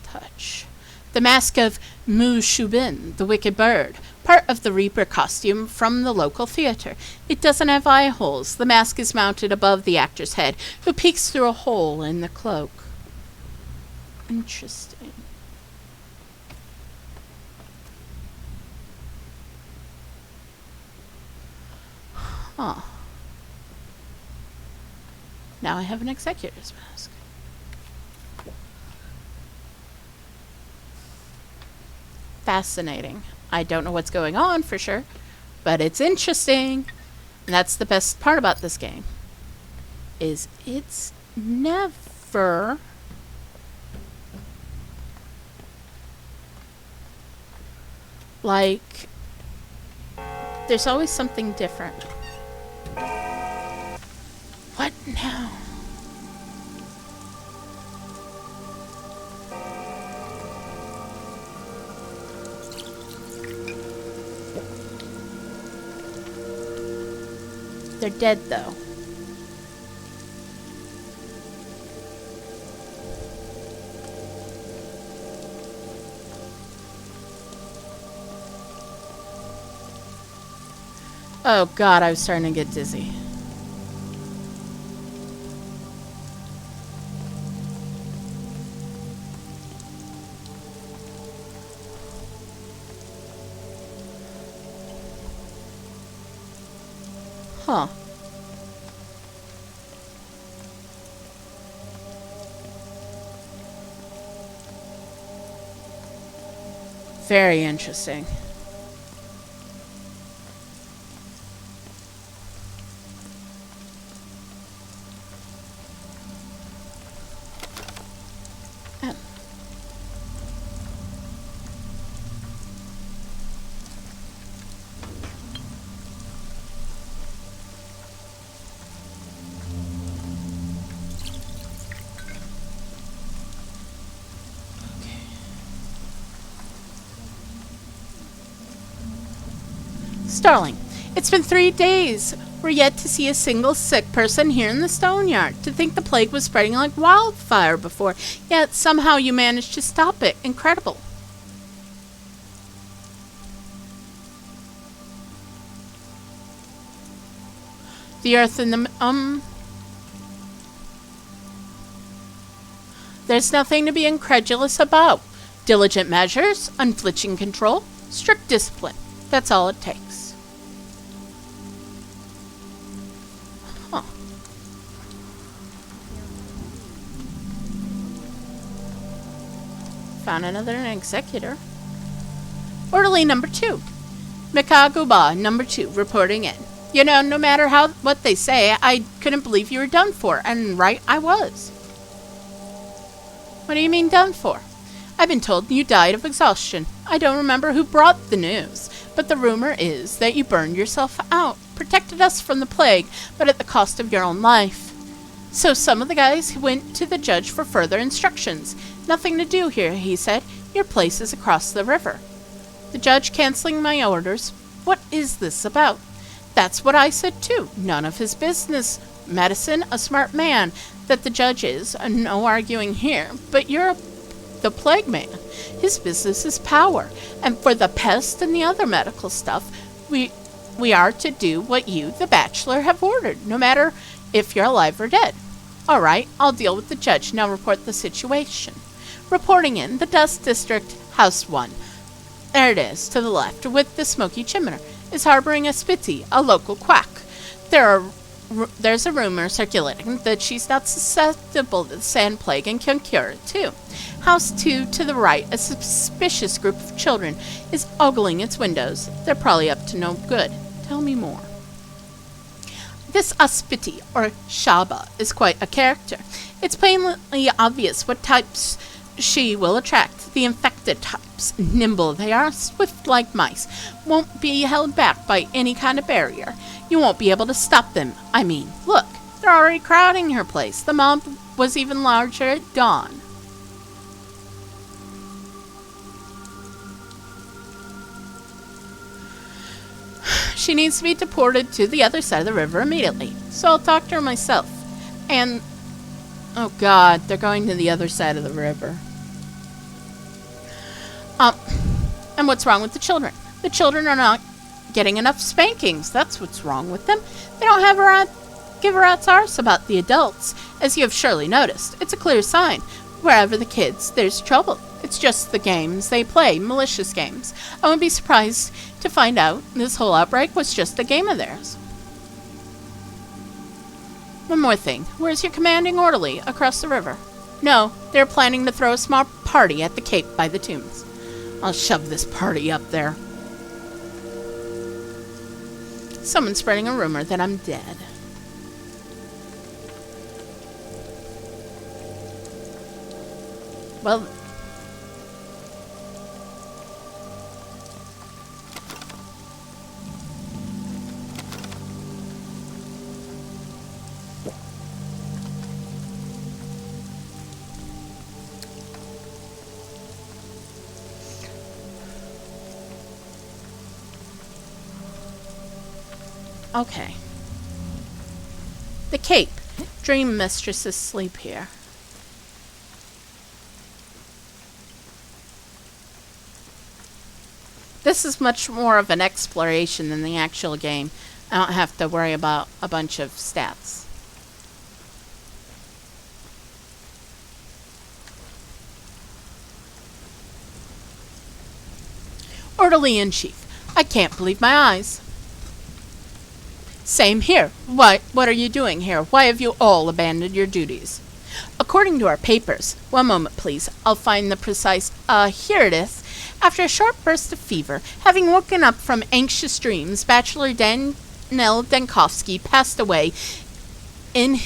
Touch. The mask of Mu Shubin, the wicked bird. Part of the Reaper costume from the local theater. It doesn't have eye holes. The mask is mounted above the actor's head, who peeks through a hole in the cloak. Interesting. Huh. Now I have an executor's mask. Fascinating. I don't know what's going on for sure, but it's interesting. And that's the best part about this game. Is it's never like there's always something different. What now? They're dead, though. Oh God, I was starting to get dizzy. Huh. Very interesting. Starling, it's been 3 days. We're yet to see a single sick person here in the stone yard. To think the plague was spreading like wildfire before, yet somehow you managed to stop it. Incredible. The earth and the, There's nothing to be incredulous about. Diligent measures, unflinching control, strict discipline. That's all it takes. Huh. Found another executor. Orderly number 2. Mikaguba number 2 reporting in. You know, no matter what they say, I couldn't believe you were done for, and right I was. What do you mean done for? I've been told you died of exhaustion. I don't remember who brought the news, but the rumor is that you burned yourself out, protected us from the plague, but at the cost of your own life. So some of the guys went to the judge for further instructions. Nothing to do here, he said. Your place is across the river. The judge canceling my orders. What is this about? That's what I said too. None of his business. Medicine, a smart man that the judge is. No arguing here. But you're the plague man. His business is power. And for the pest and the other medical stuff, we are to do what you, the bachelor, have ordered, no matter if you're alive or dead. All right, I'll deal with the judge. Now report the situation. Reporting in the Dust District, House 1. There it is, to the left, with the smoky chimney, is harboring a Spitty, a local quack. There's a rumor circulating that she's not susceptible to the sand plague and can cure it too. House 2 to the right, a suspicious group of children is ogling its windows. They're probably up to no good. Tell me more. This Aspiti, or Shaba, is quite a character. It's plainly obvious what types she will attract. The infected types, nimble they are, swift like mice, won't be held back by any kind of barrier. You won't be able to stop them. I mean, look, they're already crowding her place. The mob was even larger at dawn. She needs to be deported to the other side of the river immediately, so I'll talk to her myself. And, oh God, they're going to the other side of the river. And what's wrong with the children? The children are not getting enough spankings. That's what's wrong with them. They don't give a rat's arse about the adults, as you have surely noticed. It's a clear sign. Wherever the kids, there's trouble. It's just the games they play, malicious games. I wouldn't be surprised to find out this whole outbreak was just a game of theirs. One more thing. Where's your commanding orderly across the river? No, they're planning to throw a small party at the Cape by the tombs. I'll shove this party up there. Someone's spreading a rumor that I'm dead. Well, okay. The Cape. Dream mistresses sleep here. This is much more of an exploration than the actual game. I don't have to worry about a bunch of stats. Orderly in chief. I can't believe my eyes. Same here. What are you doing here? Why have you all abandoned your duties? According to our papers, one moment please, I'll find the precise, here it is. After a short burst of fever, having woken up from anxious dreams, Bachelor Daniel Denkovsky passed away in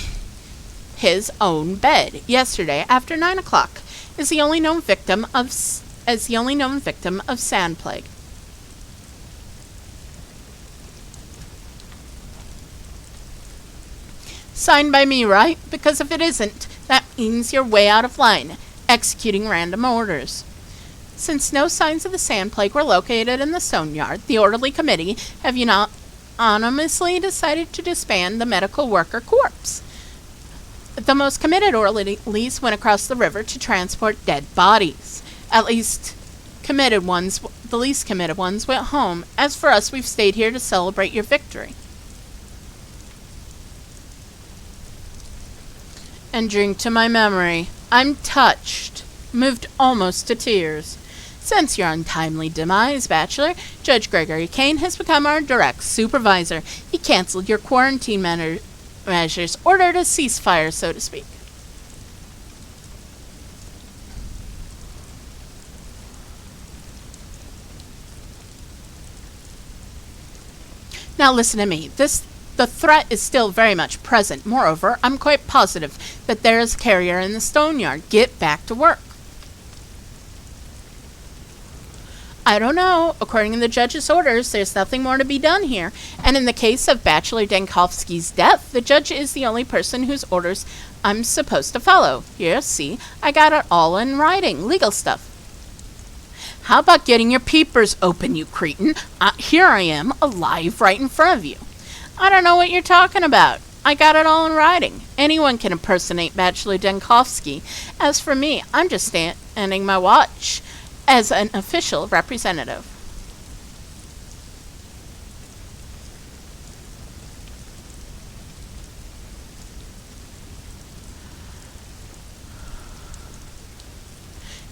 his own bed yesterday after 9 o'clock. Is the only known victim of sand plague. Signed by me, right? Because if it isn't, that means you're way out of line, executing random orders. Since no signs of the sand plague were located in the stone yard, the orderly committee have unanimously decided to disband the medical worker corps. The most committed orderlies went across the river to transport dead bodies. The least committed ones went home. As for us, we've stayed here to celebrate your victory. And drink to my memory. I'm touched, moved almost to tears. Since your untimely demise, Bachelor, Judge Gregory Kane has become our direct supervisor. He canceled your quarantine measures, ordered a ceasefire, so to speak. Now listen to me. The threat is still very much present. Moreover, I'm quite positive that there is a carrier in the stone yard. Get back to work. I don't know. According to the judge's orders, there's nothing more to be done here. And in the case of Bachelor Denkovsky's death, the judge is the only person whose orders I'm supposed to follow. Here, see, I got it all in writing. Legal stuff. How about getting your peepers open, you cretin? Here I am, alive right in front of you. I don't know what you're talking about. I got it all in writing. Anyone can impersonate Bachelor Denkovsky. As for me, I'm just standing my watch as an official representative.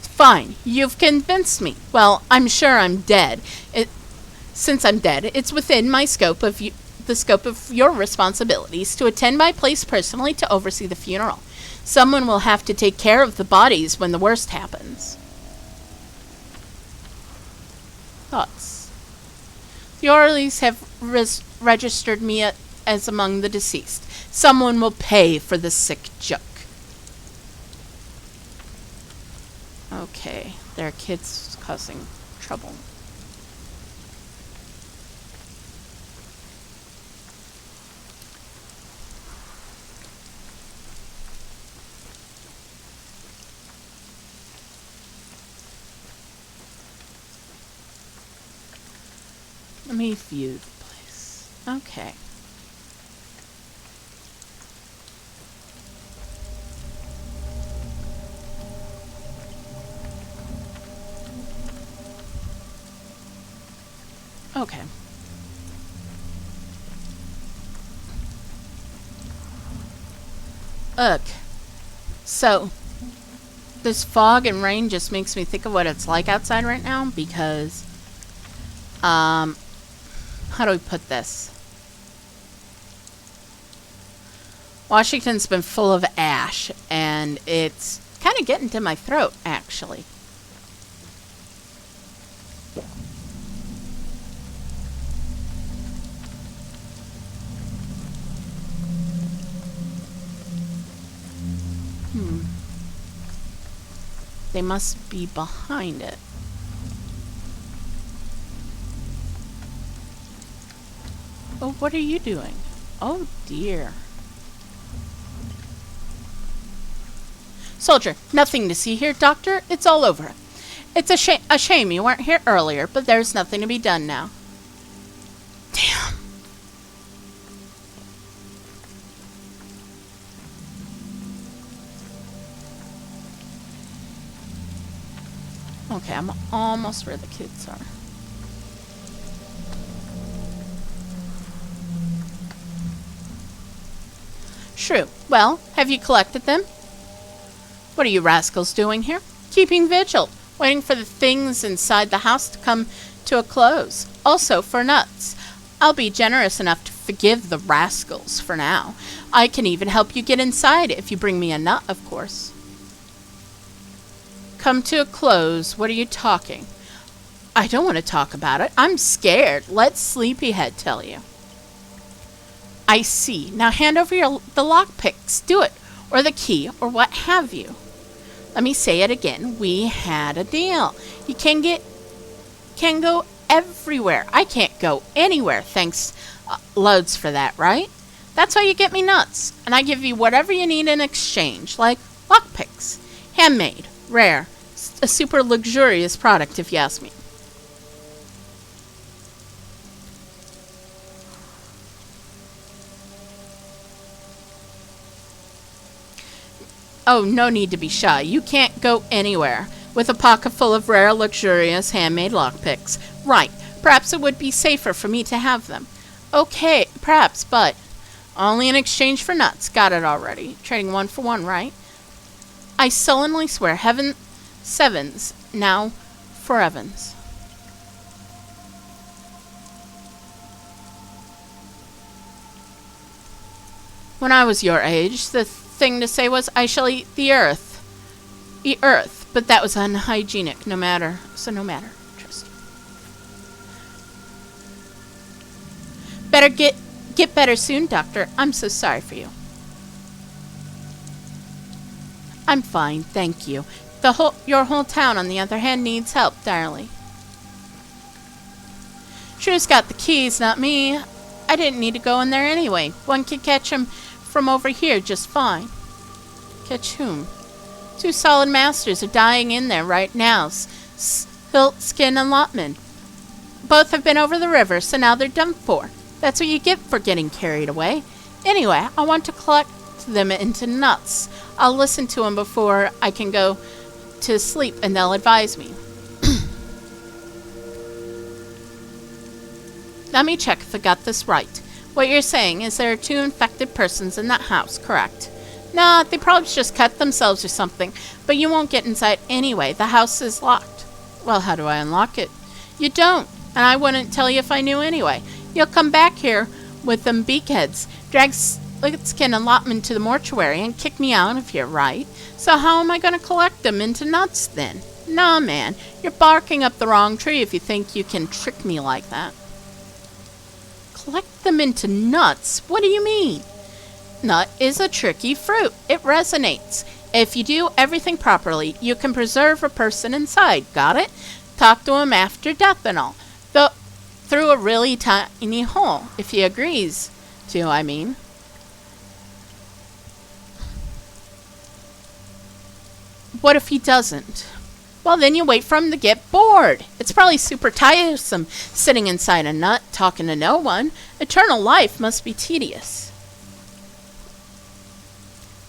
Fine, you've convinced me. Well, I'm sure I'm dead. Since I'm dead, it's within my the scope of your responsibilities to attend my place personally to oversee the funeral. Someone will have to take care of the bodies when the worst happens. Thoughts? The orderlies have registered me as among the deceased. Someone will pay for the sick joke. Okay, there are kids causing trouble. Let me view the place. Okay. Okay. Look. So, this fog and rain just makes me think of what it's like outside right now because, how do we put this? Washington's been full of ash, and it's kind of getting to my throat, actually. They must be behind it. Oh, what are you doing? Oh, dear. Soldier, nothing to see here, Doctor. It's all over. It's a shame you weren't here earlier, but there's nothing to be done now. Damn. Okay, I'm almost where the kids are. Shrew, well, have you collected them? What are you rascals doing here? Keeping vigil, waiting for the things inside the house to come to a close. Also for nuts. I'll be generous enough to forgive the rascals for now. I can even help you get inside if you bring me a nut, of course. Come to a close. What are you talking? I don't want to talk about it. I'm scared. Let Sleepyhead tell you. I see. Now hand over the lockpicks. Do it. Or the key. Or what have you. Let me say it again. We had a deal. You can go everywhere. I can't go anywhere. Thanks loads for that, right? That's why you get me nuts. And I give you whatever you need in exchange. Like lockpicks. Handmade. Rare. A super luxurious product, if you ask me. Oh, no need to be shy. You can't go anywhere with a pocket full of rare, luxurious, handmade lockpicks. Right. Perhaps it would be safer for me to have them. Okay, perhaps, but only in exchange for nuts. Got it already. Trading 1 for 1, right? I sullenly swear, heaven sevens, now for Evans. When I was your age, the thing to say was, I shall eat the earth. Eat earth, but that was unhygienic, no matter. Trust. Better get better soon, Doctor. I'm so sorry for you. I'm fine, thank you. Your whole town, on the other hand, needs help direly. Shrew's got the keys, not me. I didn't need to go in there anyway. One could catch him from over here just fine. Catch whom? 2 solid masters are dying in there right now. Hilt, Skin, and Lotman. Both have been over the river, so now they're done for. That's what you get for getting carried away. Anyway, I want to collect them into nuts. I'll listen to them before I can go to sleep, and they'll advise me. Let me check if I got this right. What you're saying is there are 2 infected persons in that house, correct? Nah, they probably just cut themselves or something, but you won't get inside anyway. The house is locked. Well, how do I unlock it? You don't, and I wouldn't tell you if I knew anyway. You'll come back here with them beakheads, drag Skin and Lotman to the mortuary, and kick me out if you're right. So how am I going to collect them into nuts then? Nah, man, you're barking up the wrong tree if you think you can trick me like that. Collect them into nuts? What do you mean? Nut is a tricky fruit. It resonates. If you do everything properly, you can preserve a person inside. Got it? Talk to him after death and all. Though through a really tiny hole, if he agrees to, I mean. What if he doesn't? Well, then you wait for him to get bored. It's probably super tiresome sitting inside a nut, talking to no one. Eternal life must be tedious.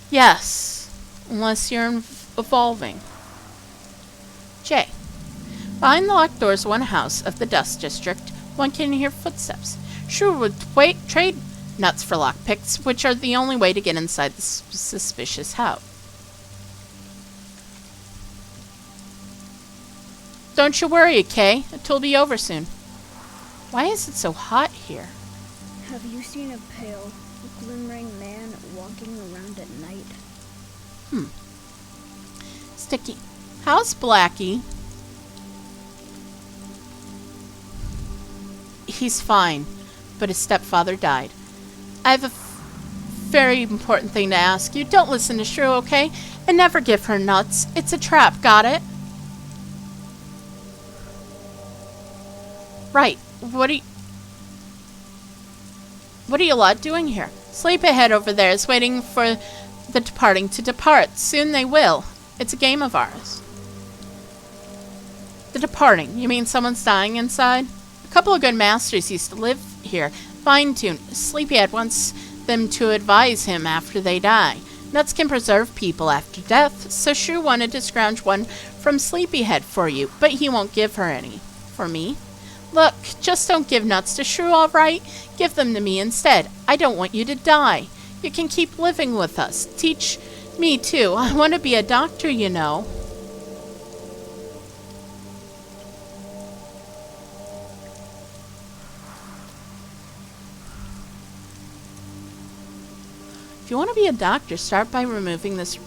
Yes, unless you're evolving. J. Behind the locked doors of one house of the Dust District, one can hear footsteps. Shrew would trade nuts for lockpicks, which are the only way to get inside the suspicious house. Don't you worry, Kay. It'll be over soon. Why is it so hot here? Have you seen a pale, glimmering man walking around at night? Sticky. How's Blackie? He's fine, but his stepfather died. I have a very important thing to ask you. Don't listen to Shrew, okay? And never give her nuts. It's a trap, got it? Right. What are you lot doing here? Sleepyhead over there is waiting for the departing to depart. Soon they will. It's a game of ours. The departing. You mean someone's dying inside? A couple of good masters used to live here. Fine-tuned. Sleepyhead wants them to advise him after they die. Nuts can preserve people after death, so Shrew wanted to scrounge one from Sleepyhead for you, but he won't give her any. For me? Look, just don't give nuts to Shrew, all right? Give them to me instead. I don't want you to die. You can keep living with us. Teach me, too. I want to be a doctor, you know. If you want to be a doctor, start by removing this...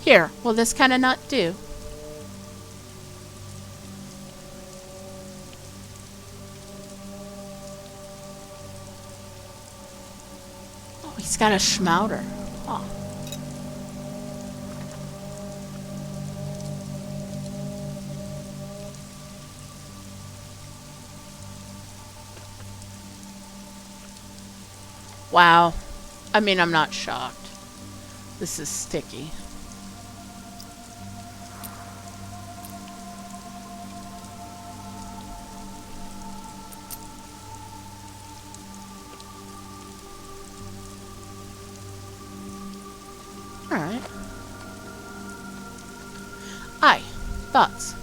Here, will this kind of nut do? He's got a schmouter. Oh. Wow. I mean, I'm not shocked. This is sticky. Alright. Thoughts.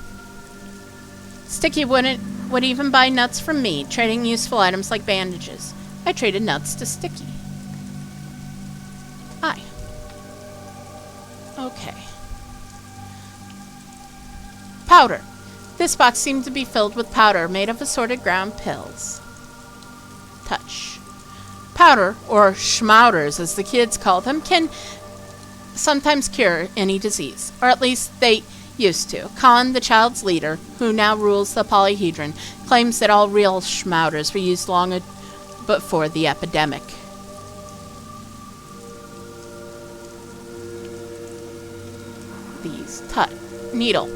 Sticky would even buy nuts from me, trading useful items like bandages. I traded nuts to Sticky. Okay. Powder. This box seemed to be filled with powder made of assorted ground pills. Touch. Powder, or schmouters as the kids call them, can sometimes cure any disease, or at least they used to. Khan, the child's leader, who now rules the polyhedron, claims that all real schmouters were used long before the epidemic. These. Needle.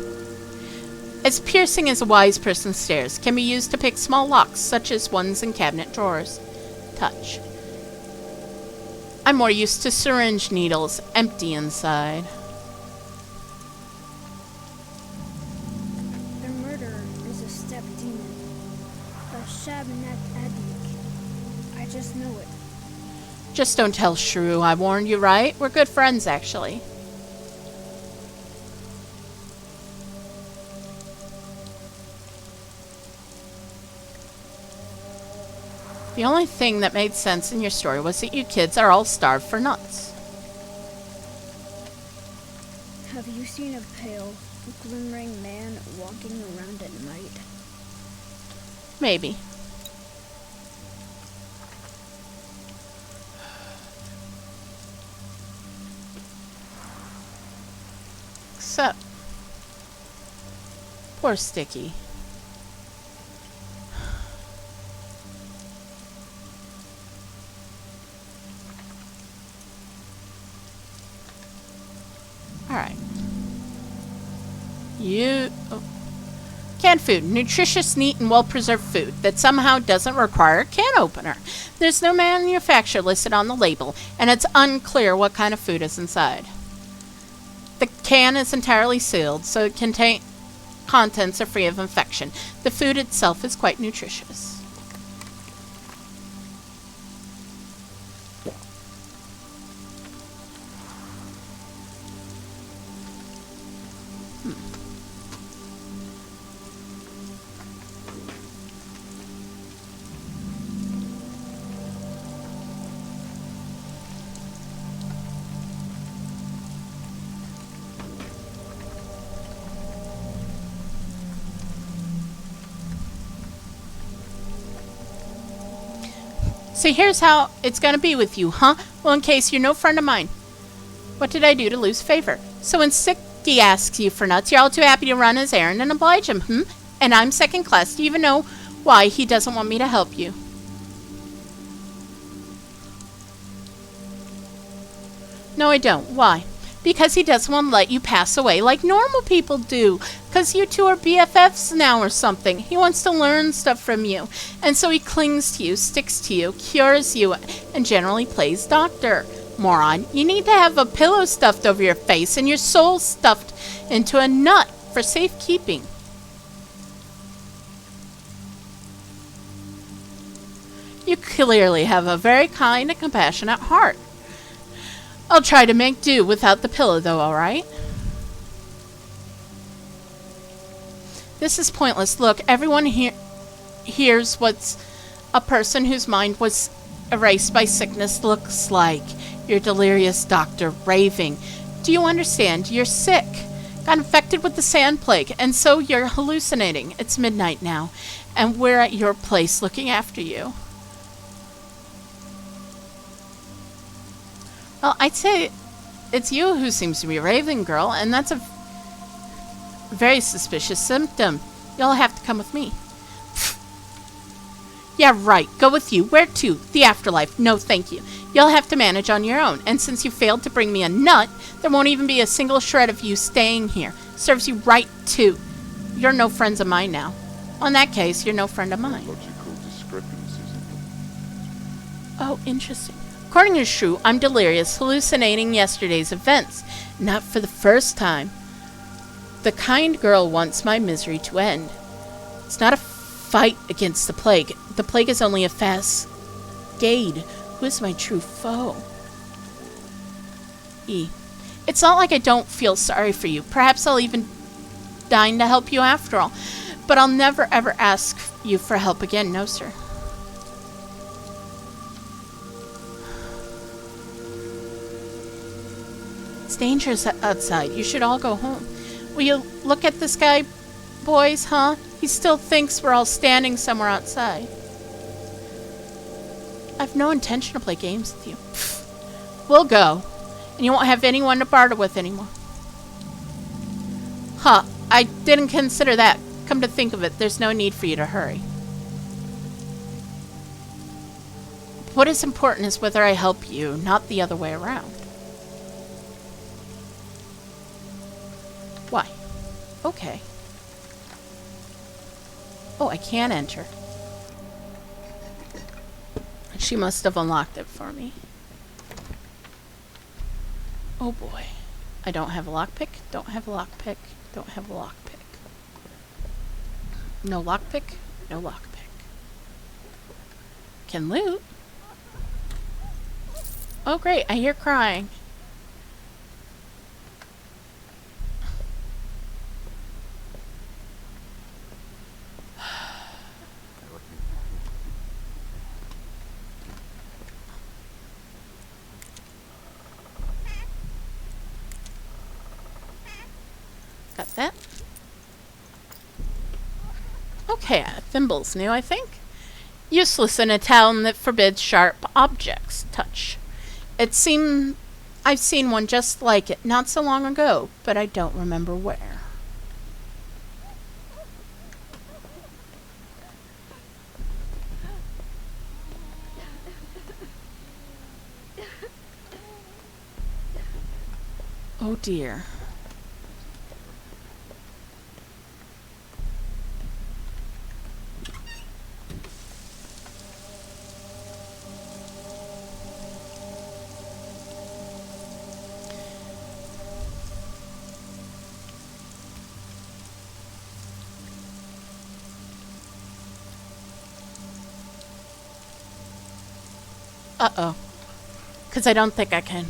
As piercing as a wise person stares, can be used to pick small locks, such as ones in cabinet drawers. Touch. I'm more used to syringe needles, empty inside. Their murderer is a step demon, a Shabnet Adik. I just know it. Just don't tell Shrew I warned you, right? We're good friends, actually. The only thing that made sense in your story was that you kids are all starved for nuts. Have you seen a pale, glimmering man walking around at night? Maybe. Except... poor Sticky. Alright. Canned food. Nutritious, neat, and well-preserved food that somehow doesn't require a can opener. There's no manufacturer listed on the label, and it's unclear what kind of food is inside. The can is entirely sealed, so it contain contents are free of infection. The food itself is quite nutritious. So here's how it's going to be with you, huh? Well, in case you're no friend of mine. What did I do to lose favor? So when Sticky asks you for nuts, you're all too happy to run his errand and oblige him, And I'm second class. Do you even know why he doesn't want me to help you? No, I don't. Why? Because he doesn't want to let you pass away like normal people do. Because you two are BFFs now or something. He wants to learn stuff from you. And so he clings to you, sticks to you, cures you, and generally plays doctor. Moron, you need to have a pillow stuffed over your face and your soul stuffed into a nut for safekeeping. You clearly have a very kind and compassionate heart. I'll try to make do without the pillow, though, alright? This is pointless. Look, everyone hears what a person whose mind was erased by sickness looks like. You're delirious, doctor, raving. Do you understand? You're sick. Got infected with the sand plague, and so you're hallucinating. It's midnight now, and we're at your place looking after you. Well, I'd say it's you who seems to be raving, girl, and that's a very suspicious symptom. You'll have to come with me. Yeah, right. Go with you. Where to? The afterlife. No, thank you. You'll have to manage on your own. And since you failed to bring me a nut, there won't even be a single shred of you staying here. Serves you right, too. You're no friends of mine now. Well, in that case, you're no friend of mine. Logical discrepancies in them. Oh, interesting. According to Shrew, I'm delirious, hallucinating yesterday's events. Not for the first time. The kind girl wants my misery to end. It's not a fight against the plague. The plague is only a fascade. Who is my true foe? E. It's not like I don't feel sorry for you. Perhaps I'll even deign to help you after all. But I'll never ever ask you for help again, no sir. It's dangerous outside. You should all go home. Will you look at this guy, boys, huh? He still thinks we're all standing somewhere outside. I've no intention to play games with you. Pfft. We'll go. And you won't have anyone to barter with anymore. Huh. I didn't consider that. Come to think of it, there's no need for you to hurry. What is important is whether I help you, not the other way around. Why? Okay. Oh, I can enter. She must have unlocked it for me. Oh boy. I don't have a lockpick. Don't have a lockpick. Don't have a lockpick. No lockpick. No lockpick. Can loot. Oh great, I hear crying. Got that. Okay, Thimble's new, I think. Useless in a town that forbids sharp objects. Touch. It seems I've seen one just like it not so long ago, but I don't remember where. Oh dear. Uh-oh. Because I don't think I can.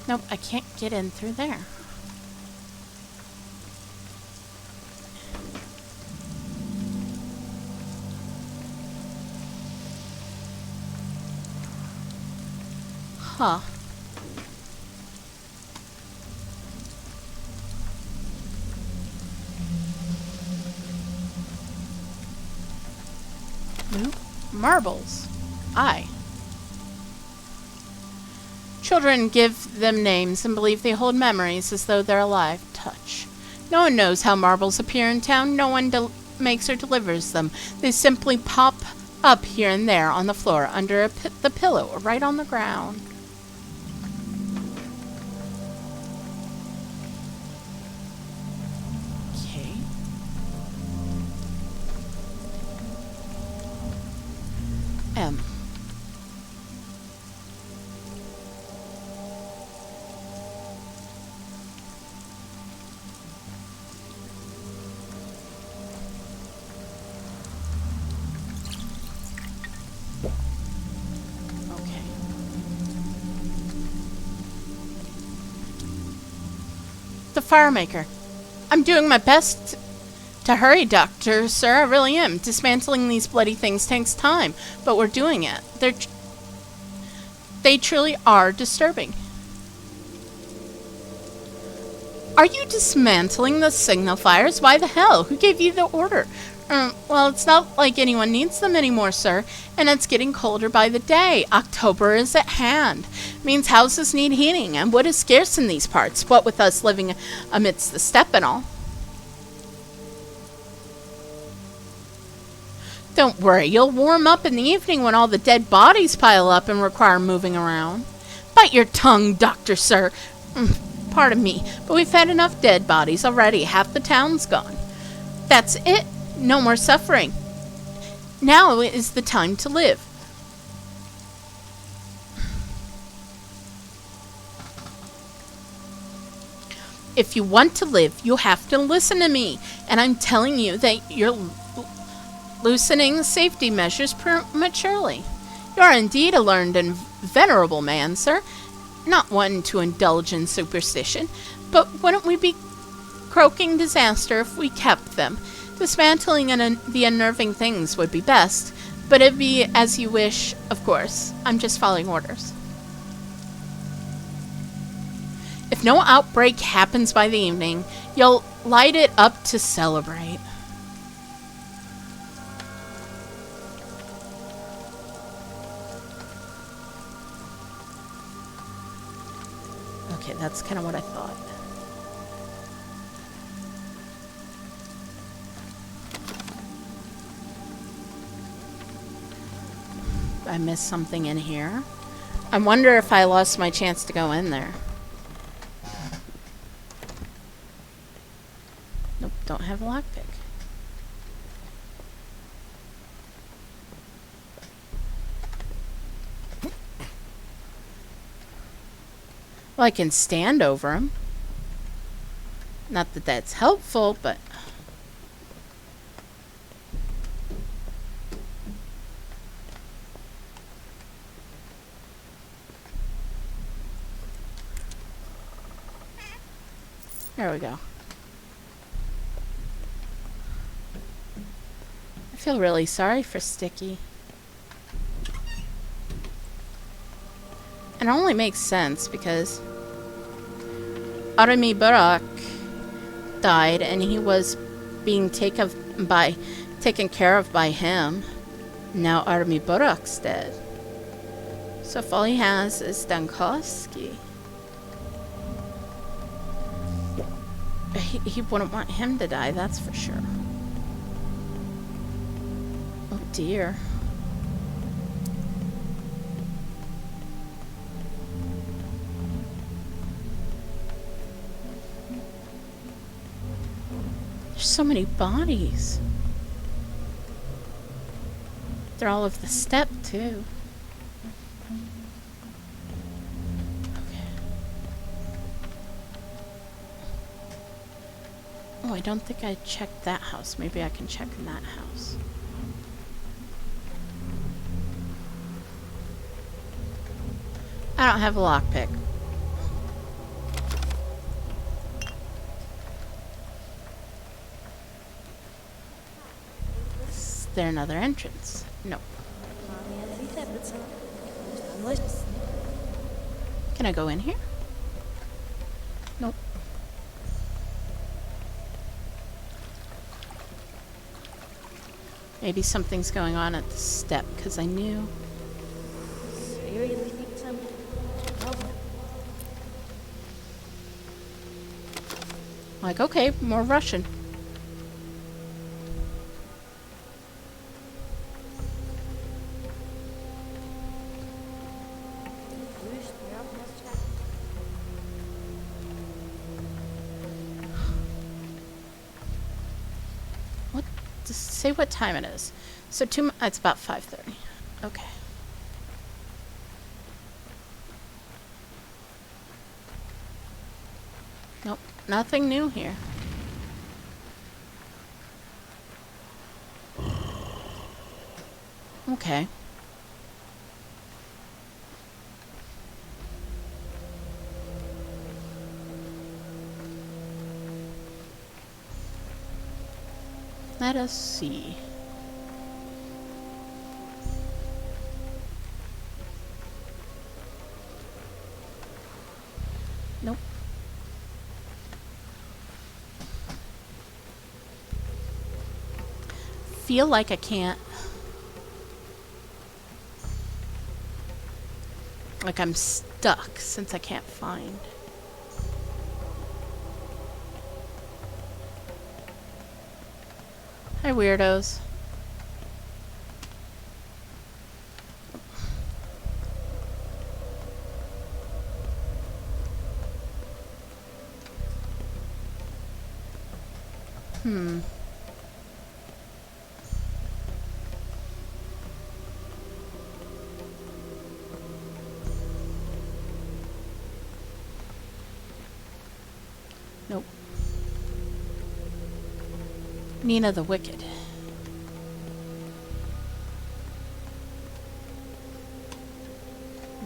Nope, I can't get in through there. Huh. Nope. Marbles. Aye. Children give them names and believe they hold memories as though they're alive. Touch. No one knows how marbles appear in town. No one makes or delivers them. They simply pop up here and there on the floor, under the pillow, or right on the ground. Okay. M. Okay. The firemaker. I'm doing my best to hurry, Doctor, sir. I really am. Dismantling these bloody things takes time, but we're doing it. They truly are disturbing. Are you dismantling the signifiers? Why the hell? Who gave you the order? Well, it's not like anyone needs them anymore, sir, and it's getting colder by the day. October is at hand. Means houses need heating, and wood is scarce in these parts, what with us living amidst the steppe and all. Don't worry, you'll warm up in the evening when all the dead bodies pile up and require moving around. Bite your tongue, Doctor, sir. Pardon me, but we've had enough dead bodies already. Half the town's gone. That's it. No more suffering. Now is the time to live. If you want to live, you have to listen to me. And I'm telling you that you're loosening safety measures prematurely. You are indeed a learned and venerable man, sir. Not one to indulge in superstition. But wouldn't we be croaking disaster if we kept them? Dismantling the unnerving things would be best, but it'd be as you wish, of course. I'm just following orders. If no outbreak happens by the evening, you'll light it up to celebrate. Okay, that's kind of what I thought. I missed something in here. I wonder if I lost my chance to go in there. Nope, don't have a lockpick. Well, I can stand over him. Not that that's helpful, but... There we go. I feel really sorry for Sticky. And it only makes sense because Army Burak died and he was being taken care of by him. Now Army Burak's dead. So if all he has is Dankovsky. He wouldn't want him to die, that's for sure. Oh dear. There's so many bodies. They're all of the steppe, too. Okay. Oh, I don't think I checked that house. Maybe I can check in that house. I don't have a lockpick. Is there another entrance? No. Can I go in here? Nope. Maybe something's going on at the step, because I knew. Like, okay, more Russian. What? Just say what time it is. So it's about 5:30. Okay. Nope, nothing new here. Okay. Let us see. Nope. Feel like I can't. Like I'm stuck since I can't find. Hi, weirdos. Nope. Nina the Wicked.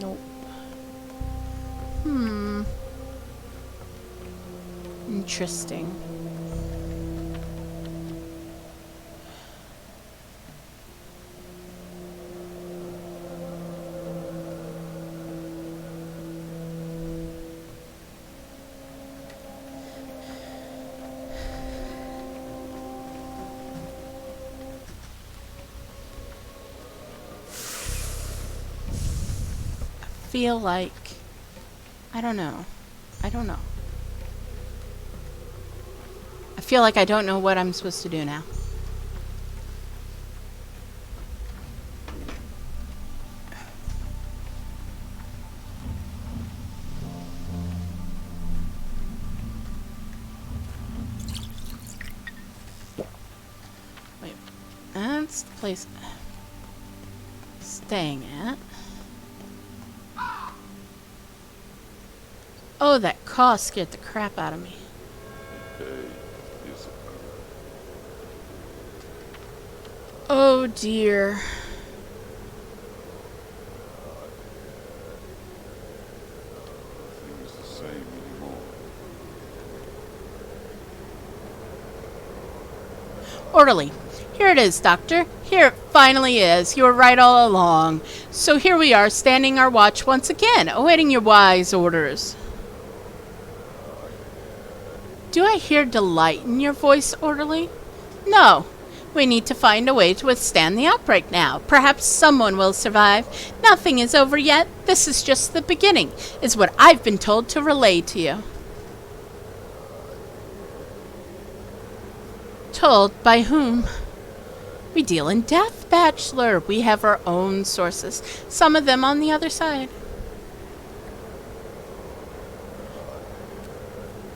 Nope. Interesting. Feel like I don't know. I feel like I don't know what I'm supposed to do now. Wait, that's the place I'm staying at. Oh, that caw scared the crap out of me. Oh dear. Nothing is the same anymore. Orderly. Here it is, Doctor. Here it finally is. You were right all along. So here we are, standing our watch once again, awaiting your wise orders. Do I hear delight in your voice, Orderly? No. We need to find a way to withstand the outbreak now. Perhaps someone will survive. Nothing is over yet. This is just the beginning, is what I've been told to relay to you. Told by whom? We deal in death, Bachelor. We have our own sources, some of them on the other side.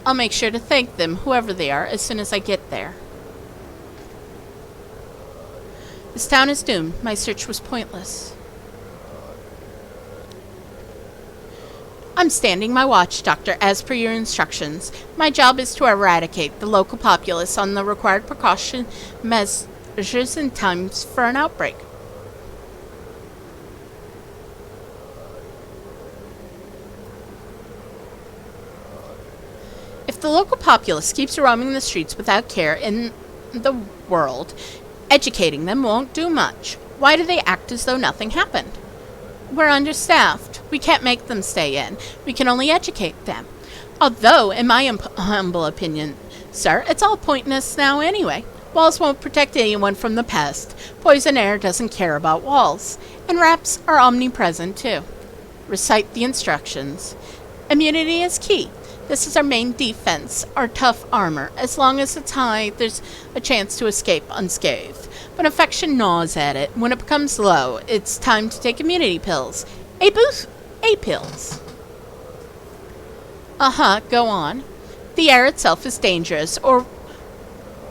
I'll make sure to thank them, whoever they are, as soon as I get there. This town is doomed. My search was pointless. I'm standing my watch, Doctor, as per your instructions. My job is to eradicate the local populace on the required precaution measures in times for an outbreak. If the local populace keeps roaming the streets without care in the world, educating them won't do much. Why do they act as though nothing happened? We're understaffed. We can't make them stay in. We can only educate them. Although, in my humble opinion, sir, it's all pointless now anyway. Walls won't protect anyone from the pest. Poison air doesn't care about walls. And rats are omnipresent, too. Recite the instructions. Immunity is key. This is our main defense, our tough armor. As long as it's high, there's a chance to escape unscathed. But infection gnaws at it. When it becomes low, it's time to take immunity pills. A pills. Go on. The air itself is dangerous, or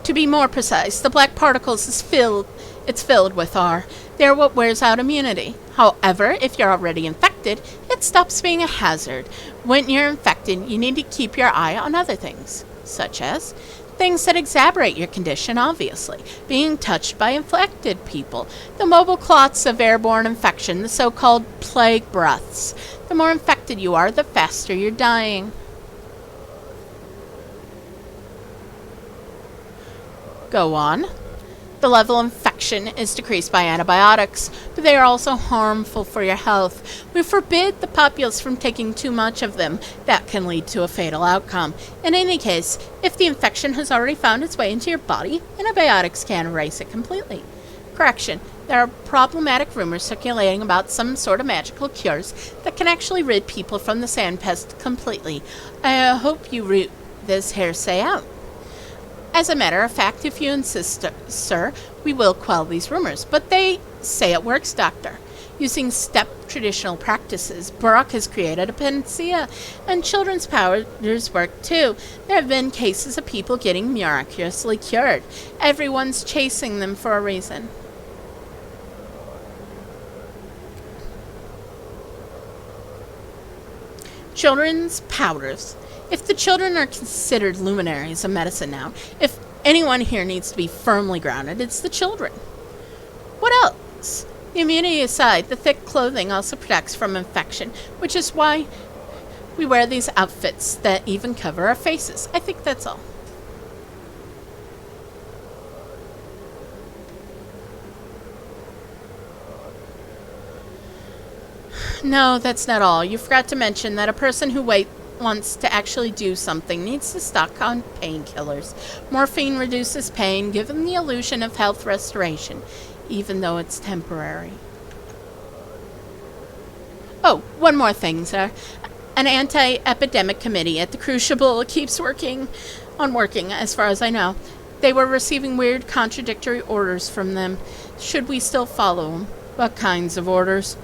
to be more precise, the black particles it's filled with are. They're what wears out immunity. However, if you're already infected, it stops being a hazard. When you're infected, you need to keep your eye on other things, such as things that exacerbate your condition, obviously. Being touched by infected people, the mobile clots of airborne infection, the so-called plague breaths. The more infected you are, the faster you're dying. Go on. The level of infection is decreased by antibiotics, but they are also harmful for your health. We forbid the populace from taking too much of them. That can lead to a fatal outcome. In any case, if the infection has already found its way into your body, antibiotics can erase it completely. Correction, there are problematic rumors circulating about some sort of magical cures that can actually rid people from the sand pest completely. I hope you root this hearsay out. As a matter of fact, if you insist, sir, we will quell these rumors. But they say it works, Doctor. Using step traditional practices, Barak has created a panacea, and children's powders work too. There have been cases of people getting miraculously cured. Everyone's chasing them for a reason. Children's powders. If the children are considered luminaries of medicine now, if anyone here needs to be firmly grounded, it's the children. What else? The immunity aside, the thick clothing also protects from infection, which is why we wear these outfits that even cover our faces. I think that's all. No, that's not all. You forgot to mention that a person who wants to actually do something needs to stock on painkillers. Morphine reduces pain, giving the illusion of health restoration, even though it's temporary. Oh, one more thing, sir. An anti-epidemic committee at the Crucible keeps working, as far as I know. They were receiving weird contradictory orders from them. Should we still follow them? What kinds of orders?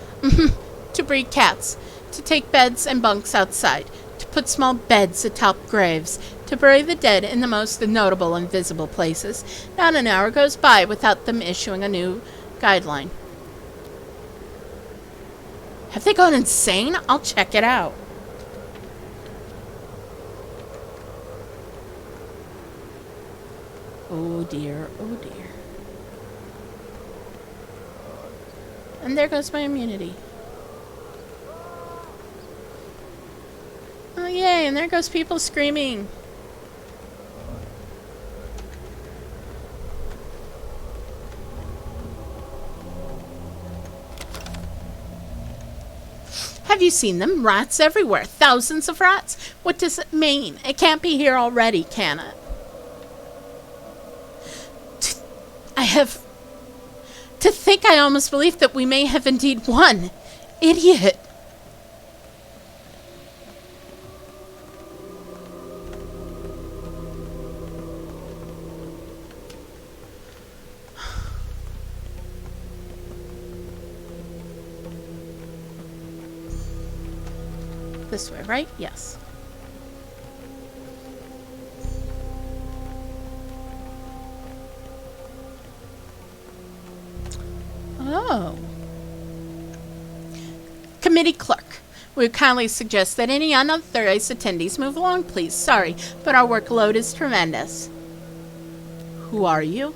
To breed cats, to take beds and bunks outside, to put small beds atop graves, to bury the dead in the most notable and visible places. Not an hour goes by without them issuing a new guideline. Have they gone insane? I'll check it out. Oh dear, oh dear. And there goes my immunity. Oh yay, and there goes people screaming. Have you seen them? Rats everywhere. Thousands of rats. What does it mean? It can't be here already, can it? To think I almost believed that we may have indeed won. Idiot. This way, right? Yes. Oh. Committee clerk. We would kindly suggest that any unauthorized attendees move along, please. Sorry, but our workload is tremendous. Who are you?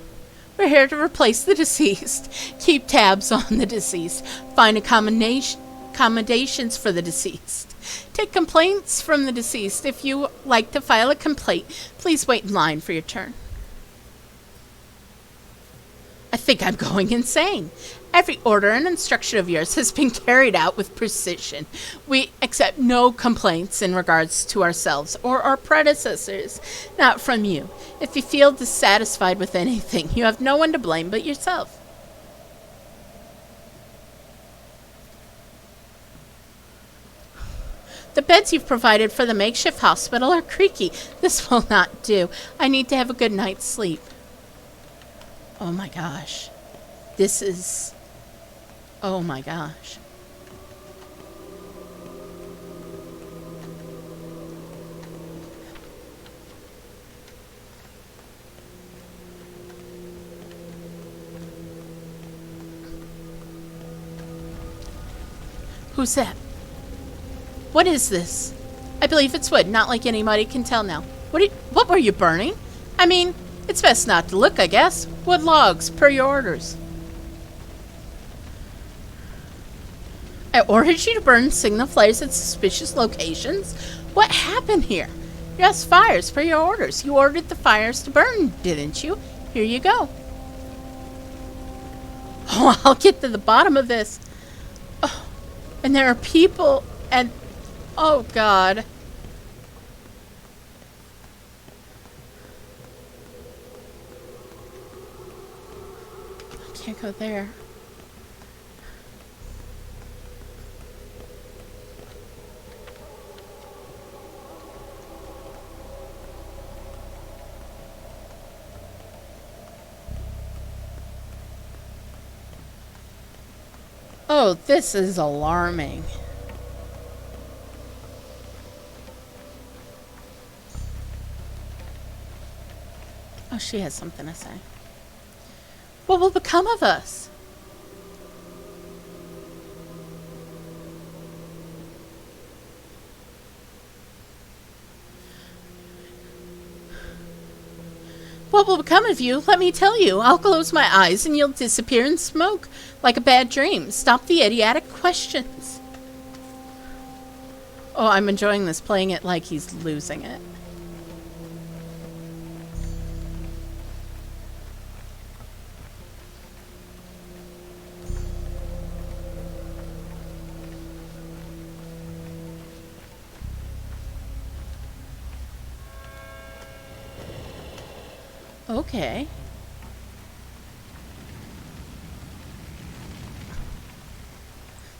We're here to replace the deceased, keep tabs on the deceased, find accommodations for the deceased, take complaints from the deceased. If you like to file a complaint, please wait in line for your turn. I think I'm going insane. Every order and instruction of yours has been carried out with precision. We accept no complaints in regards to ourselves or our predecessors, not from you. If you feel dissatisfied with anything, you have no one to blame but yourself. The beds you've provided for the makeshift hospital are creaky. This will not do. I need to have a good night's sleep. Oh my gosh. This is... Oh my gosh. Who's that? What is this? I believe it's wood, not like anybody can tell now. What were you burning? I mean, it's best not to look, I guess. Wood logs, per your orders. I ordered you to burn signal flares at suspicious locations? What happened here? Yes, fires, per your orders. You ordered the fires to burn, didn't you? Here you go. Oh, I'll get to the bottom of this. Oh, and there are people and... Oh, God. I can't go there. Oh, this is alarming. Oh, she has something to say. What will become of us? What will become of you? Let me tell you. I'll close my eyes and you'll disappear in smoke like a bad dream. Stop the idiotic questions. Oh, I'm enjoying this, playing it like he's losing it. Okay.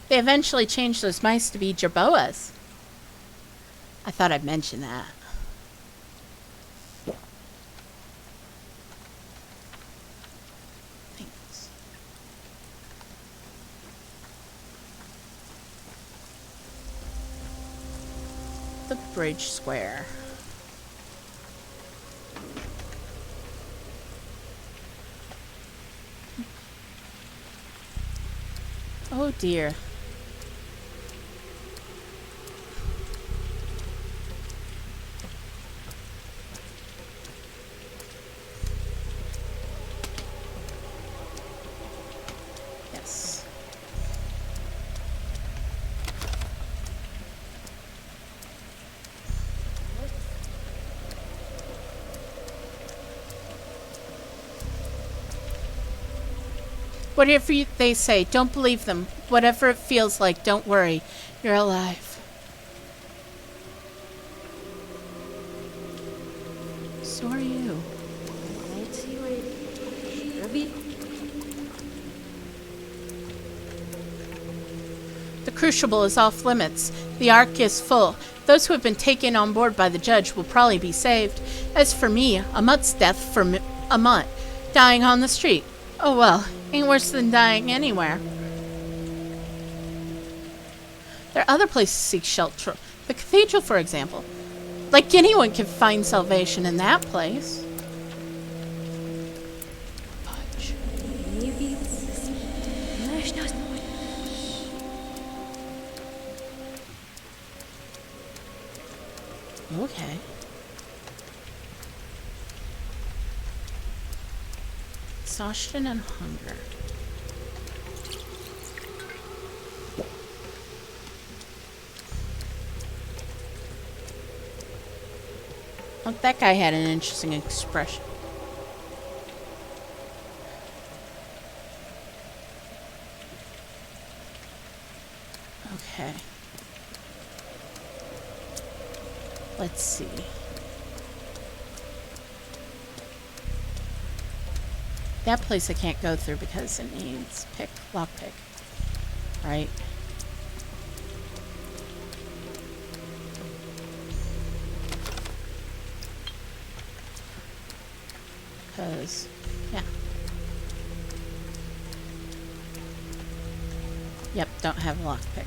They eventually changed those mice to be jerboas. I thought I'd mention that. Thanks. The bridge square. Oh dear. Yes. Whatever they say, don't believe them. Whatever it feels like, don't worry. You're alive. So are you. The crucible is off limits. The Ark is full. Those who have been taken on board by the judge will probably be saved. As for me, a mutt's death for a mutt. Dying on the street. Oh well, ain't worse than dying anywhere. There are other places to seek shelter. The cathedral, for example. Like anyone can find salvation in that place. Fudge. Okay. Exhaustion and hunger. Oh, that guy had an interesting expression. Okay. Let's see. That place I can't go through because it needs lockpick. Right? Because, yeah. Yep, don't have lockpick.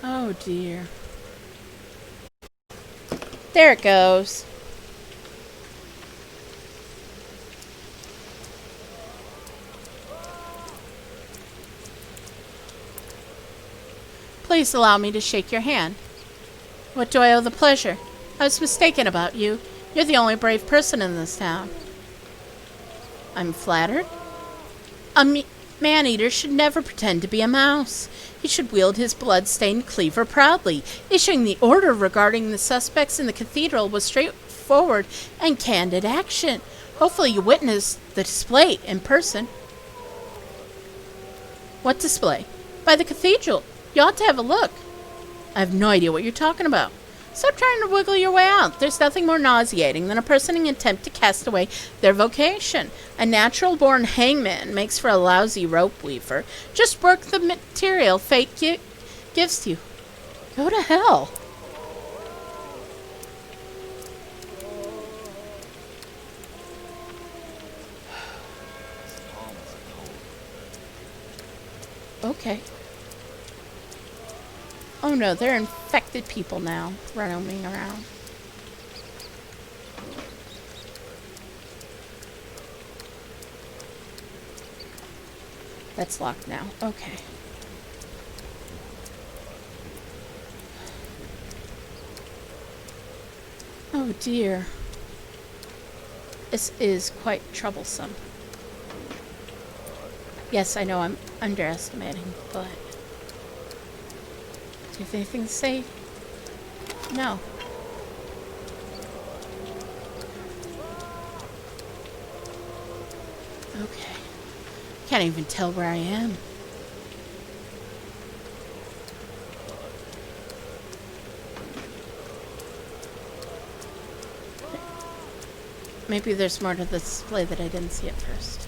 Oh dear. There it goes. Please allow me to shake your hand. What do I owe the pleasure? I was mistaken about you. You're the only brave person in this town. I'm flattered. A man-eater should never pretend to be a mouse. He should wield his blood-stained cleaver proudly. Issuing the order regarding the suspects in the cathedral was straightforward and candid action. Hopefully you witnessed the display in person. What display? By the cathedral. You ought to have a look. I have no idea what you're talking about. Stop trying to wiggle your way out. There's nothing more nauseating than a person in attempt to cast away their vocation. A natural-born hangman makes for a lousy rope weaver. Just work the material fate gives to you. Go to hell. Okay. Oh no, they're infected people now, roaming around. That's locked now. Okay. Oh dear. This is quite troublesome. Yes, I know I'm underestimating, but... Do you have anything to say? No. Okay. Can't even tell where I am. Maybe there's more to the display that I didn't see at first.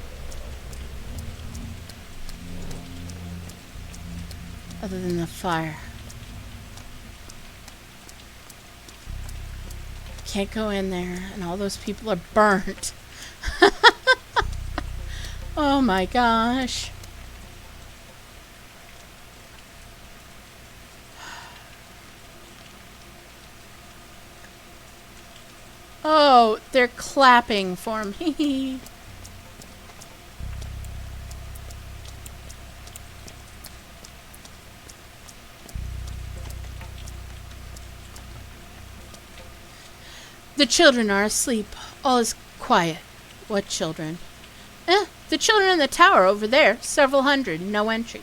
Other than the fire. Can't go in there, and all those people are burnt. Oh my gosh. Oh, they're clapping for me. The children are asleep. All is quiet. What children? The children in the tower over there. Several hundred. No entry.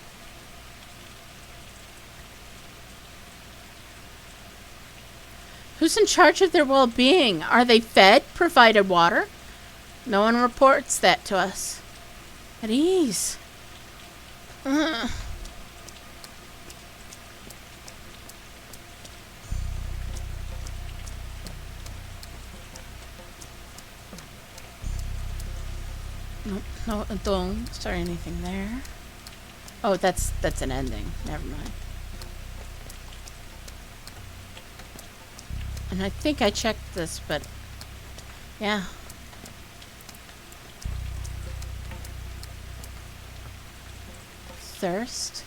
Who's in charge of their well-being? Are they fed? Provided water? No one reports that to us. At ease. No, don't start anything there. Oh, that's an ending. Never mind. And I think I checked this, but yeah. Thirst.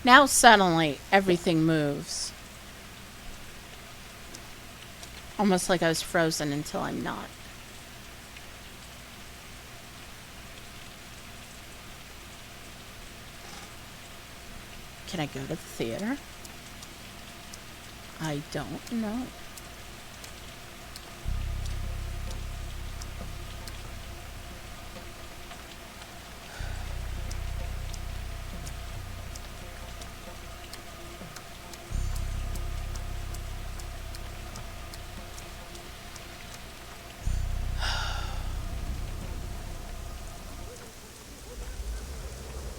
Now suddenly everything moves. Almost like I was frozen until I'm not. Can I go to the theater? I don't know.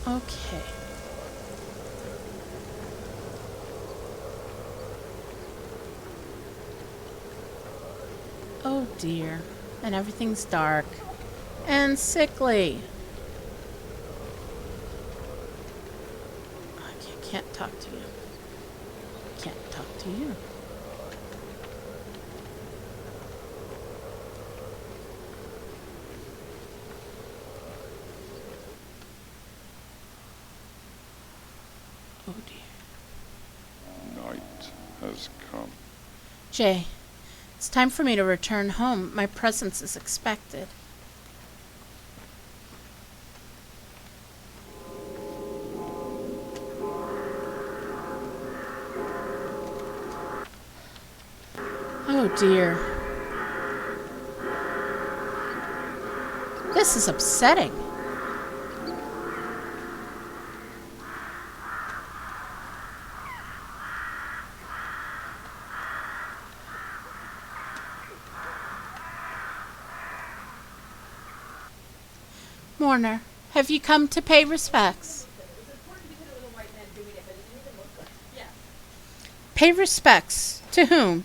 Okay. Oh dear. And everything's dark. And sickly. I can't talk to you. Can't talk to you. Oh dear. Night has come. Jay, it's time for me to return home. My presence is expected. Oh dear. This is upsetting. Mourner, have you come to pay respects? Pay respects? To whom?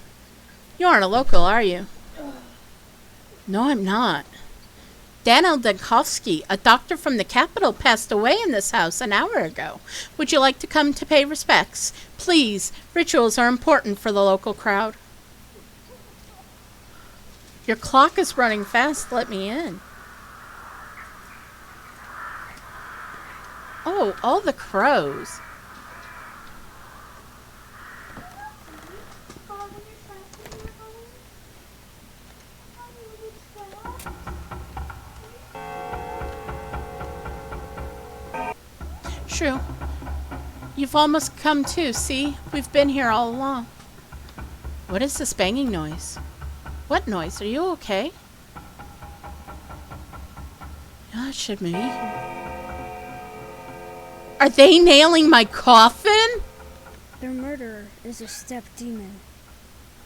You aren't a local, are you? No, I'm not. Daniel Dankovsky, a doctor from the capital, passed away in this house an hour ago. Would you like to come to pay respects? Please, rituals are important for the local crowd. Your clock is running fast. Let me in. Oh, all the crows. True. You've almost come too, see? We've been here all along. What is this banging noise? What noise? Are you okay? Oh, it should be. Are they nailing my coffin? Their murderer is a steppe demon.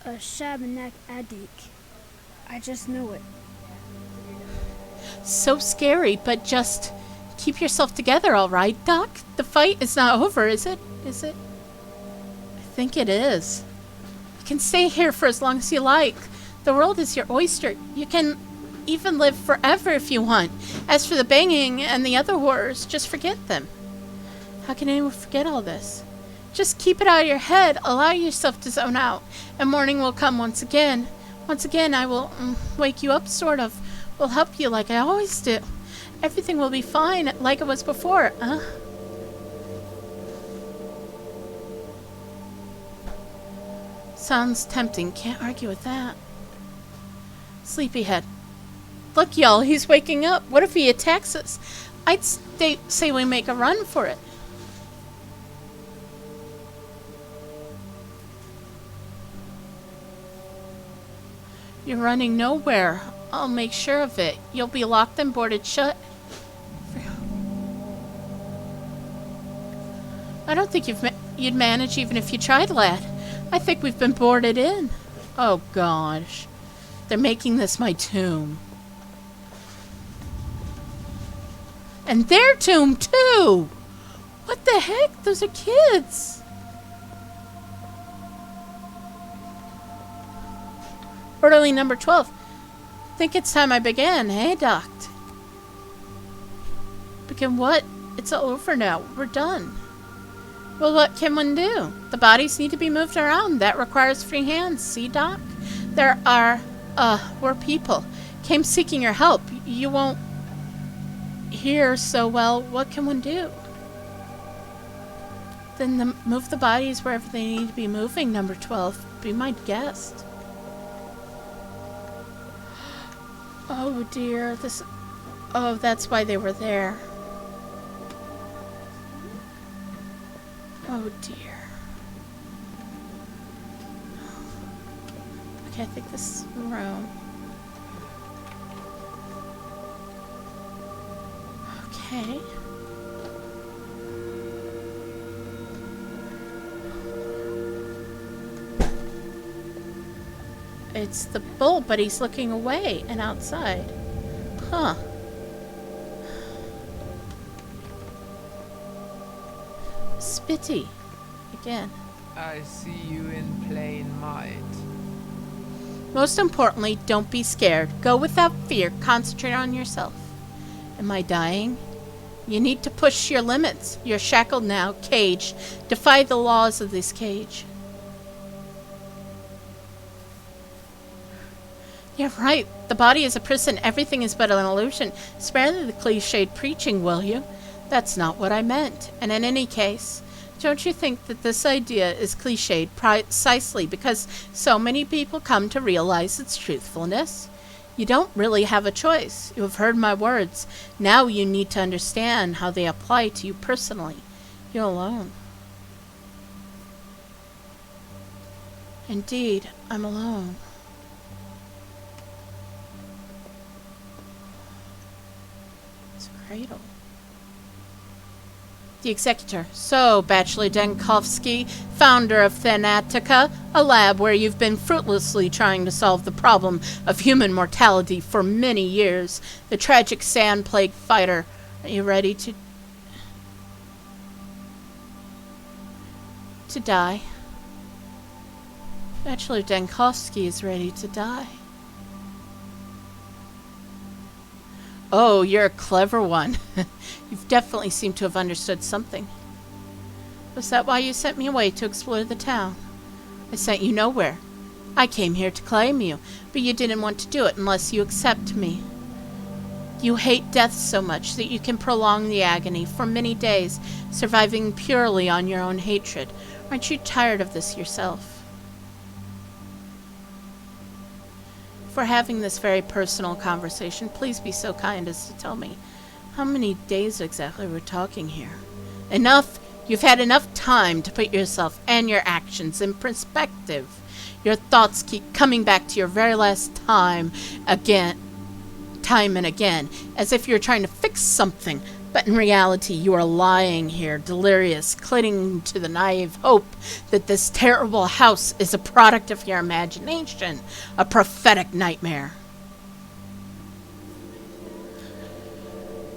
A Shabnak Adik. I just know it. So scary, but just keep yourself together, all right, Doc? The fight is not over, is it? Is it? I think it is. You can stay here for as long as you like. The world is your oyster. You can even live forever if you want. As for the banging and the other horrors, just forget them. How can anyone forget all this? Just keep it out of your head. Allow yourself to zone out. And morning will come once again. Once again, I will wake you up, sort of. Will help you like I always do. Everything will be fine, like it was before, huh? Sounds tempting. Can't argue with that. Sleepyhead. Look, y'all, he's waking up. What if he attacks us? I'd say we make a run for it. You're running nowhere. I'll make sure of it. You'll be locked and boarded shut. I don't think you'd manage even if you tried, lad. I think we've been boarded in. Oh, gosh. They're making this my tomb. And their tomb, too! What the heck? Those are kids! Orderly number 12. Think it's time I began, hey, Doc? Begin what? It's all over now. We're done. Well, what can one do? The bodies need to be moved around. That requires free hands. See, Doc? We're people. Came seeking your help. You won't hear so well. What can one do? Then move the bodies wherever they need to be moving, number 12. Be my guest. Oh dear, this... Oh, that's why they were there. Oh dear. Okay, I think this is the room. Okay. It's the bull, but he's looking away and outside. Huh. Spitty. Again. I see you in plain might. Most importantly, don't be scared. Go without fear. Concentrate on yourself. Am I dying? You need to push your limits. You're shackled now, caged. Defy the laws of this cage. You're right. The body is a prison. Everything is but an illusion. Spare the cliched preaching, will you? That's not what I meant. And in any case, don't you think that this idea is cliched precisely because so many people come to realize its truthfulness? You don't really have a choice. You have heard my words. Now you need to understand how they apply to you personally. You alone. Indeed, I'm alone. It's a cradle. The executor. So, Bachelor Denkovsky, founder of Thanatica, a lab where you've been fruitlessly trying to solve the problem of human mortality for many years. The tragic sand plague fighter. Are you ready to die? Bachelor Denkovsky is ready to die. Oh, you're a clever one. You've definitely seemed to have understood something. Was that why you sent me away to explore the town? I sent you nowhere. I came here to claim you, but you didn't want to do it unless you accept me. You hate death so much that you can prolong the agony for many days, surviving purely on your own hatred. Aren't you tired of this yourself? For having this very personal conversation, please be so kind as to tell me how many days exactly we're talking here. Enough! You've had enough time to put yourself and your actions in perspective. Your thoughts keep coming back to your very last time and again, as if you're trying to fix something. But in reality, you are lying here, delirious, clinging to the naive hope that this terrible house is a product of your imagination, a prophetic nightmare.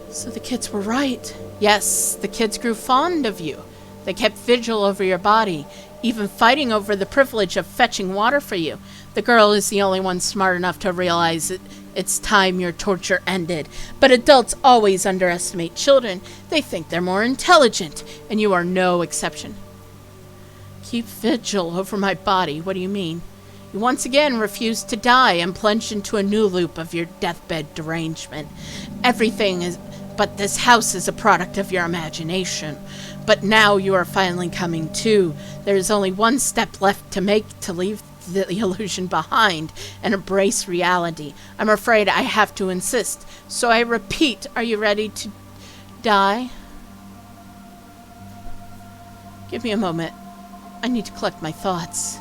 So the kids were right. Yes, the kids grew fond of you. They kept vigil over your body, even fighting over the privilege of fetching water for you. The girl is the only one smart enough to realize that it's time your torture ended. But adults always underestimate children. They think they're more intelligent, and you are no exception. Keep vigil over my body. What do you mean? You once again refused to die and plunged into a new loop of your deathbed derangement. But this house is a product of your imagination. But now you are finally coming to. There is only one step left to make to leave the illusion behind and embrace reality. I'm afraid I have to insist. So I repeat, are you ready to die? Give me a moment. I need to collect my thoughts.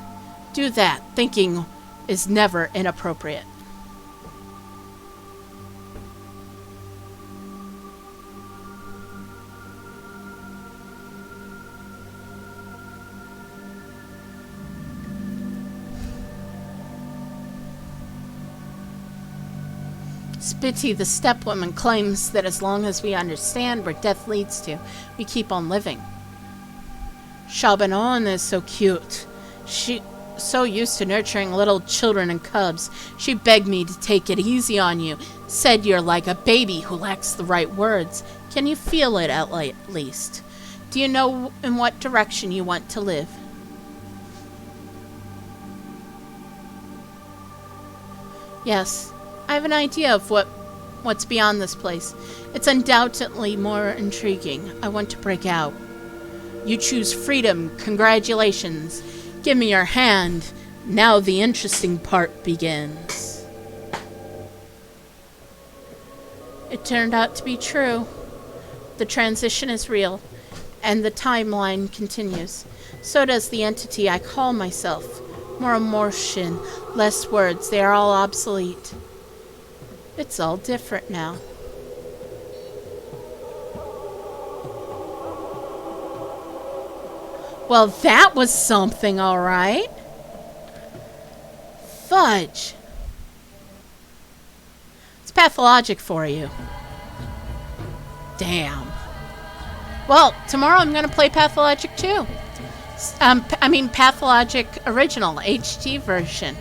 Do that. Thinking is never inappropriate. Spitty, the stepwoman, claims that as long as we understand where death leads to, we keep on living. Chabanon is so cute. She so used to nurturing little children and cubs. She begged me to take it easy on you. Said you're like a baby who lacks the right words. Can you feel it at least? Do you know in what direction you want to live? Yes. I have an idea of what's beyond this place. It's undoubtedly more intriguing. I want to break out. You choose freedom. Congratulations. Give me your hand. Now the interesting part begins. It turned out to be true. The transition is real, and the timeline continues. So does the entity I call myself. More emotion, less words. They are all obsolete. It's all different now. Well, that was something, all right. Fudge. It's pathologic for you. Damn. Well, tomorrow I'm going to play Pathologic 2. Pathologic Original, HD version.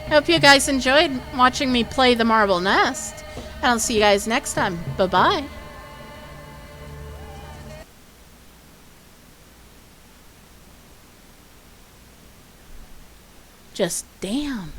I hope you guys enjoyed watching me play the Marble Nest. And I'll see you guys next time. Bye-bye. Just damn.